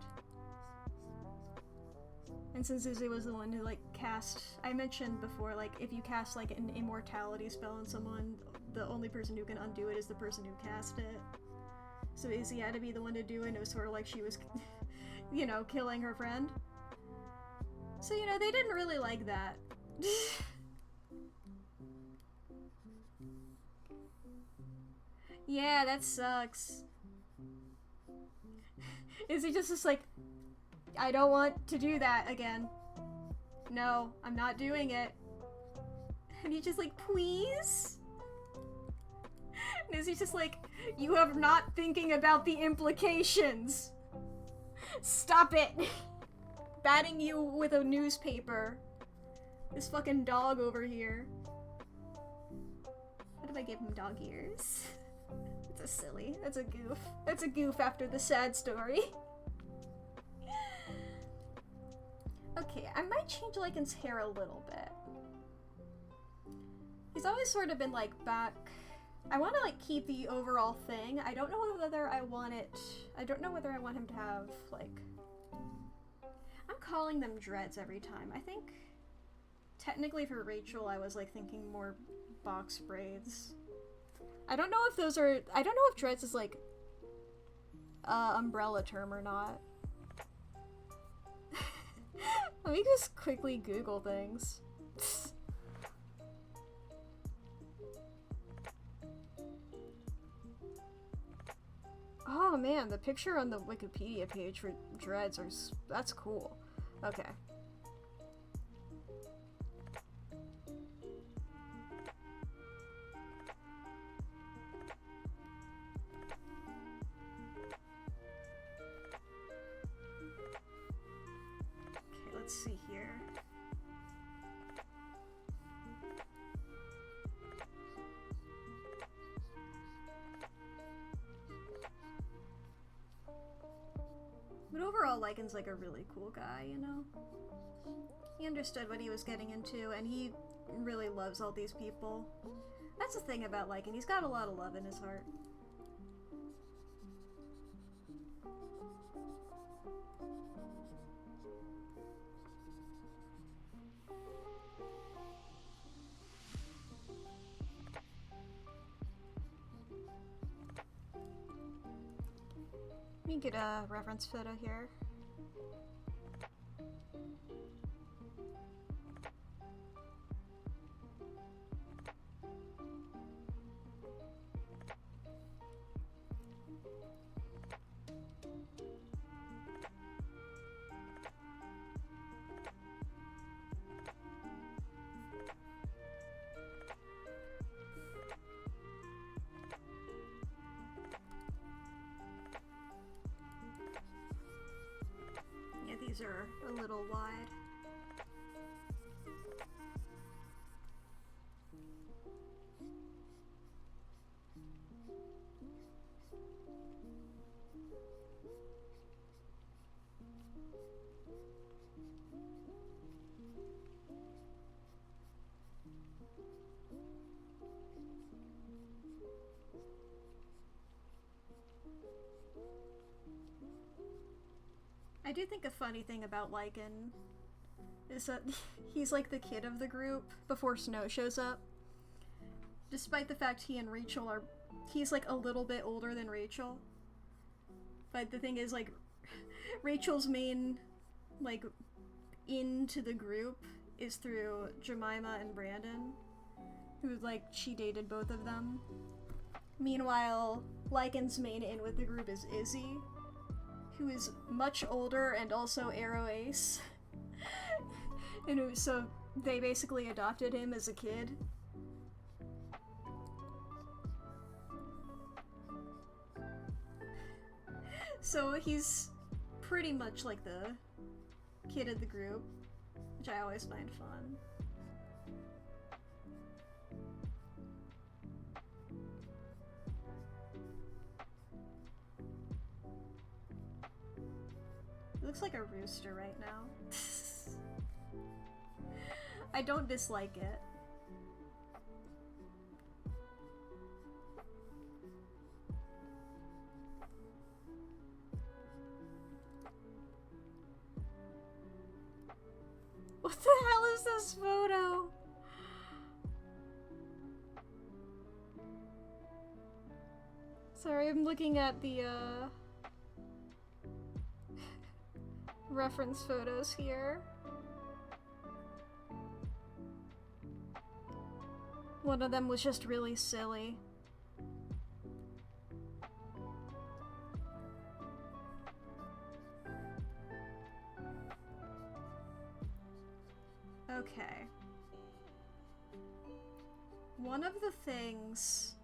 And since Izzy was the one who, like, cast, I mentioned before, like, if you cast, like, an immortality spell on someone, the only person who can undo it is the person who cast it. So Izzy had to be the one to do it, and it was sort of like she was, you know, killing her friend. So, you know, they didn't really like that. Yeah, that sucks. Izzy just like, I don't want to do that again. No, I'm not doing it. And he's just like, please? And Izzy's just like, you are not thinking about the implications. Stop it. Batting you with a newspaper. This fucking dog over here. What if I give him dog ears? That's a silly. That's a goof. That's a goof after the sad story. Okay, I might change Lycan's hair a little bit. He's always sort of been, like, back... I want to, like, keep the overall thing. I don't know whether I want it... I don't know whether I want him to have, like... I'm calling them dreads every time. I think... Technically for Rachel, I was, like, thinking more box braids. I don't know if those are... I don't know if dreads is, like, umbrella term or not. Let me just quickly Google things. Oh man, the picture on the Wikipedia page for Dreads that's cool. Okay. Okay, let's see here. But overall, Lycan's like a really cool guy, you know? He understood what he was getting into, and he really loves all these people. That's the thing about Lycan, he's got a lot of love in his heart. Let me get a reference photo here. These are a little wide. I do think a funny thing about Lycan is that he's like the kid of the group before Snow shows up. Despite the fact he and Rachel he's like a little bit older than Rachel. But the thing is, like, Rachel's main, like, into the group is through Jemima and Brandon, who, like, she dated both of them. Meanwhile, Lycan's main in with the group is Izzy, who is much older and also Arrow Ace. And so they basically adopted him as a kid. So he's pretty much like the kid of the group, which I always find fun. It looks like a rooster right now. I don't dislike it. What the hell is this photo? Sorry, I'm looking at the reference photos here. One of them was just really silly. Okay. One of the things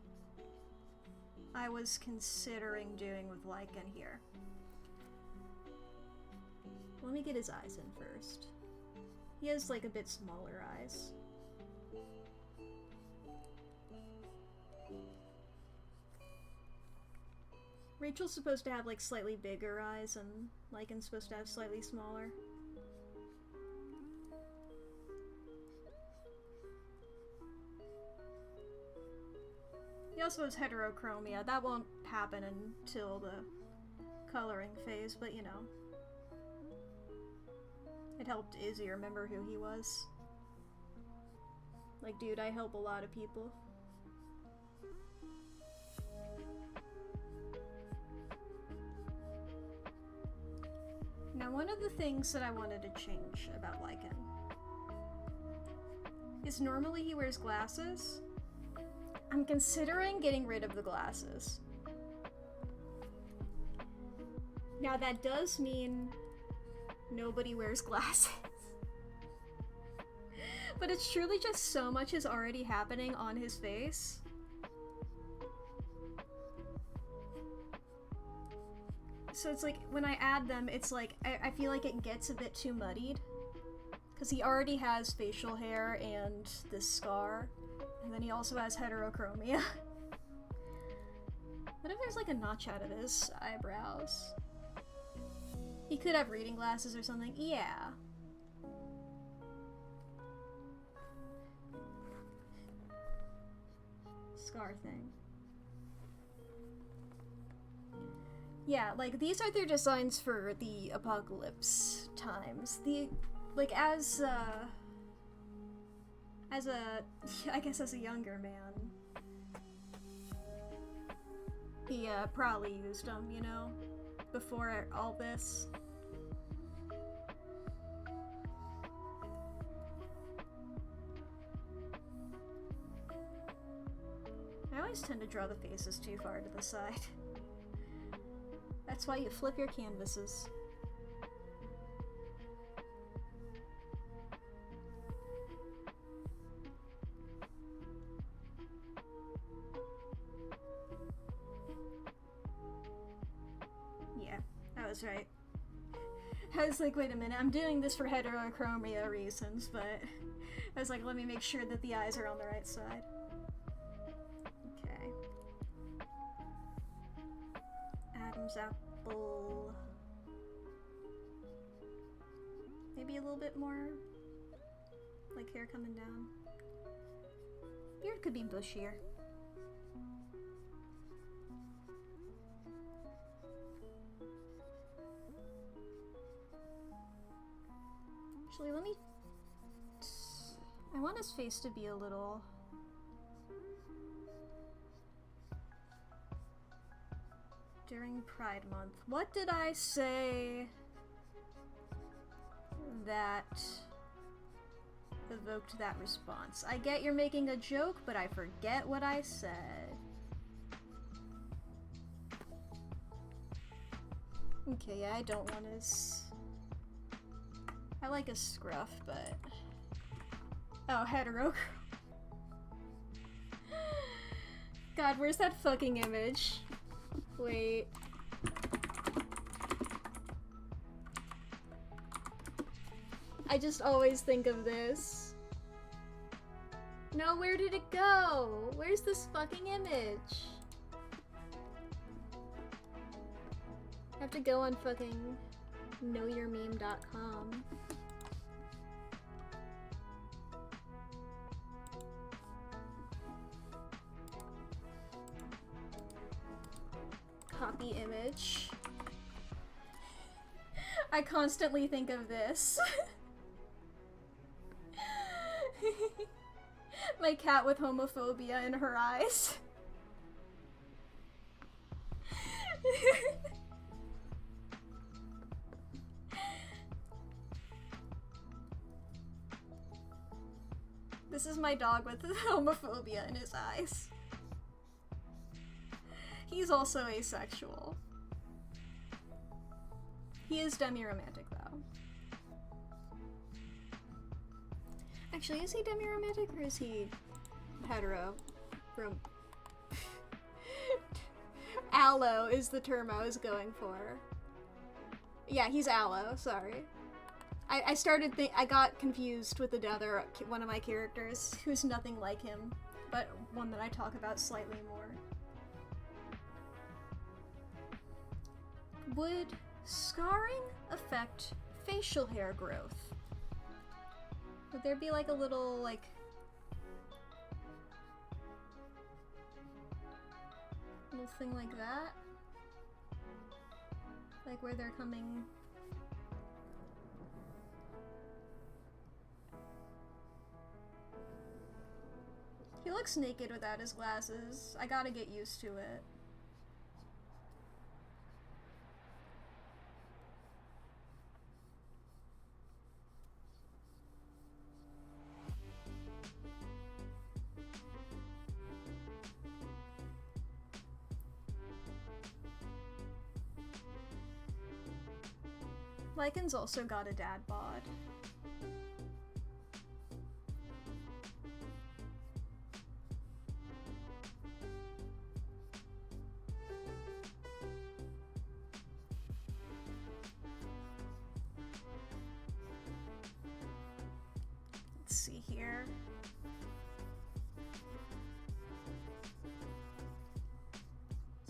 I was considering doing with Lycan here. Let me get his eyes in first. He has like a bit smaller eyes. Rachel's supposed to have like slightly bigger eyes and Lycan's supposed to have slightly smaller. He also has heterochromia. That won't happen until the coloring phase, but you know. It helped Izzy remember who he was. Like, dude, I help a lot of people. Now, one of the things that I wanted to change about Lycan is normally he wears glasses. I'm considering getting rid of the glasses. Now, that does mean nobody wears glasses. But it's truly just so much is already happening on his face. So it's like, when I add them, it's like, I feel like it gets a bit too muddied. Because he already has facial hair and this scar. And then he also has heterochromia. What if there's like a notch out of his eyebrows? He could have reading glasses or something. Yeah. Scar thing. Yeah, like, these are their designs for the apocalypse times. Like, as a, I guess as a younger man, he, probably used them, you know, before all this. I always tend to draw the faces too far to the side. That's why you flip your canvases. Yeah, that was right. I was like, wait a minute, I'm doing this for heterochromia reasons, but I was like, let me make sure that the eyes are on the right side. Okay. Adam's apple. Maybe a little bit more, like hair coming down. Beard could be bushier. Actually, let me... I want his face to be a little... During Pride Month. What did I say that evoked that response? I get you're making a joke, but I forget what I said. Okay, yeah, I don't want his... I like his scruff, but... Oh, hetero. God, where's that fucking image? Wait. I just always think of this. No, where did it go? Where's this fucking image? I have to go on fucking knowyourmeme.com. Copy image. I constantly think of this. My cat with homophobia in her eyes. This is my dog with homophobia in his eyes. He's also asexual. He is demi-romantic, though. Actually, is he demi-romantic or is he hetero? Allo is the term I was going for. Yeah, he's allo, sorry. I got confused with another one of my characters who's nothing like him, but one that I talk about slightly more. Would scarring affect facial hair growth? Would there be like a little, like... little thing like that? Like where they're coming... He looks naked without his glasses. I gotta get used to it. Lycan's also got a dad bod. Let's see here.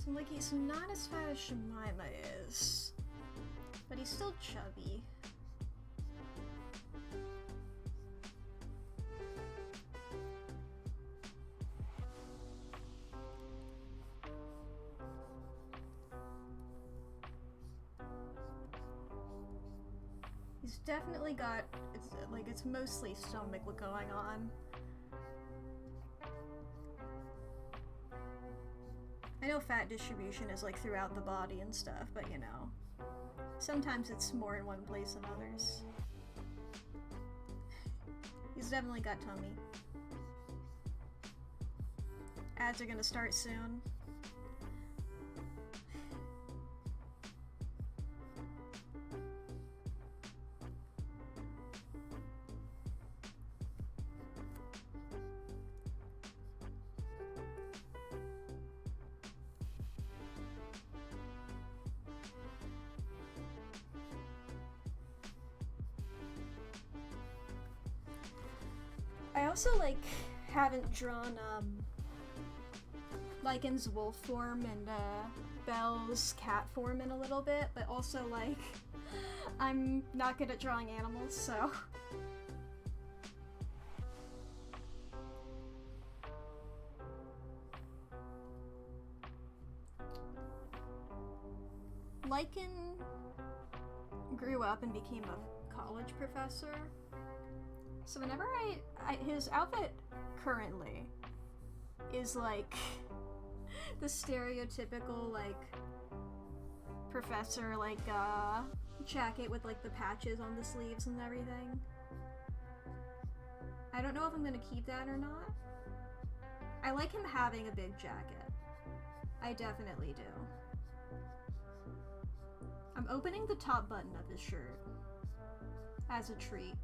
So like he's not as fat as Jemima is, but he's still chubby. He's definitely got, it's mostly stomach going on. I know fat distribution is like throughout the body and stuff, but you know, sometimes it's more in one place than others. He's definitely got tummy. Ads are gonna start soon. I also, like, haven't drawn, Lycan's wolf form and, Belle's cat form in a little bit, but also, like, I'm not good at drawing animals, so... Lycan grew up and became a college professor. So whenever his outfit currently is like the stereotypical like professor like jacket with like the patches on the sleeves and everything. I don't know if I'm gonna keep that or not. I like him having a big jacket. I definitely do. I'm opening the top button of his shirt as a treat.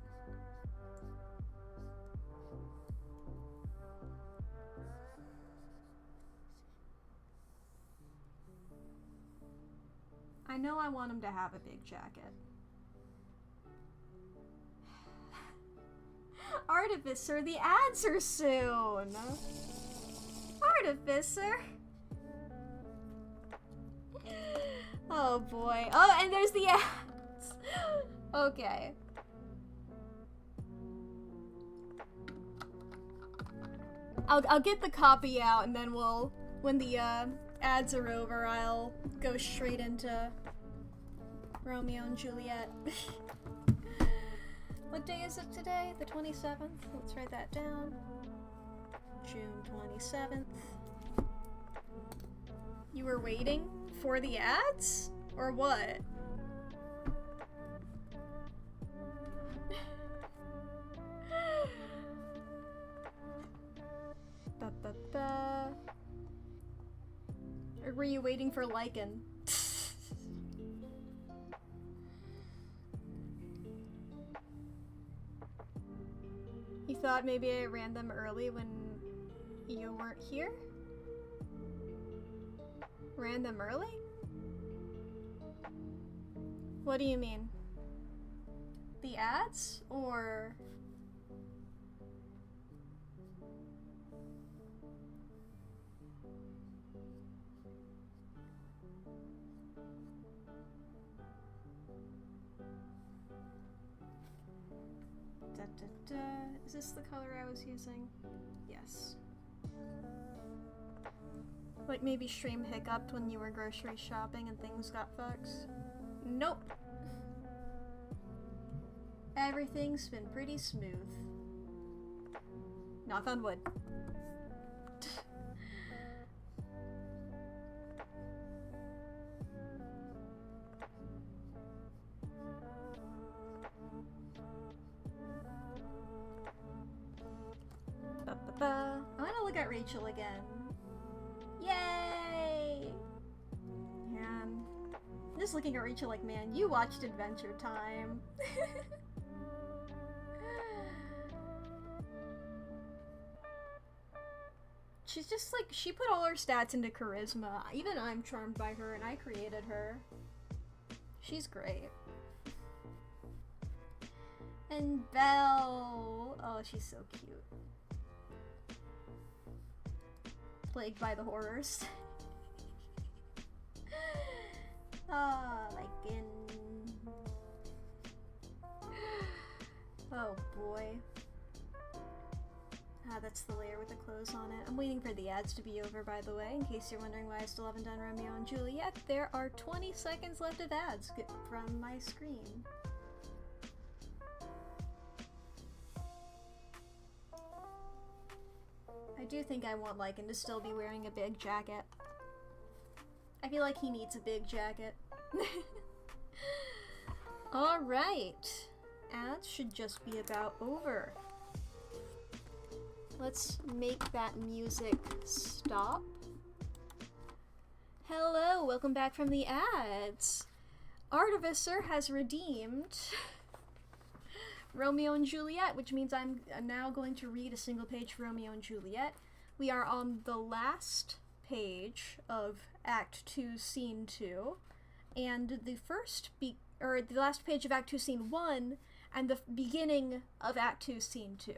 I know I want him to have a big jacket. Artificer, the ads are soon! Artificer! Oh boy. Oh, and there's the ads! Okay. I'll get the copy out and then we'll, when the ads are over, I'll go straight into Romeo and Juliet. What day is it today? The 27th? Let's write that down. June 27th. You were waiting for the ads? Or what? Or were you waiting for Lycan? You thought maybe I ran them early when you weren't here? Ran them early? What do you mean? The ads? Or... Is this the color I was using? Yes. Like maybe stream hiccuped when you were grocery shopping and things got fucked? Nope. Everything's been pretty smooth. Knock on wood. I want to look at Rachel again. Yay! Man, just looking at Rachel like, man, you watched Adventure Time. She's just like, she put all her stats into charisma. Even I'm charmed by her, and I created her. She's great. And Belle. Oh, she's so cute. Plagued by the horrors. Ah, like in... Oh boy. Ah, that's the layer with the clothes on it. I'm waiting for the ads to be over, by the way, in case you're wondering why I still haven't done Romeo and Juliet. There are 20 seconds left of ads from my screen. I do think I want Lycan to still be wearing a big jacket. I feel like he needs a big jacket. Alright. Ads should just be about over. Let's make that music stop. Hello, welcome back from the ads. Artificer has redeemed Romeo and Juliet, which means I'm now going to read a single page for Romeo and Juliet. We are on the last page of Act 2, Scene 2, and the last page of Act 2, Scene 1, and the beginning of Act 2, Scene 2.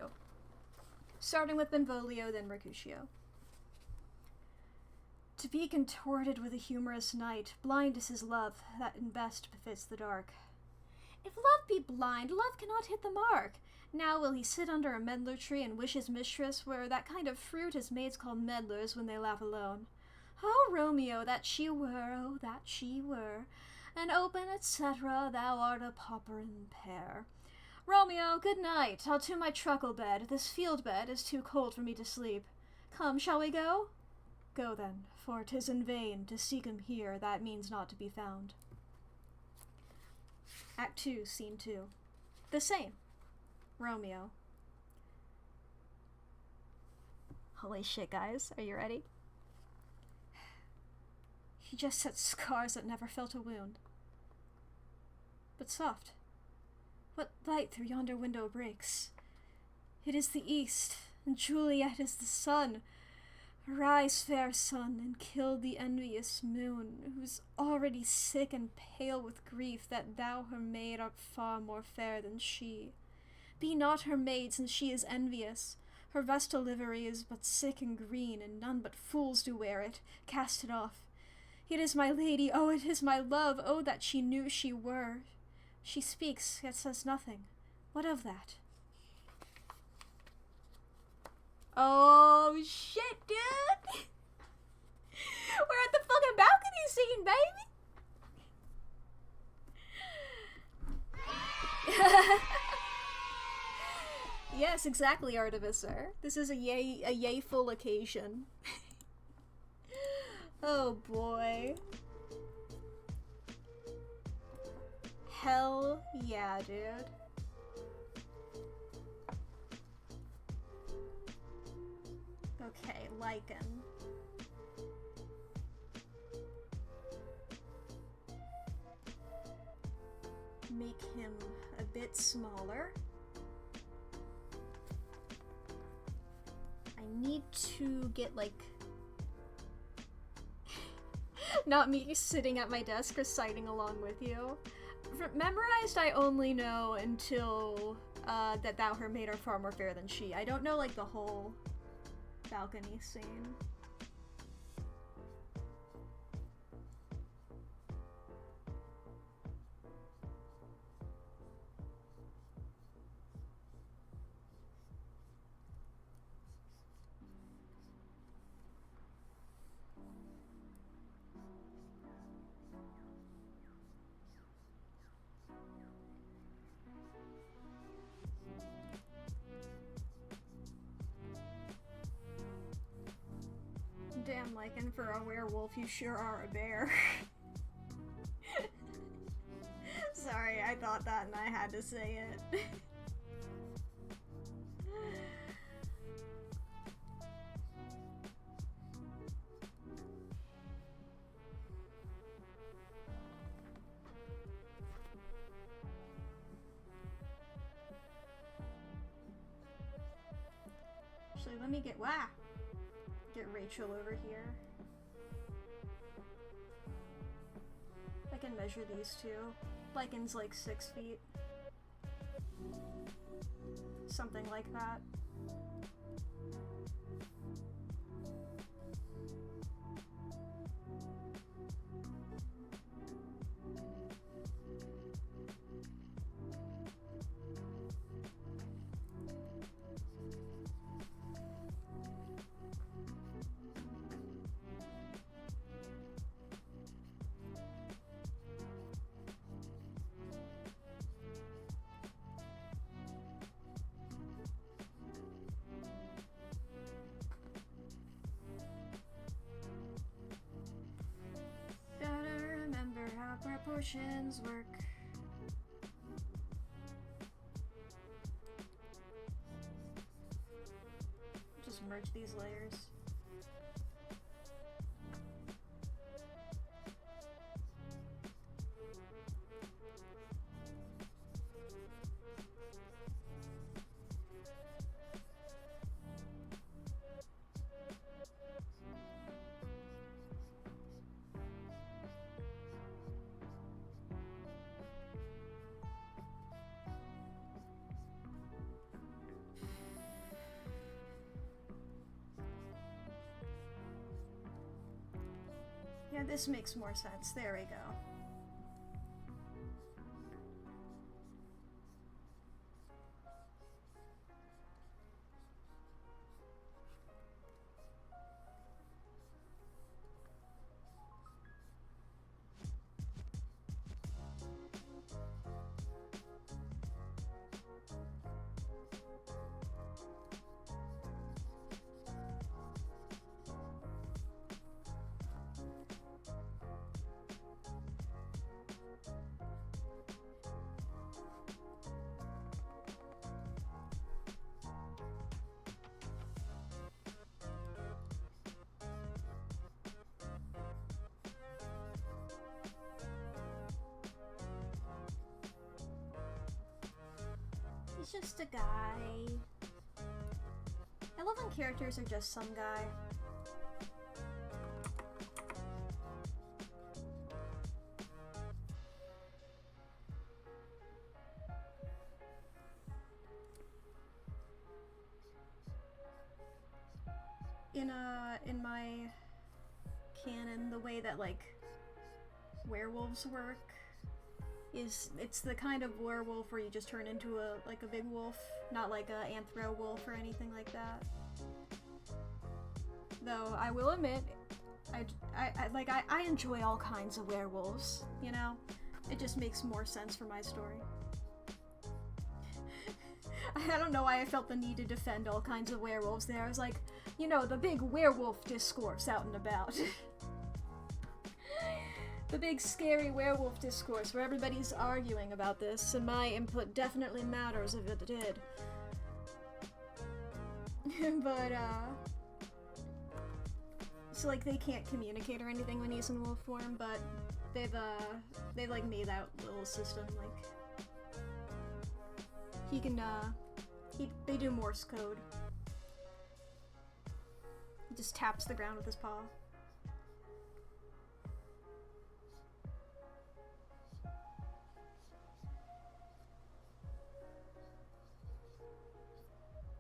Starting with Benvolio, then Mercutio. To be contorted with a humorous night, blind is his love, that in best befits the dark. If love be blind, love cannot hit the mark. Now will he sit under a medlar tree and wish his mistress were that kind of fruit his maids call medlars when they laugh alone. Oh, Romeo, that she were, oh, that she were, an open, etc., thou art a pauper in pear. Romeo, good night, I'll to my truckle bed, this field bed is too cold for me to sleep. Come, shall we go? Go then, for 'tis in vain to seek him here, that means not to be found. Act 2, Scene 2. The same. Romeo. Holy shit, guys. Are you ready? He just set scars that never felt a wound. But soft. What light through yonder window breaks? It is the east, and Juliet is the sun. Arise, fair sun, and kill the envious moon, who's already sick and pale with grief that thou her maid art far more fair than she. Be not her maid, since she is envious. Her vestal livery is but sick and green, and none but fools do wear it. Cast it off. It is my lady, oh, it is my love, oh, that she knew she were. She speaks, yet says nothing. What of that? Oh, shit, dude! We're at the fucking balcony scene, baby! Yes, exactly, Artificer. This is a yay-full occasion. Oh, boy. Hell yeah, dude. Okay, Lycan. Make him a bit smaller. I need to get, like... not me sitting at my desk reciting along with you. Memorized I only know until, that thou her maid are far more fair than she. I don't know, like, the whole balcony scene. Damn, Lycan, for a werewolf, you sure are a bear. Sorry, I thought that and I had to say it. Actually, let me get Rachel over here. I can measure these two. Lycan's like 6 feet. Something like that. Proportions work. Just merge these layers. Yeah, this makes more sense. There we go. He's just a guy. I love when characters are just some guy. In my canon, the way that like werewolves work is it's the kind of werewolf where you just turn into a big wolf, not like a anthro wolf or anything like that. Though I will admit, I enjoy all kinds of werewolves, you know? It just makes more sense for my story. I don't know why I felt the need to defend all kinds of werewolves there. I was like, you know, the big werewolf discourse out and about. The big scary werewolf discourse where everybody's arguing about this, and my input definitely matters if it did. But, so like they can't communicate or anything when he's in wolf form, but they've like made that little system, like, he can, they do Morse code. He just taps the ground with his paw.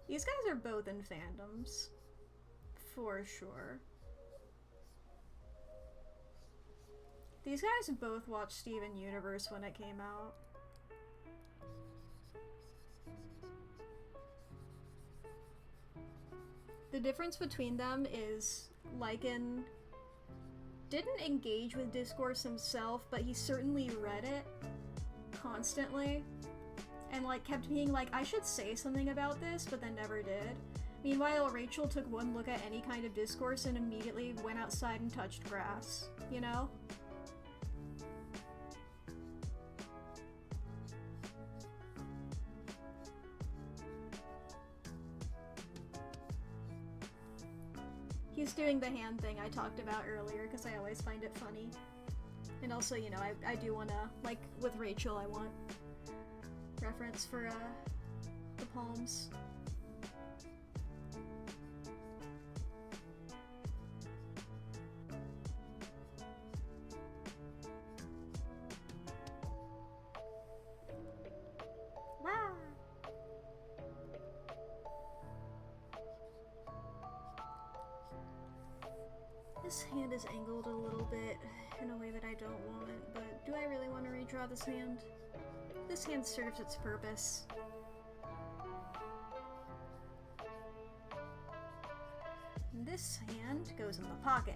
These guys are both in fandoms, for sure. These guys both watched Steven Universe when it came out. The difference between them is Lycan didn't engage with discourse himself, but he certainly read it constantly. And like kept being like, I should say something about this, but then never did. Meanwhile, Rachel took one look at any kind of discourse and immediately went outside and touched grass, you know? He's doing the hand thing I talked about earlier because I always find it funny. And also, you know, I do want to, like with Rachel, I want reference for the palms. This hand is angled a little bit in a way that I don't want it, but do I really want to redraw this hand? This hand serves its purpose. And this hand goes in the pocket.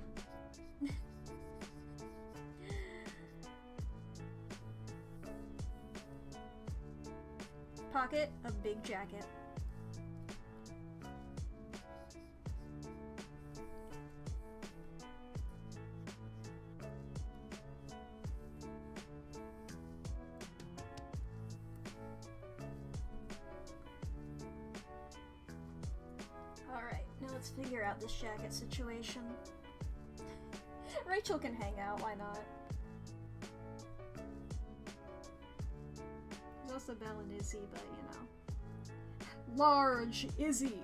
Pocket of big jacket. Alright, now let's figure out this jacket situation. Rachel can hang out, why not? There's also Belle and Izzy, but you know. Large Izzy!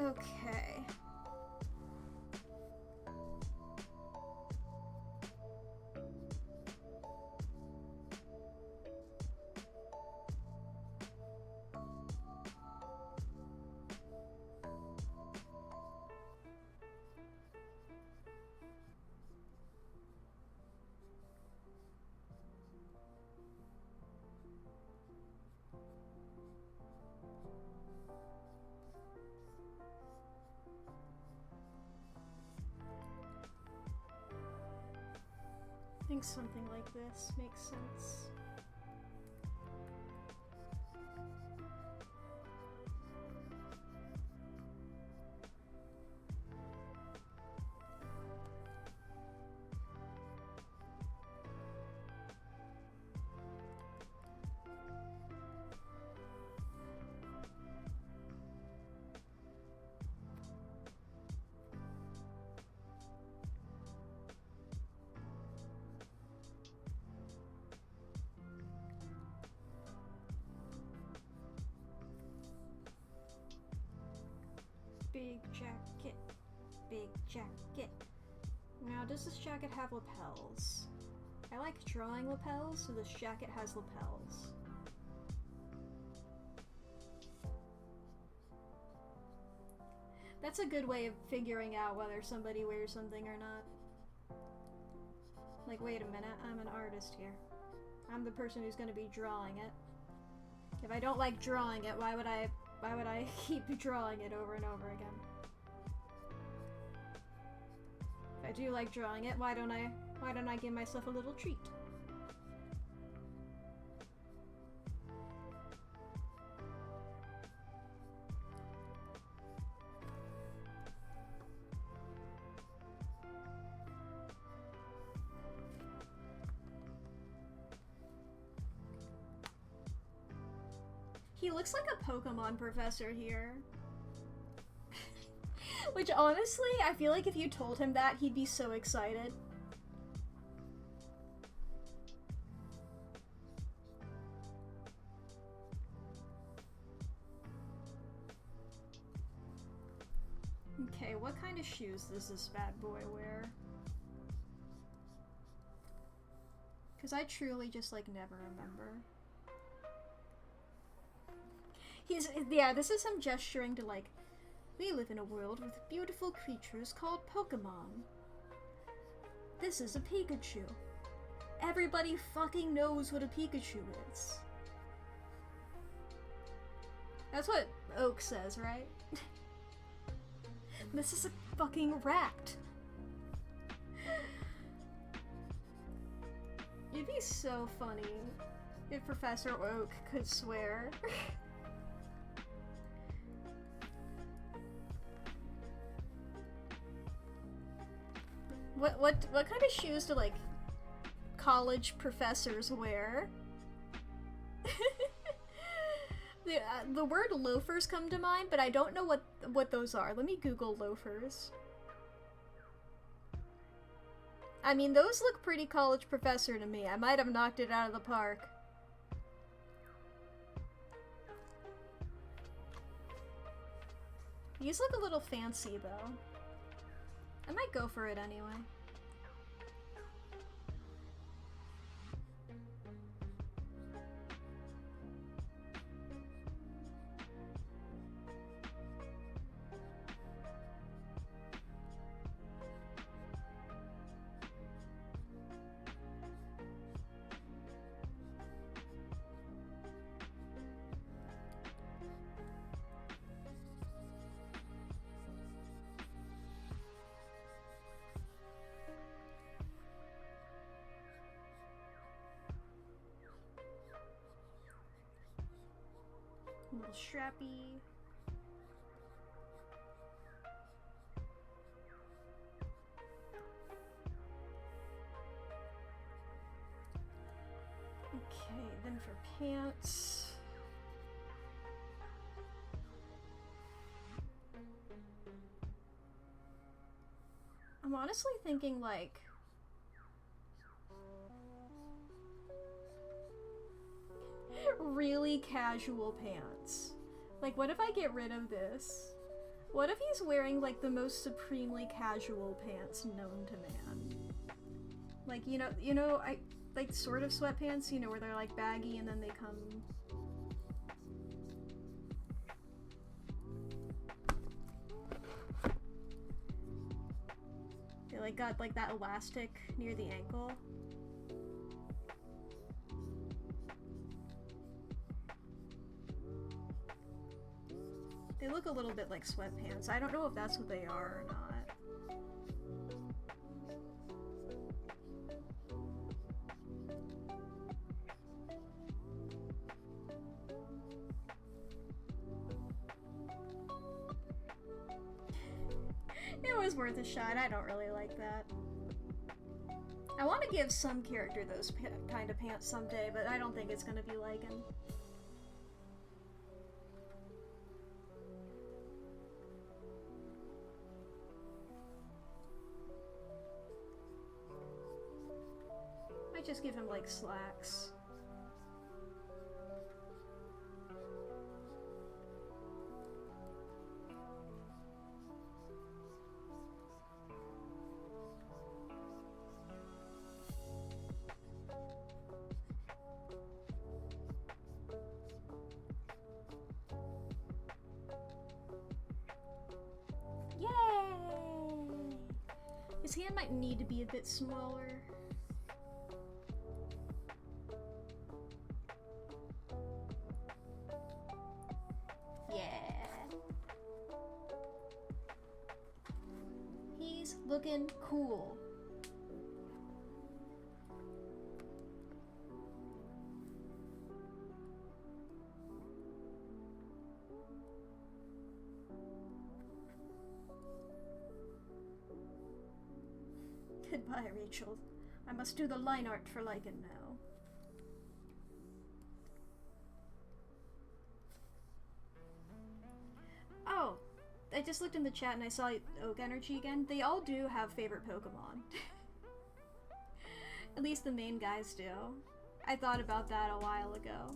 Okay. I think something like this makes sense. Big jacket, big jacket. Now, does this jacket have lapels? I like drawing lapels, so this jacket has lapels. That's a good way of figuring out whether somebody wears something or not. Like, wait a minute, I'm an artist here. I'm the person who's gonna be drawing it. If I don't like drawing it, why would I keep drawing it over and over again? If I do like drawing it, why don't I give myself a little treat? He looks like a Pokemon professor here. Which honestly, I feel like if you told him that, he'd be so excited. Okay, what kind of shoes does this bad boy wear? Because I truly just, like, never remember. Yeah, this is him gesturing to, like, we live in a world with beautiful creatures called Pokemon. This is a Pikachu. Everybody fucking knows what a Pikachu is. That's what Oak says, right? This is a fucking rat. It'd be so funny if Professor Oak could swear. What kind of shoes do, like, college professors wear? The word loafers come to mind, but I don't know what those are. Let me Google loafers. I mean, those look pretty college professor to me. I might have knocked it out of the park. These look a little fancy, though. I might go for it anyway. little strappy. Okay, then for pants. I'm honestly thinking like really casual pants. Like, what if I get rid of this? What if he's wearing like the most supremely casual pants known to man? Like, you know, I like sort of sweatpants, you know, where they're like baggy and then they come. They like got like that elastic near the ankle. They look a little bit like sweatpants. I don't know if that's what they are or not. It was worth a shot. I don't really like that. I want to give some character those kind of pants someday, but I don't think it's gonna be Lycan. Might just give him like slacks. His hand might need to be a bit smaller. Yeah. He's looking cool. Goodbye, Rachel. I must do the line art for Lycan now. Oh, I just looked in the chat and I saw Oak Energy again. They all do have favorite Pokemon. At least the main guys do. I thought about that a while ago.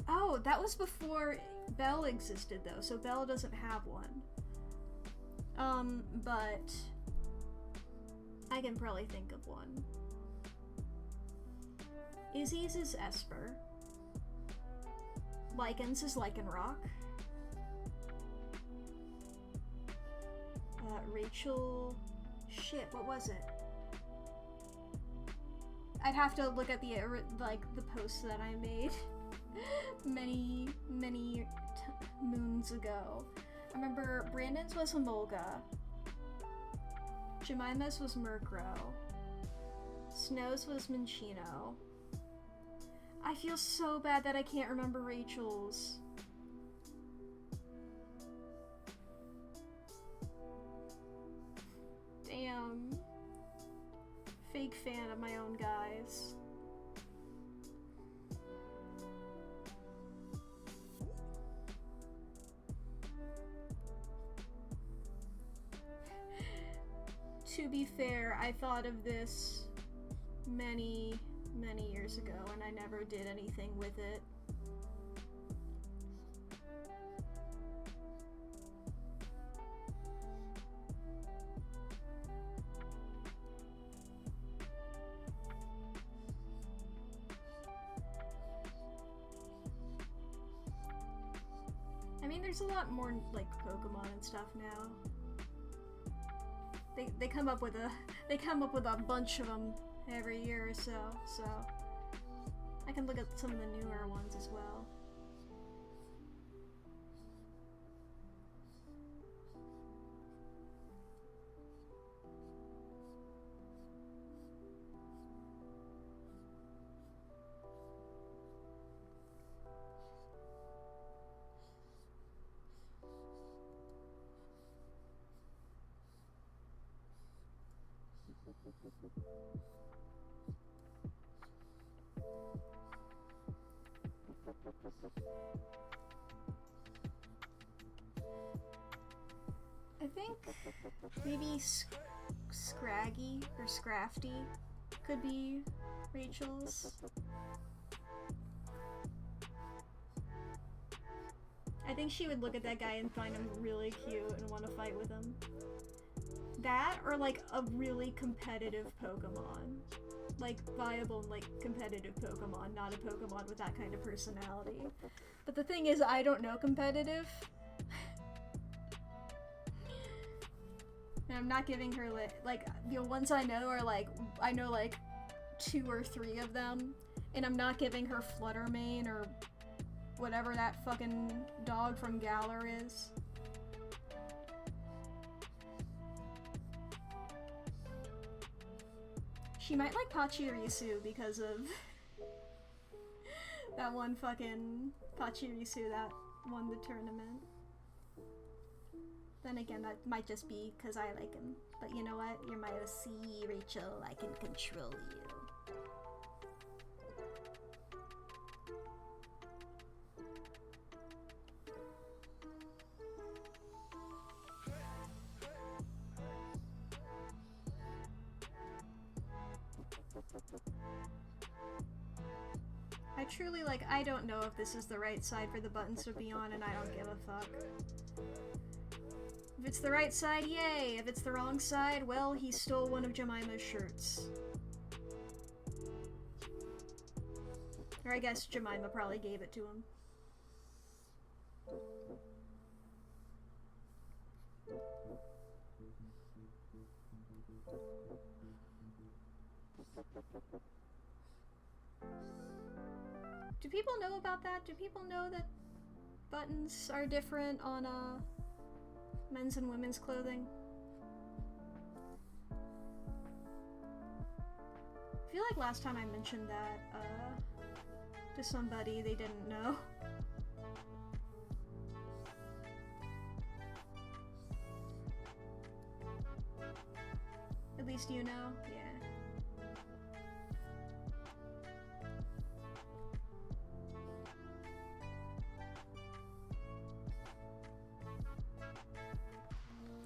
Oh, that was before Belle existed though, so Belle doesn't have one. But I can probably think of one. Izzy's is Esper. Lycan's is Lycanroc. Rachel... Shit, what was it? I'd have to look at the, the posts that I made many moons ago. I remember Brandon's was Emolga. Jemima's was Murkrow. Snow's was Minccino. I feel so bad that I can't remember Rachel's. Damn. Fake fan of my own guys. To be fair, I thought of this many years ago and I never did anything with it. I mean, there's a lot more, like, Pokemon and stuff now. They come up with a bunch of them every year or so I can look at some of the newer ones as well. I think maybe Scraggy or Scrafty could be Rachel's. I think she would look at that guy and find him really cute and want to fight with him. That, or like a really competitive Pokemon. Like, viable, like, competitive Pokemon, not a Pokemon with that kind of personality. But the thing is, I don't know competitive. And I'm not giving her, like, the ones I know are, like, I know, like, 2 or 3 of them. And I'm not giving her Fluttermane or whatever that fucking dog from Galar is. She might like Pachirisu because of that one fucking Pachirisu that won the tournament. Then again, that might just be because I like him. But you know what? You're my OC, Rachel. I can control you. I truly, like, I don't know if this is the right side for the buttons to be on, and I don't give a fuck. If it's the right side, yay! If it's the wrong side, well, he stole one of Jemima's shirts. Or I guess Jemima probably gave it to him. Do people know about that? Do people know that buttons are different on men's and women's clothing? I feel like last time I mentioned that to somebody, they didn't know. At least you know? Yeah.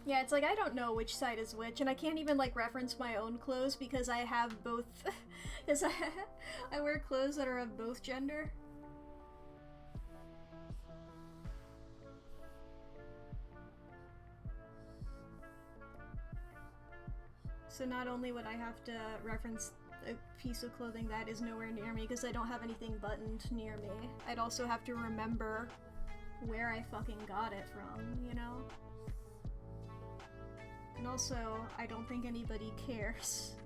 Yeah, it's like I don't know which side is which, and I can't even like reference my own clothes because I have both. Because I wear clothes that are of both gender. So not only would I have to reference a piece of clothing that is nowhere near me because I don't have anything buttoned near me, I'd also have to remember where I fucking got it from, you know? And also, I don't think anybody cares.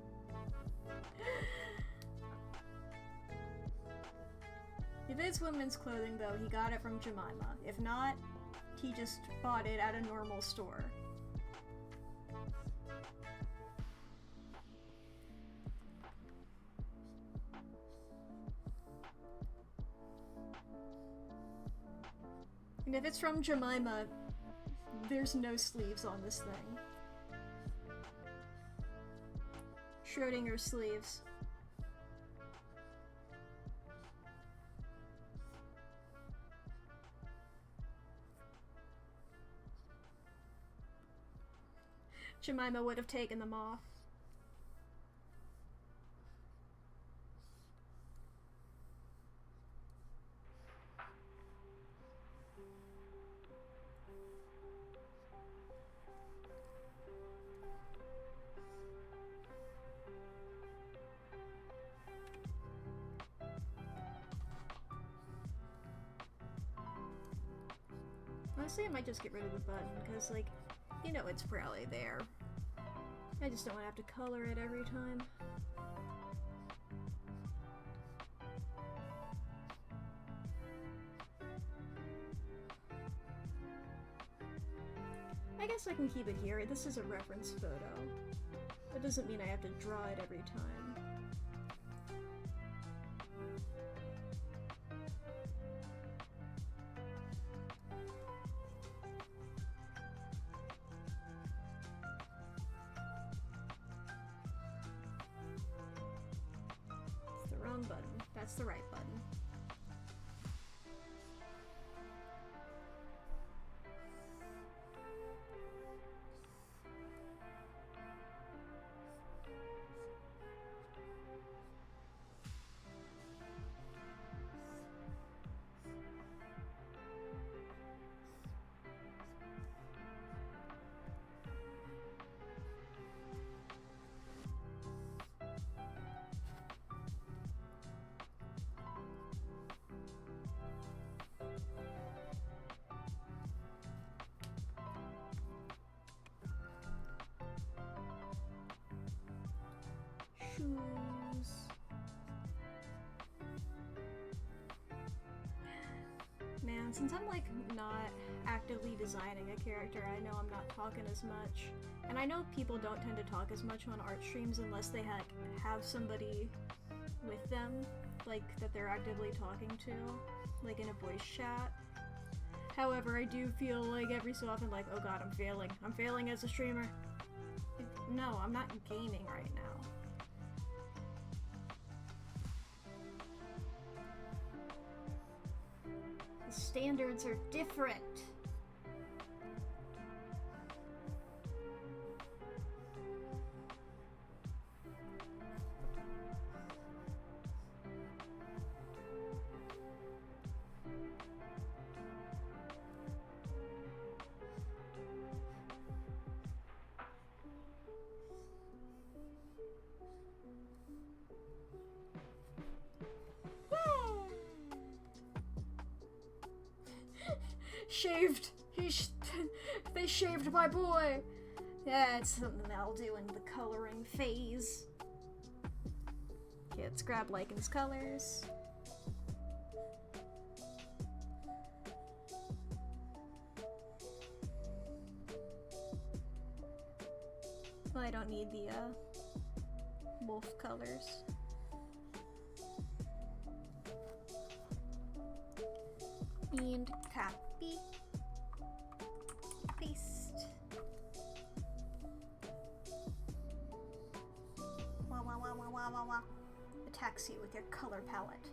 If it's women's clothing though, he got it from Jemima. If not, he just bought it at a normal store. And if it's from Jemima, there's no sleeves on this thing. Schrodinger sleeves. Jemima would have taken them off. Honestly, I might just get rid of the button, because, like, you know it's probably there. I just don't want to have to color it every time. I guess I can keep it here. This is a reference photo. That doesn't mean I have to draw it every time. that's the right button. Shoes. Man, since I'm like not actively designing a character, I know I'm not talking as much. And I know people don't tend to talk as much on art streams unless they have somebody with them, like that they're actively talking to, like in a voice chat. However, I do feel like every so often like, oh god, I'm failing. I'm failing as a streamer. No, I'm not gaming right now. The standards are different. Shaved! They shaved my boy! Yeah, it's something I'll do in the coloring phase. Okay, let's grab Lycan's colors. Well, I don't need the, wolf colors. And copy. Paste. Wah wah wah wah wah wah wah. Attacks you with your color palette.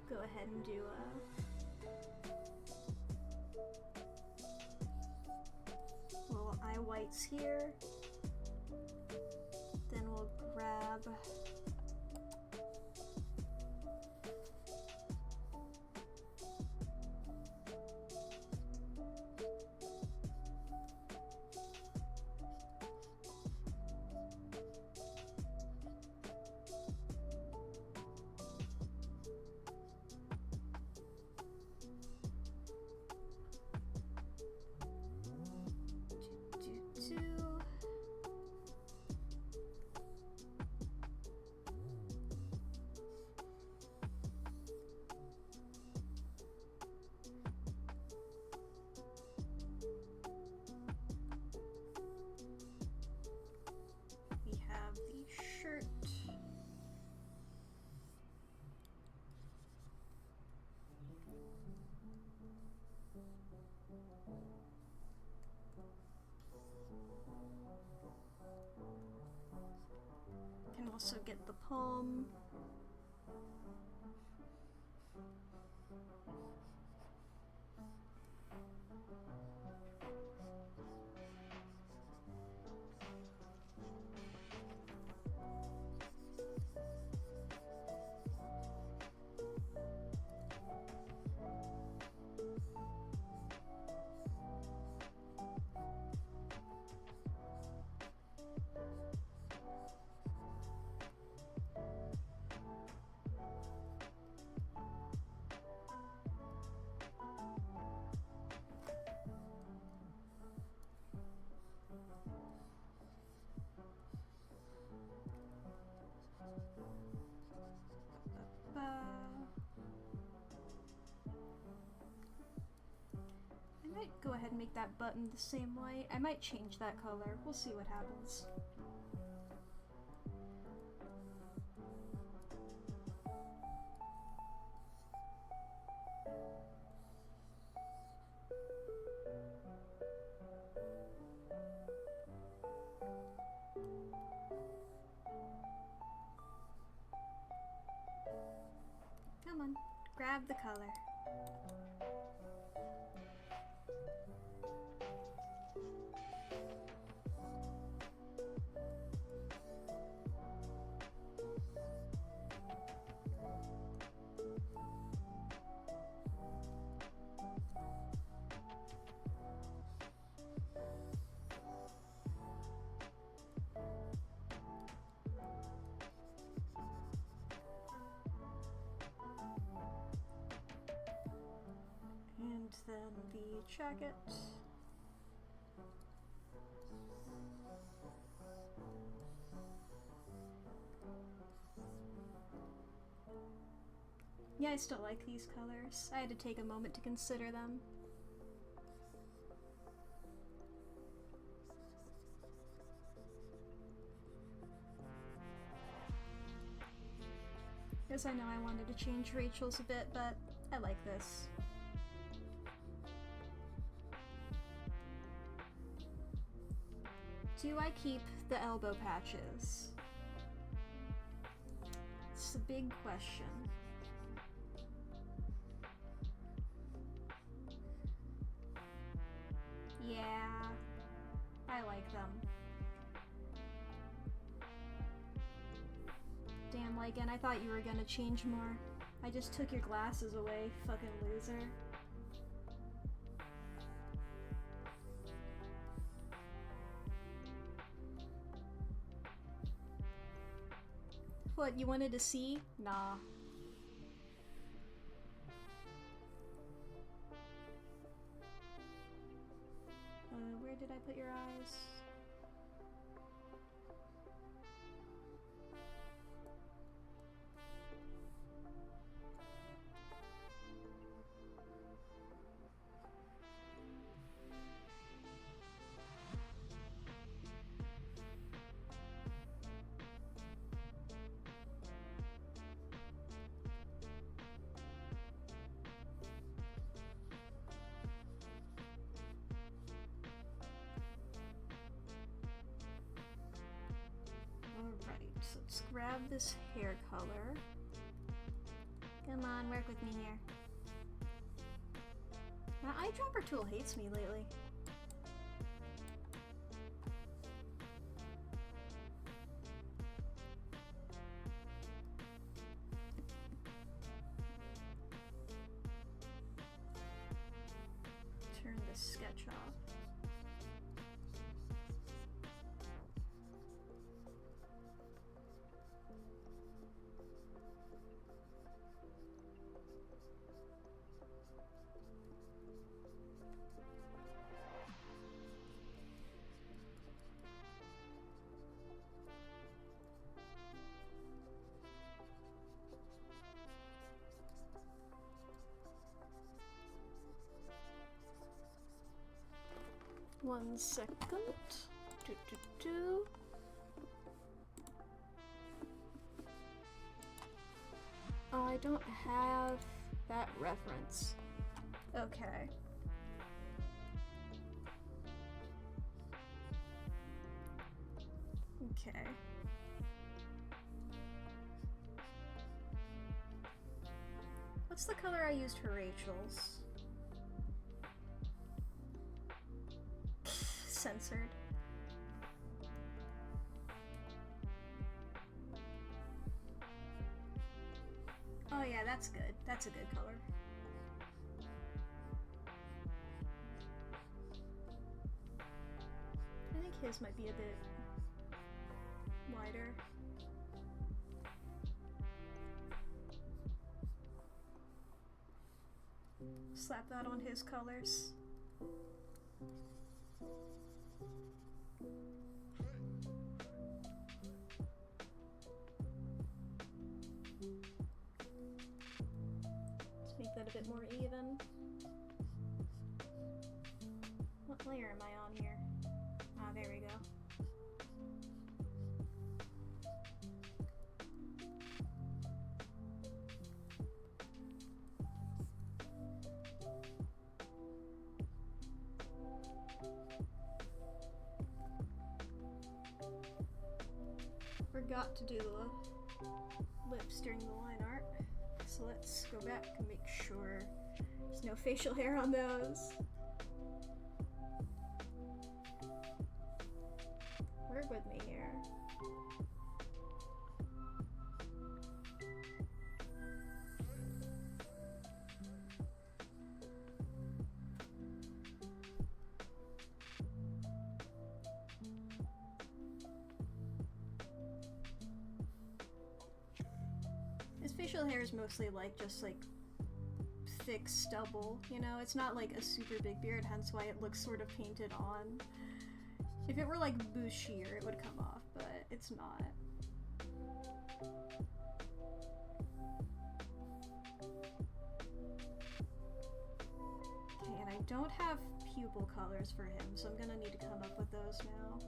Go ahead and do little eye whites here. Then we'll grab also get the palm. I might go ahead and make that button the same way. I might change that color. We'll see what happens. grab the color. And then the jacket. Yeah, I still like these colors. I had to take a moment to consider them. Yes, I know I wanted to change Rachel's a bit, but I like this. Do I keep the elbow patches? It's a big question. Yeah, I like them. Damn, Lycan, I thought you were gonna change more. I just took your glasses away, fucking loser. What, you wanted to see? Nah. Where did I put your eyes? Alright, so let's grab this hair color. Come on, work with me here. My eyedropper tool hates me lately. Turn the sketch off. One second. Oh, I don't have that reference. Okay. Okay. What's the color I used for Rachel's? Censored. Oh yeah, that's good. That's a good color. I think his might be a bit wider. Slap that on his colors. Let's make that a bit more even. What layer am I on here? Ah, there we go. Forgot to do the lips during the line art, So let's go back and make sure there's no facial hair on those. Work with me here. His facial hair is mostly like just like thick stubble, you know? It's not like a super big beard, hence why it looks sort of painted on. If it were like bushier, it would come off, but it's not. Okay, and I don't have pupil colors for him, so I'm gonna need to come up with those now.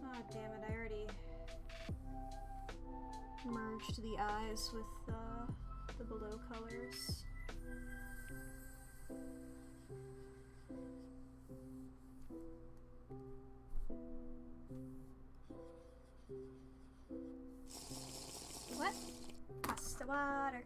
Oh, damn it, I already merged the eyes with the below colors. What? Pass the water.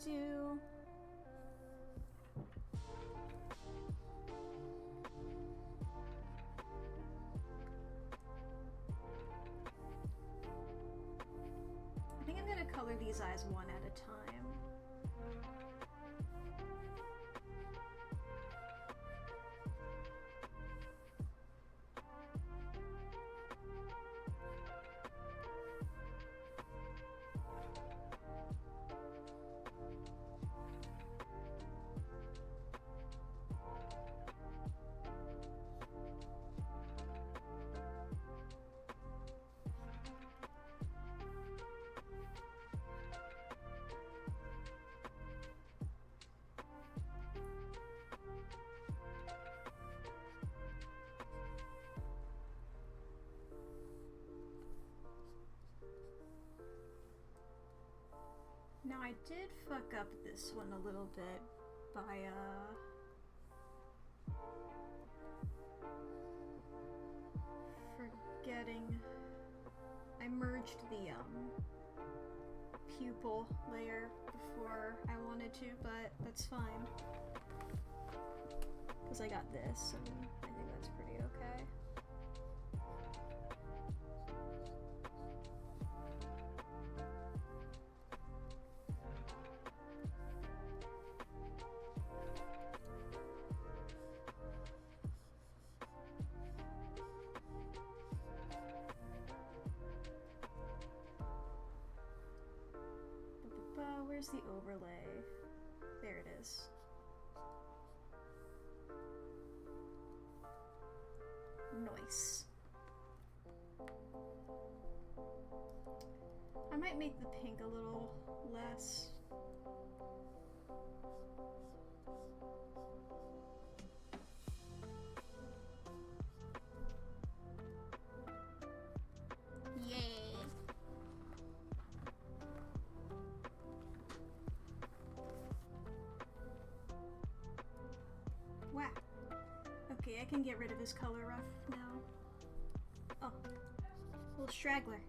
Do. I think I'm gonna color these eyes one at a time. Now I did fuck up this one a little bit by forgetting I merged the pupil layer before I wanted to, but that's fine because I got this and I think that's pretty okay. Where's the overlay? There it is. Nice. I might make the pink a little less. Okay, I can get rid of his color ruff now. Oh, little straggler.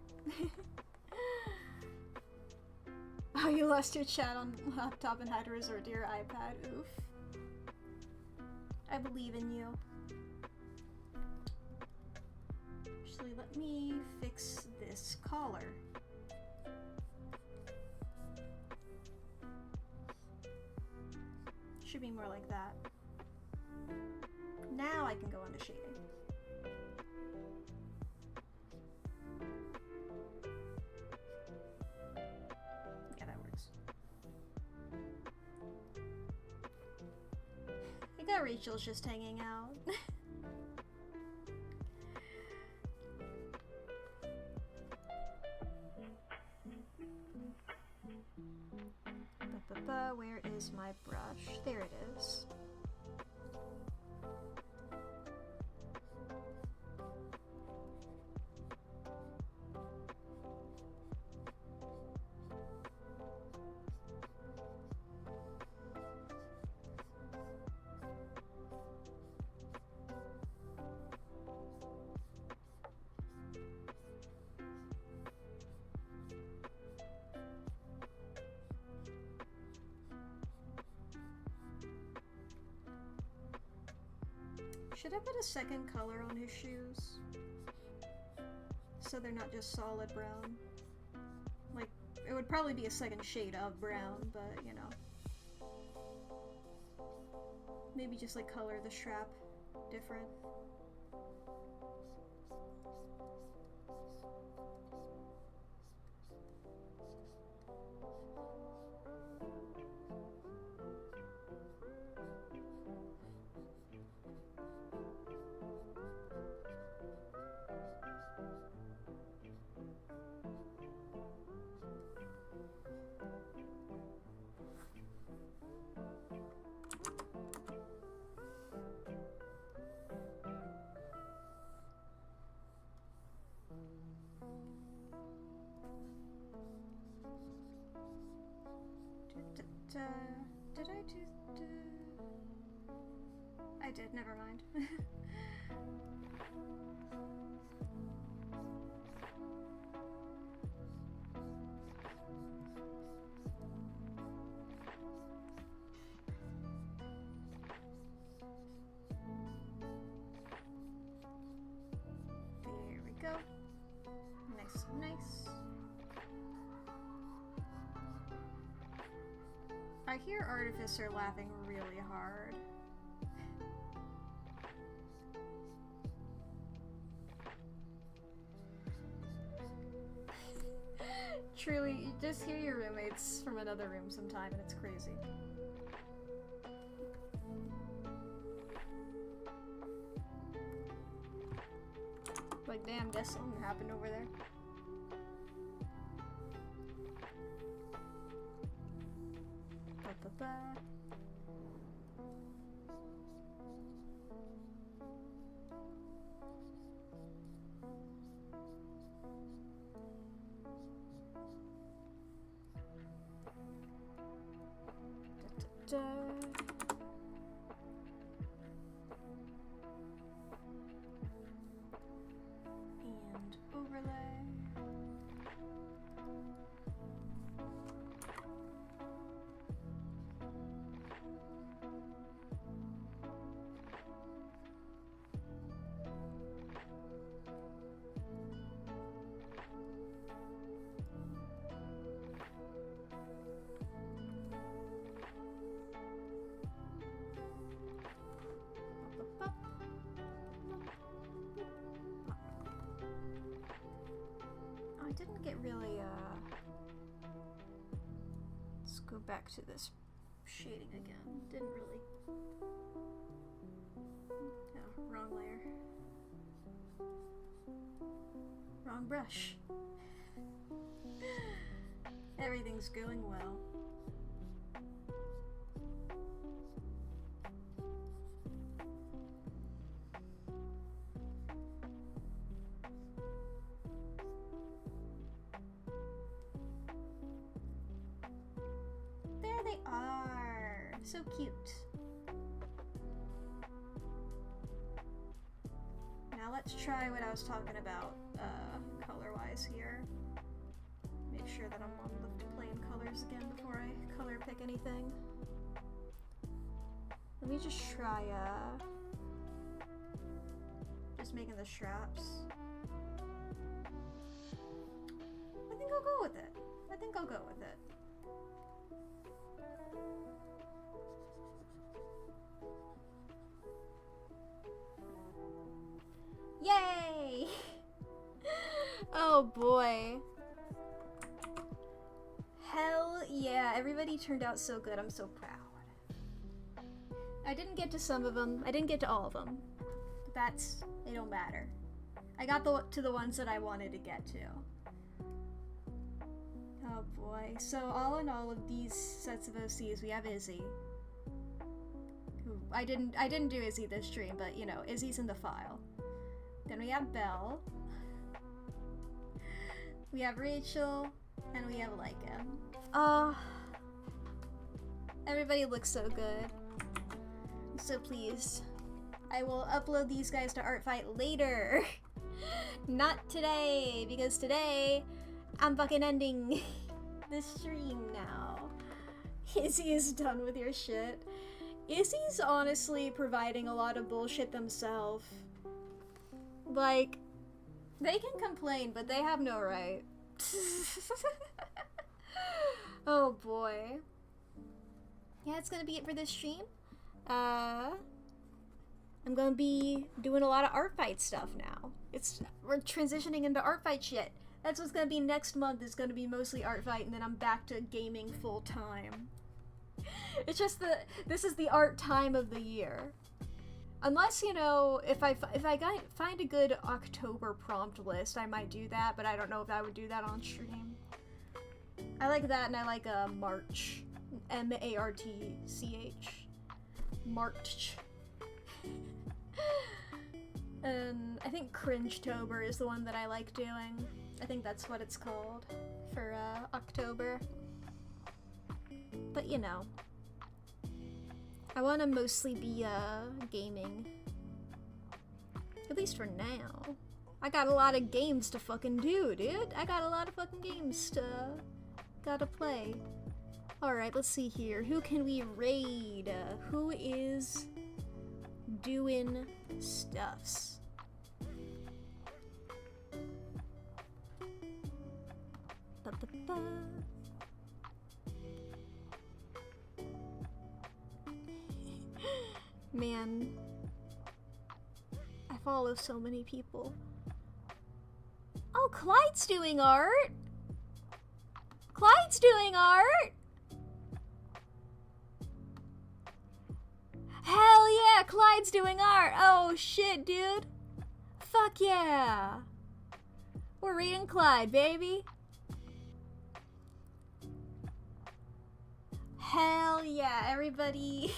Oh, you lost your chat on laptop and had to resort to your iPad. Oof. I believe in you. Actually, let me fix this collar. Should be more like that. Now I can go into shading. Yeah, that works. I got Rachel's just hanging out. Where is my brush? There it is. Should I put a second color on his shoes? So they're not just solid brown. Like, it would probably be a second shade of brown, but you know. Maybe just like color the strap different. Did I do... I did, never mind. There we go. Nice, nice. I hear Artificer laughing really hard. Truly, you just hear your roommates from another room sometime and it's crazy. Like, damn, guess something happened over there. Ba-ba-ba. Da-da-da. And overlay. I didn't get really, let's go back to this shading again. Didn't really... Oh, wrong layer. Wrong brush. Everything's going well. There they are! So cute. Now let's try what I was talking about, color-wise here. Make sure that I'm on the plain colors again before I color pick anything. Let me just try, just making the straps. I think I'll go with it. I think I'll go with it. Yay! Oh boy. Hell yeah, everybody turned out so good. I'm so proud. I didn't get to some of them. I didn't get to all of them. But they don't matter. I got to the ones that I wanted to get to. Oh boy. So all in all of these sets of OCs, we have Izzy. Who I didn't do Izzy this stream, but you know, Izzy's in the file. Then we have Belle. We have Rachel. And we have Lycan. Everybody looks so good. I'm so pleased. I will upload these guys to Artfight later. Not today, because today I'm fucking ending the stream now. Izzy is done with your shit. Izzy's honestly providing a lot of bullshit themselves. Like, they can complain, but they have no right. Oh boy. Yeah, it's gonna be it for this stream. I'm gonna be doing a lot of Artfight stuff now. We're transitioning into Artfight shit. That's what's gonna be next month, is gonna be mostly Artfight, and then I'm back to gaming full time. It's just this is the art time of the year. Unless, you know, if I find a good October prompt list, I might do that, but I don't know if I would do that on stream. I like that, and I like March. M-A-R-T-C-H. March. And I think Cringetober is the one that I like doing. I think that's what it's called for October. But you know, I want to mostly be gaming. At least for now. I got a lot of games to fucking do, dude. I got a lot of fucking games to gotta play. Alright, let's see here. Who can we raid? Who is doing stuffs? Ba-ba-ba. Man, I follow so many people. Oh, Clyde's doing art! Clyde's doing art! Hell yeah, Clyde's doing art! Oh shit, dude! Fuck yeah! We're reading Clyde, baby! Hell yeah, everybody!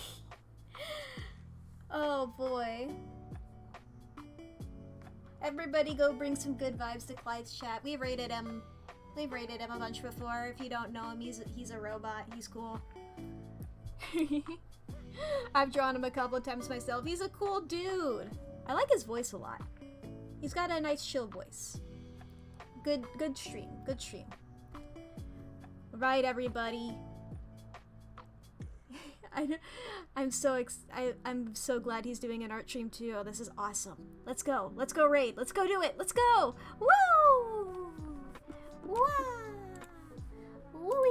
Oh boy. Everybody go bring some good vibes to Clyde's chat. We've rated him a bunch before. If you don't know him, he's a robot. He's cool. I've drawn him a couple of times myself. He's a cool dude. I like his voice a lot. He's got a nice chill voice. Good stream. Good stream. Right, everybody. I'm so glad he's doing an art stream too. Oh, this is awesome. Let's go. Let's go raid. Let's go do it. Let's go. Woo! Woo! Woo!